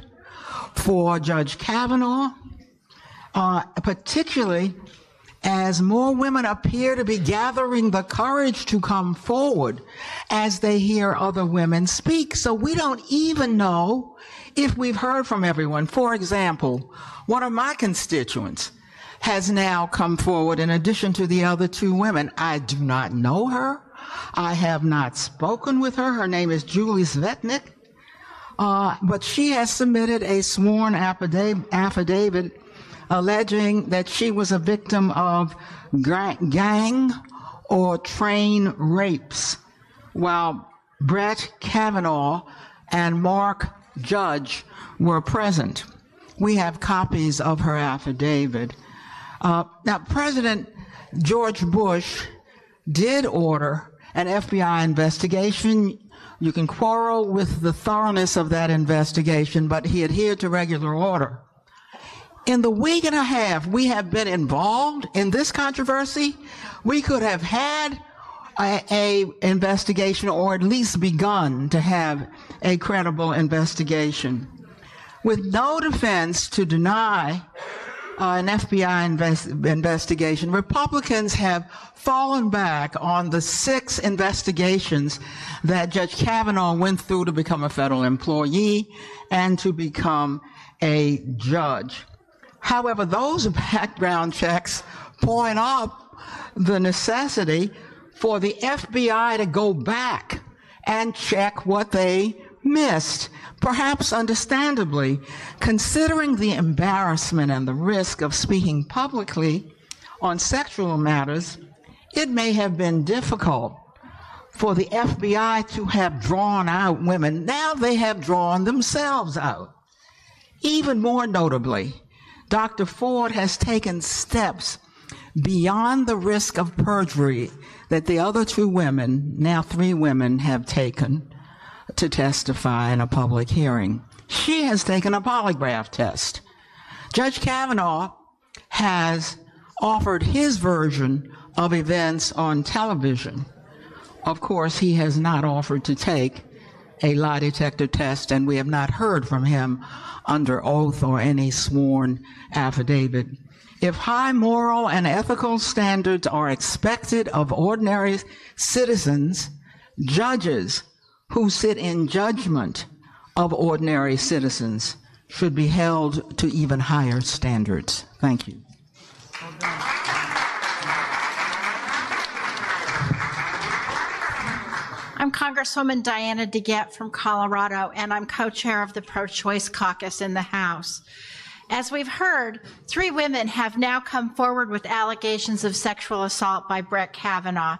for Judge Kavanaugh, particularly as more women appear to be gathering the courage to come forward as they hear other women speak. So we don't even know if we've heard from everyone. For example, one of my constituents has now come forward in addition to the other two women. I do not know her. I have not spoken with her. Her name is Julie Svetnik. But she has submitted a sworn affidavit alleging that she was a victim of gang or train rapes, while Brett Kavanaugh and Mark Judge were present. We have copies of her affidavit. Now, President George Bush did order an FBI investigation. You can quarrel with the thoroughness of that investigation, but he adhered to regular order. In the week and a half we have been involved in this controversy, we could have had a investigation, or at least begun to have a credible investigation. With no defense to deny an FBI investigation, Republicans have fallen back on the 6 investigations that Judge Kavanaugh went through to become a federal employee and to become a judge. However, those background checks point up the necessity for the FBI to go back and check what they missed. Perhaps understandably, considering the embarrassment and the risk of speaking publicly on sexual matters, it may have been difficult for the FBI to have drawn out women. Now they have drawn themselves out. Even more notably, Dr. Ford has taken steps beyond the risk of perjury that the other 2 women, now 3 women, have taken to testify in a public hearing. She has taken a polygraph test. Judge Kavanaugh has offered his version of events on television. Of course, he has not offered to take a lie detector test, and we have not heard from him under oath or any sworn affidavit. If high moral and ethical standards are expected of ordinary citizens, judges who sit in judgment of ordinary citizens should be held to even higher standards. Thank you. I'm Congresswoman Diana DeGette from Colorado, and I'm co-chair of the Pro-Choice Caucus in the House. As we've heard, 3 women have now come forward with allegations of sexual assault by Brett Kavanaugh.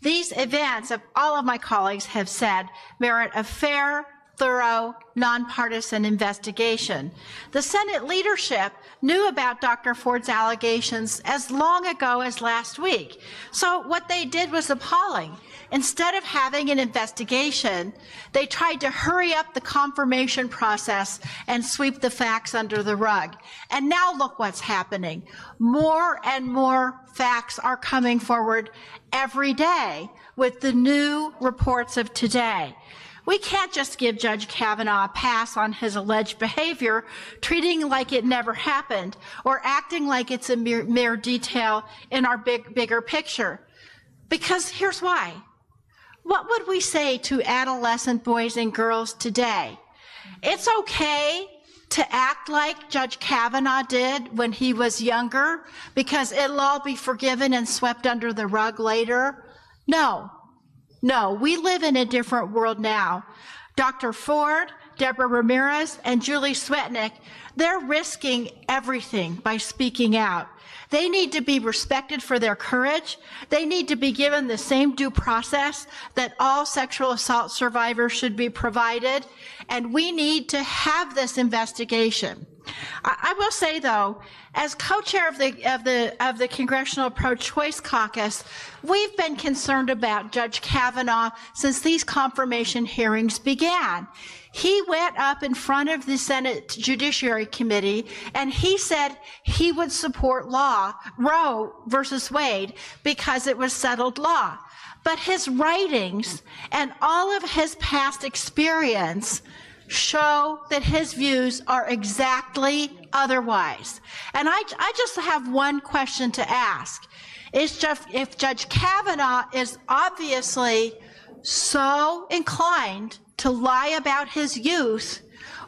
These events, all of my colleagues have said, merit a fair, thorough, nonpartisan investigation. The Senate leadership knew about Dr. Ford's allegations as long ago as last week. So what they did was appalling. Instead of having an investigation, they tried to hurry up the confirmation process and sweep the facts under the rug. And now look what's happening. More and more facts are coming forward every day with the new reports of today. We can't just give Judge Kavanaugh a pass on his alleged behavior, treating like it never happened or acting like it's a mere detail in our bigger picture. Because here's why. What would we say to adolescent boys and girls today? It's okay to act like Judge Kavanaugh did when he was younger because it'll all be forgiven and swept under the rug later? No, we live in a different world now. Dr. Ford, Deborah Ramirez, and Julie Svetnik, they're risking everything by speaking out. They need to be respected for their courage. They need to be given the same due process that all sexual assault survivors should be provided. And we need to have this investigation. I will say, though, as co-chair of the Congressional Pro-Choice Caucus, we've been concerned about Judge Kavanaugh since these confirmation hearings began. He went up in front of the Senate Judiciary Committee and he said he would support Roe versus Wade because it was settled law. but his writings and all of his past experience show that his views are exactly otherwise. And I just have one question to ask. If Judge Kavanaugh is obviously so inclined to lie about his youth,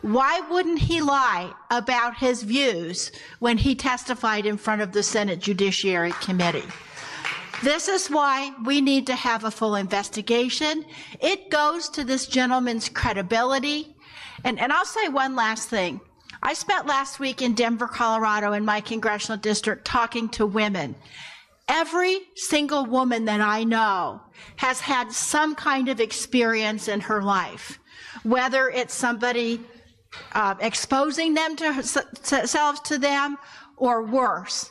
why wouldn't he lie about his views when he testified in front of the Senate Judiciary Committee? This is why we need to have a full investigation. It goes to this gentleman's credibility. And I'll say one last thing. I spent last week in Denver, Colorado, in my congressional district, talking to women. Every single woman that I know has had some kind of experience in her life, whether it's somebody exposing themselves to them or worse.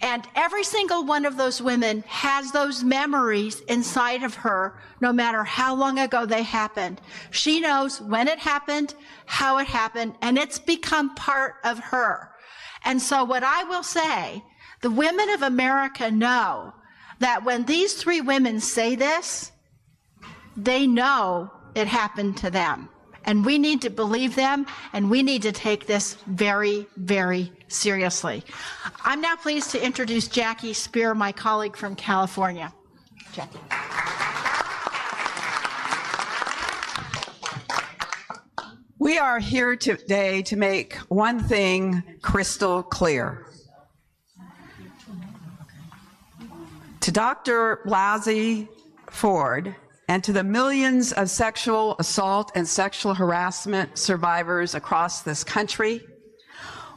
And every single one of those women has those memories inside of her, no matter how long ago they happened. She knows when it happened, how it happened, and it's become part of her. And so what I will say, the women of America know that when these three women say this, they know it happened to them. And we need to believe them, and we need to take this very, very seriously. I'm now pleased to introduce Jackie Spear, my colleague from California. Jackie. We are here today to make one thing crystal clear. To Dr. Blasey Ford and to the millions of sexual assault and sexual harassment survivors across this country,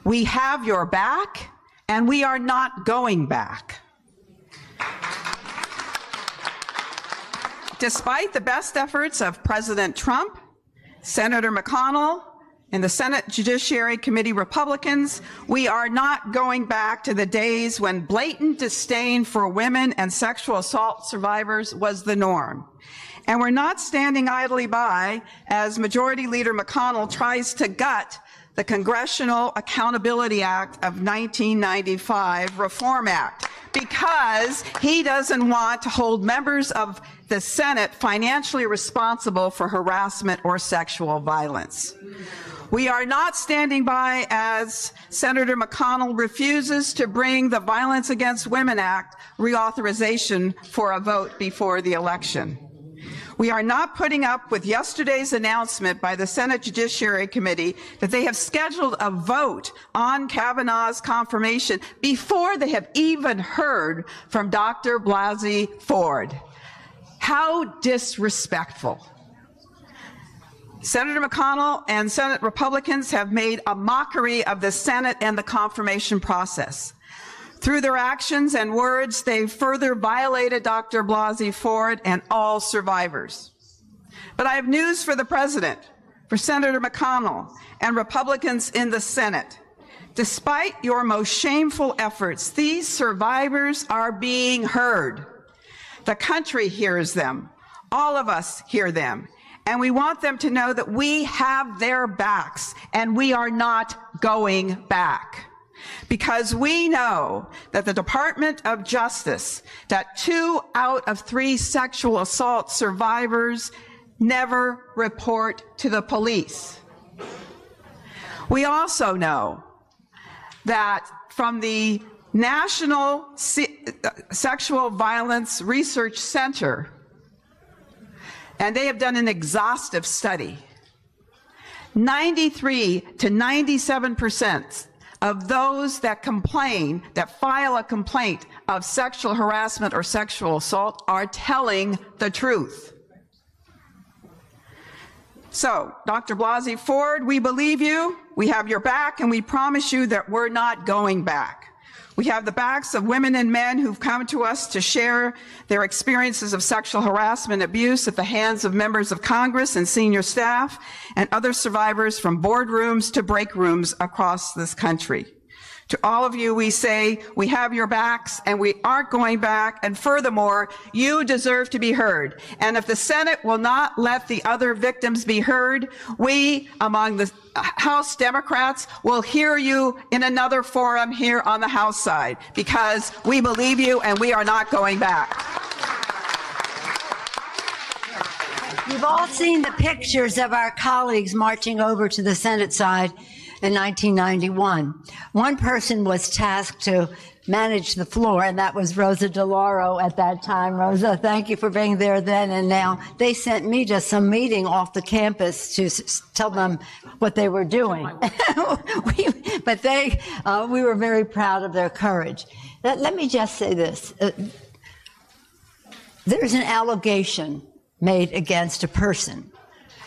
we have your back, and we are not going back. Despite the best efforts of President Trump, Senator McConnell, and the Senate Judiciary Committee Republicans, we are not going back to the days when blatant disdain for women and sexual assault survivors was the norm. And we're not standing idly by as Majority Leader McConnell tries to gut the Congressional Accountability Act of 1995 Reform Act, because he doesn't want to hold members of the Senate financially responsible for harassment or sexual violence. We are not standing by as Senator McConnell refuses to bring the Violence Against Women Act reauthorization for a vote before the election. We are not putting up with yesterday's announcement by the Senate Judiciary Committee that they have scheduled a vote on Kavanaugh's confirmation before they have even heard from Dr. Blasey Ford. How disrespectful. Senator McConnell and Senate Republicans have made a mockery of the Senate and the confirmation process. Through their actions and words, they further violated Dr. Blasey Ford and all survivors. But I have news for the President, for Senator McConnell, and Republicans in the Senate. Despite your most shameful efforts, these survivors are being heard. The country hears them. All of us hear them. And we want them to know that we have their backs, and we are not going back. Because we know that the Department of Justice, that 2 out of 3 sexual assault survivors never report to the police. We also know that from the National Sexual Violence Research Center, and they have done an exhaustive study, 93 to 97% of those that complain, that file a complaint of sexual harassment or sexual assault are telling the truth. So, Dr. Blasey Ford, we believe you, we have your back, and we promise you that we're not going back. We have the backs of women and men who've come to us to share their experiences of sexual harassment and abuse at the hands of members of Congress and senior staff and other survivors from boardrooms to break rooms across this country. To all of you, we say we have your backs and we aren't going back. And furthermore, you deserve to be heard. And if the Senate will not let the other victims be heard, we, among the House Democrats, will hear you in another forum here on the House side, because we believe you and we are not going back. You've all seen the pictures of our colleagues marching over to the Senate side in 1991. One person was tasked to manage the floor, and that was Rosa DeLauro at that time. Rosa, thank you for being there then and now. They sent me to some meeting off the campus to tell them what they were doing. We were very proud of their courage. Let me just say this. There's an allegation made against a person.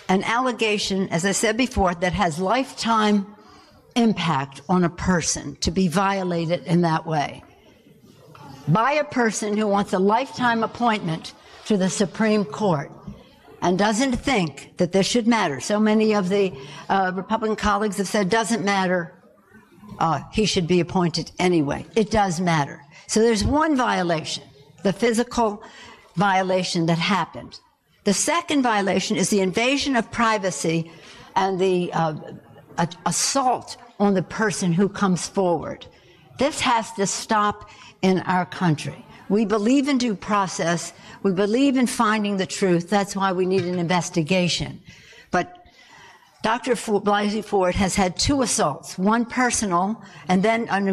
An allegation, as I said before, that has lifetime impact on a person to be violated in that way by a person who wants a lifetime appointment to the Supreme Court and doesn't think that this should matter. So many of the Republican colleagues have said, doesn't matter, he should be appointed anyway. It does matter. So there's one violation, the physical violation that happened. The second violation is the invasion of privacy and the assault on the person who comes forward. This has to stop in our country. We believe in due process. We believe in finding the truth. That's why we need an investigation. But Dr. Blasey Ford has had 2 assaults, one personal and then an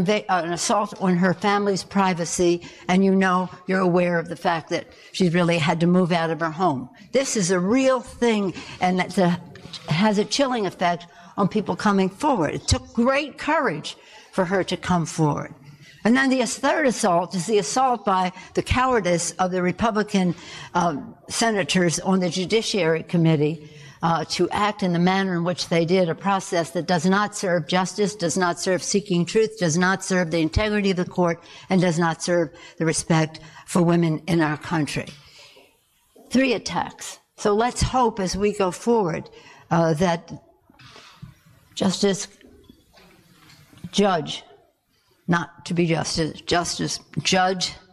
assault on her family's privacy, and you're aware of the fact that she's really had to move out of her home. This is a real thing, and it has a chilling effect on people coming forward. It took great courage for her to come forward. And then the third assault is the assault by the cowardice of the Republican senators on the Judiciary Committee to act in the manner in which they did, a process that does not serve justice, does not serve seeking truth, does not serve the integrity of the court, and does not serve the respect for women in our country. 3 attacks. So let's hope as we go forward that Judge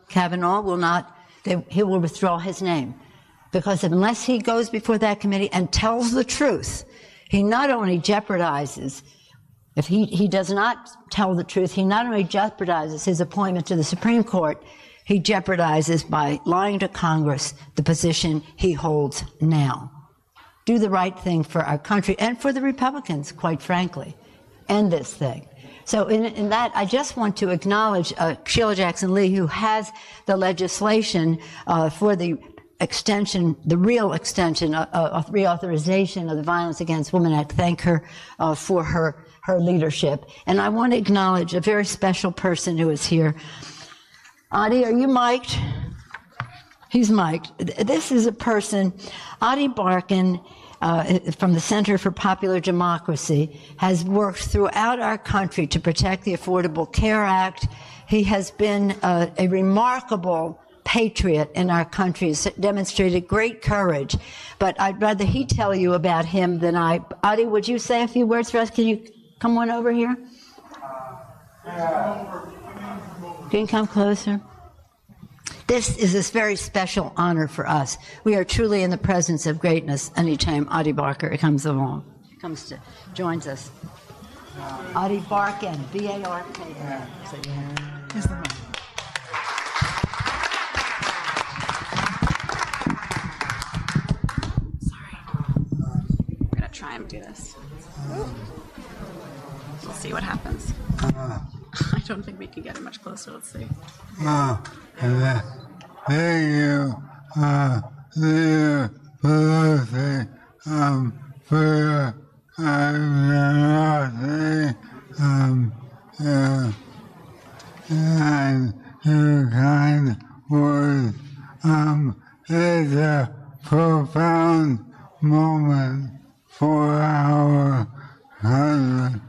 Kavanaugh he will withdraw his name. Because unless he goes before that committee and tells the truth, he not only jeopardizes, if he does not tell the truth, he not only jeopardizes his appointment to the Supreme Court, he jeopardizes by lying to Congress the position he holds now. Do the right thing for our country and for the Republicans, quite frankly. End this thing. So in that, I just want to acknowledge Sheila Jackson Lee, who has the legislation for the extension, the real extension of reauthorization of the Violence Against Women Act. Thank her for her leadership. And I want to acknowledge a very special person who is here. Adi, are you mic'd? He's mic'd. This is a person, Adi Barkan, from the Center for Popular Democracy, has worked throughout our country to protect the Affordable Care Act. He has been a remarkable patriot in our country, has demonstrated great courage. But I'd rather he tell you about him than I. Adi, would you say a few words for us? Can you come on over here? Can you come closer? This is a very special honor for us. We are truly in the presence of greatness anytime Adi Barker comes along. Joins us. Adi Barkan, B-A-R-K-N. Here's the mic. We're going to try and do this. We'll see what happens. I don't think we can get it much closer. Let's see. Thank you, Pelosi, for your generosity and your kind words. It's a profound moment for our country.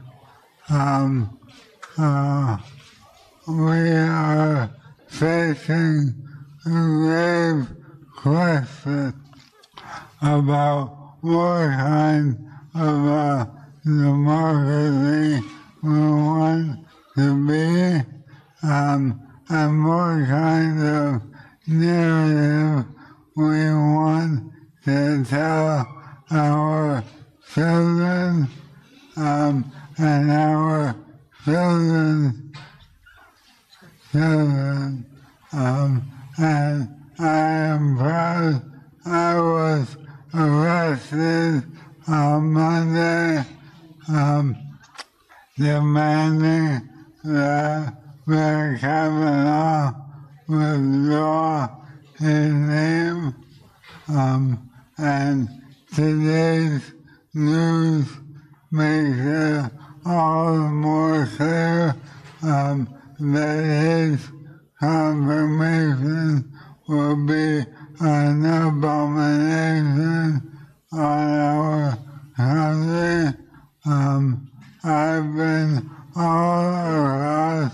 We are facing grave questions about what kind of a democracy we want to be, and what kind of narrative we want to tell our children, and our children's children. And I am proud I was arrested on Monday, demanding that Brett Kavanaugh withdraw his name, and today's news makes it all the more clear that his confirmation will be an abomination on our country. I've been all across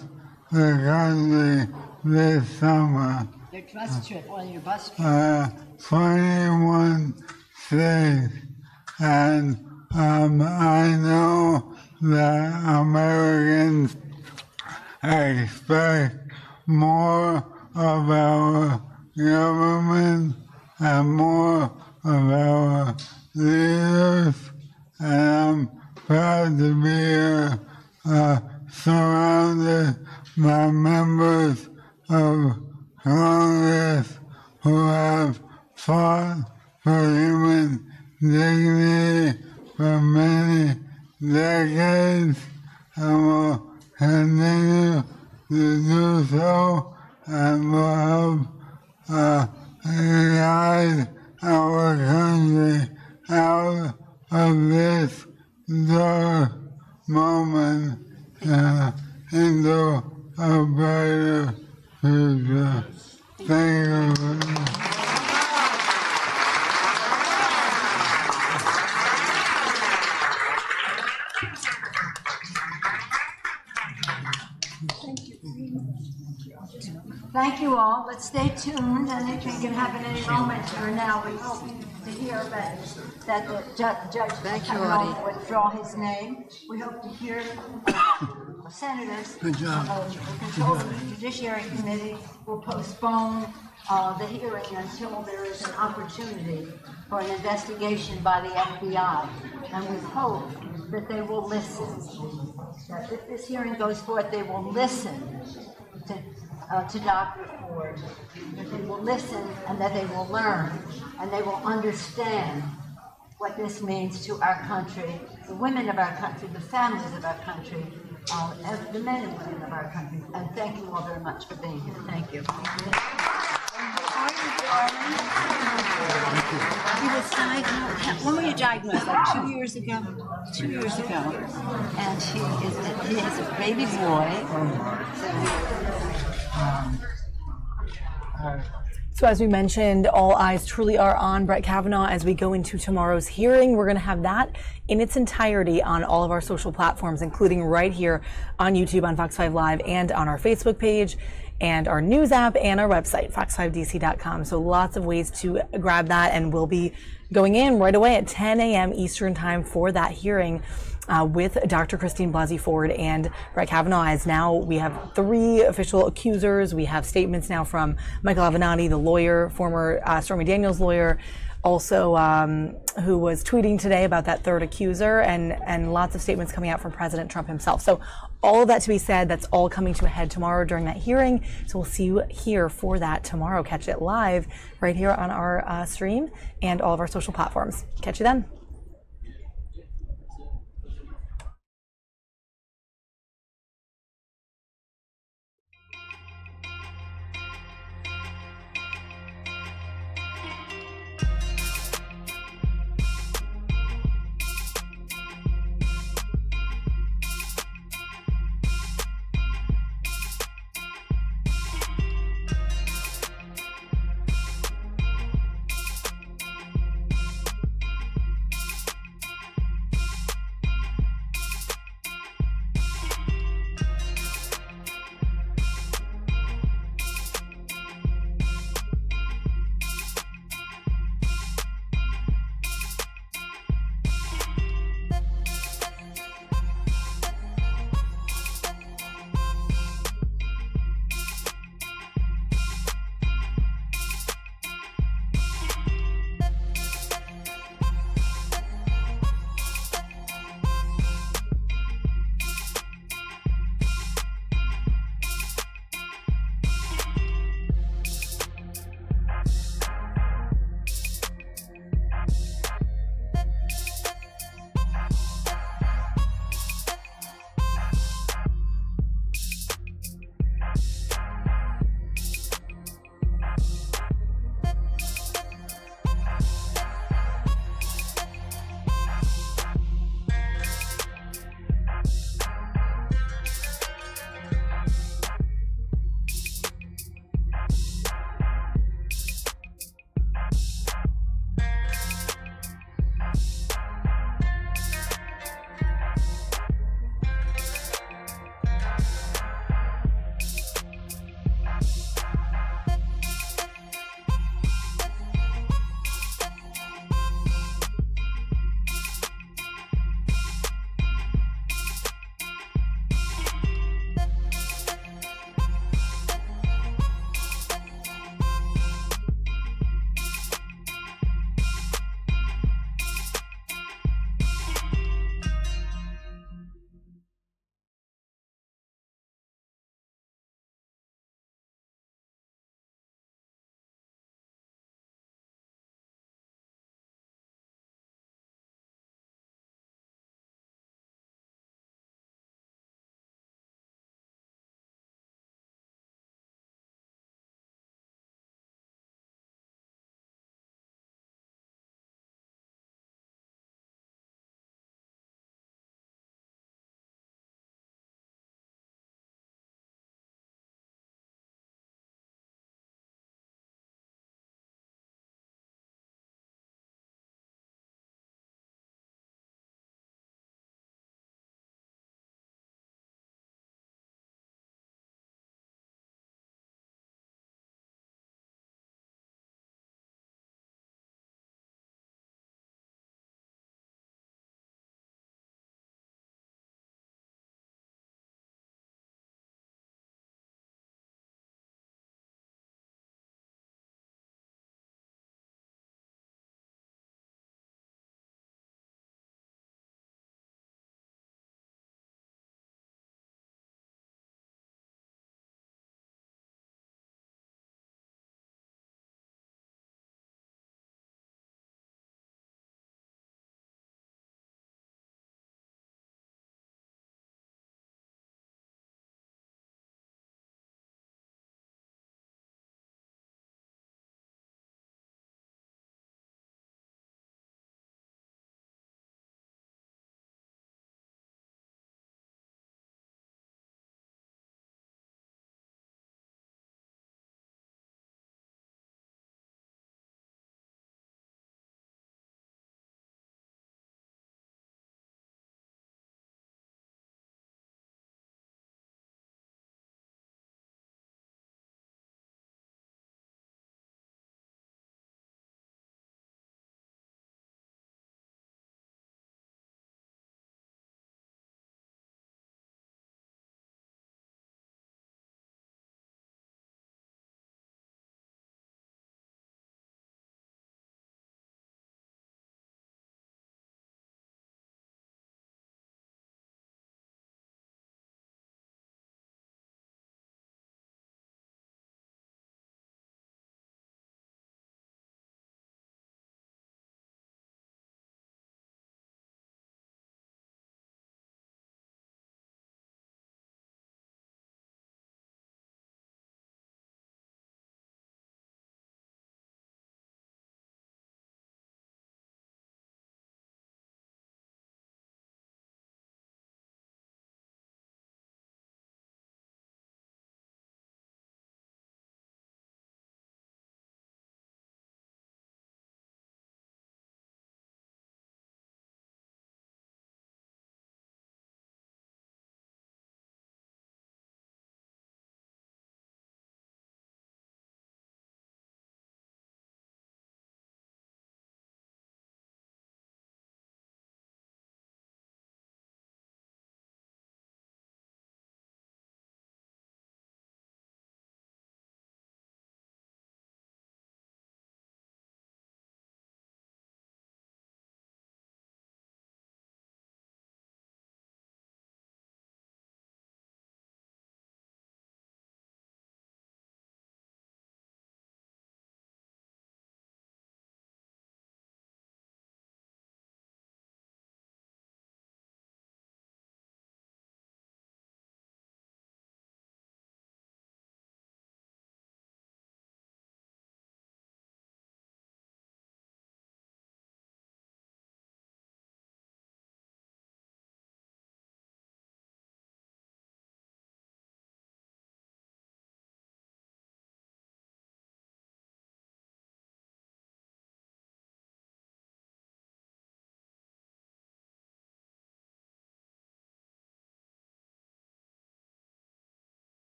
the country this summer. Your bus trip, or your bus trip? 21 states, and I know that Americans expect more of our government and more of our leaders, and I'm proud to be here, surrounded by members of Congress who have fought for human dignity for many decades and will continue to do so, and will help guide our country out of this dark moment into a brighter future. Thank you. Thank you all. Let's stay tuned. Anything can happen any moment from now. We hope to hear that the Judge Kavanaugh withdraw his name. We hope to hear senators who control the Judiciary Committee will postpone the hearing until there is an opportunity for an investigation by the FBI. And we hope that they will listen. That if this hearing goes forth, they will listen to Dr. Ford, that they will listen and that they will learn and they will understand what this means to our country, the women of our country, the families of our country, the men and women of our country. And thank you all very much for being here. Thank you. He was diagnosed. When were you diagnosed? Like 2 years ago? 2 years ago. And he has a baby boy. So as we mentioned, all eyes truly are on Brett Kavanaugh as we go into tomorrow's hearing. We're going to have that in its entirety on all of our social platforms, including right here on YouTube, on Fox 5 Live, and on our Facebook page, and our news app, and our website, fox5dc.com. So lots of ways to grab that, and we'll be going in right away at 10 a.m. Eastern time for that hearing with Dr. Christine Blasey Ford and Brett Kavanaugh. As now we have 3 official accusers. We have statements now from Michael Avenatti, the lawyer, former Stormy Daniels lawyer, also who was tweeting today about that 3rd accuser, and lots of statements coming out from President Trump himself. So all of that to be said, that's all coming to a head tomorrow during that hearing. So we'll see you here for that tomorrow. Catch it live right here on our stream and all of our social platforms. Catch you then.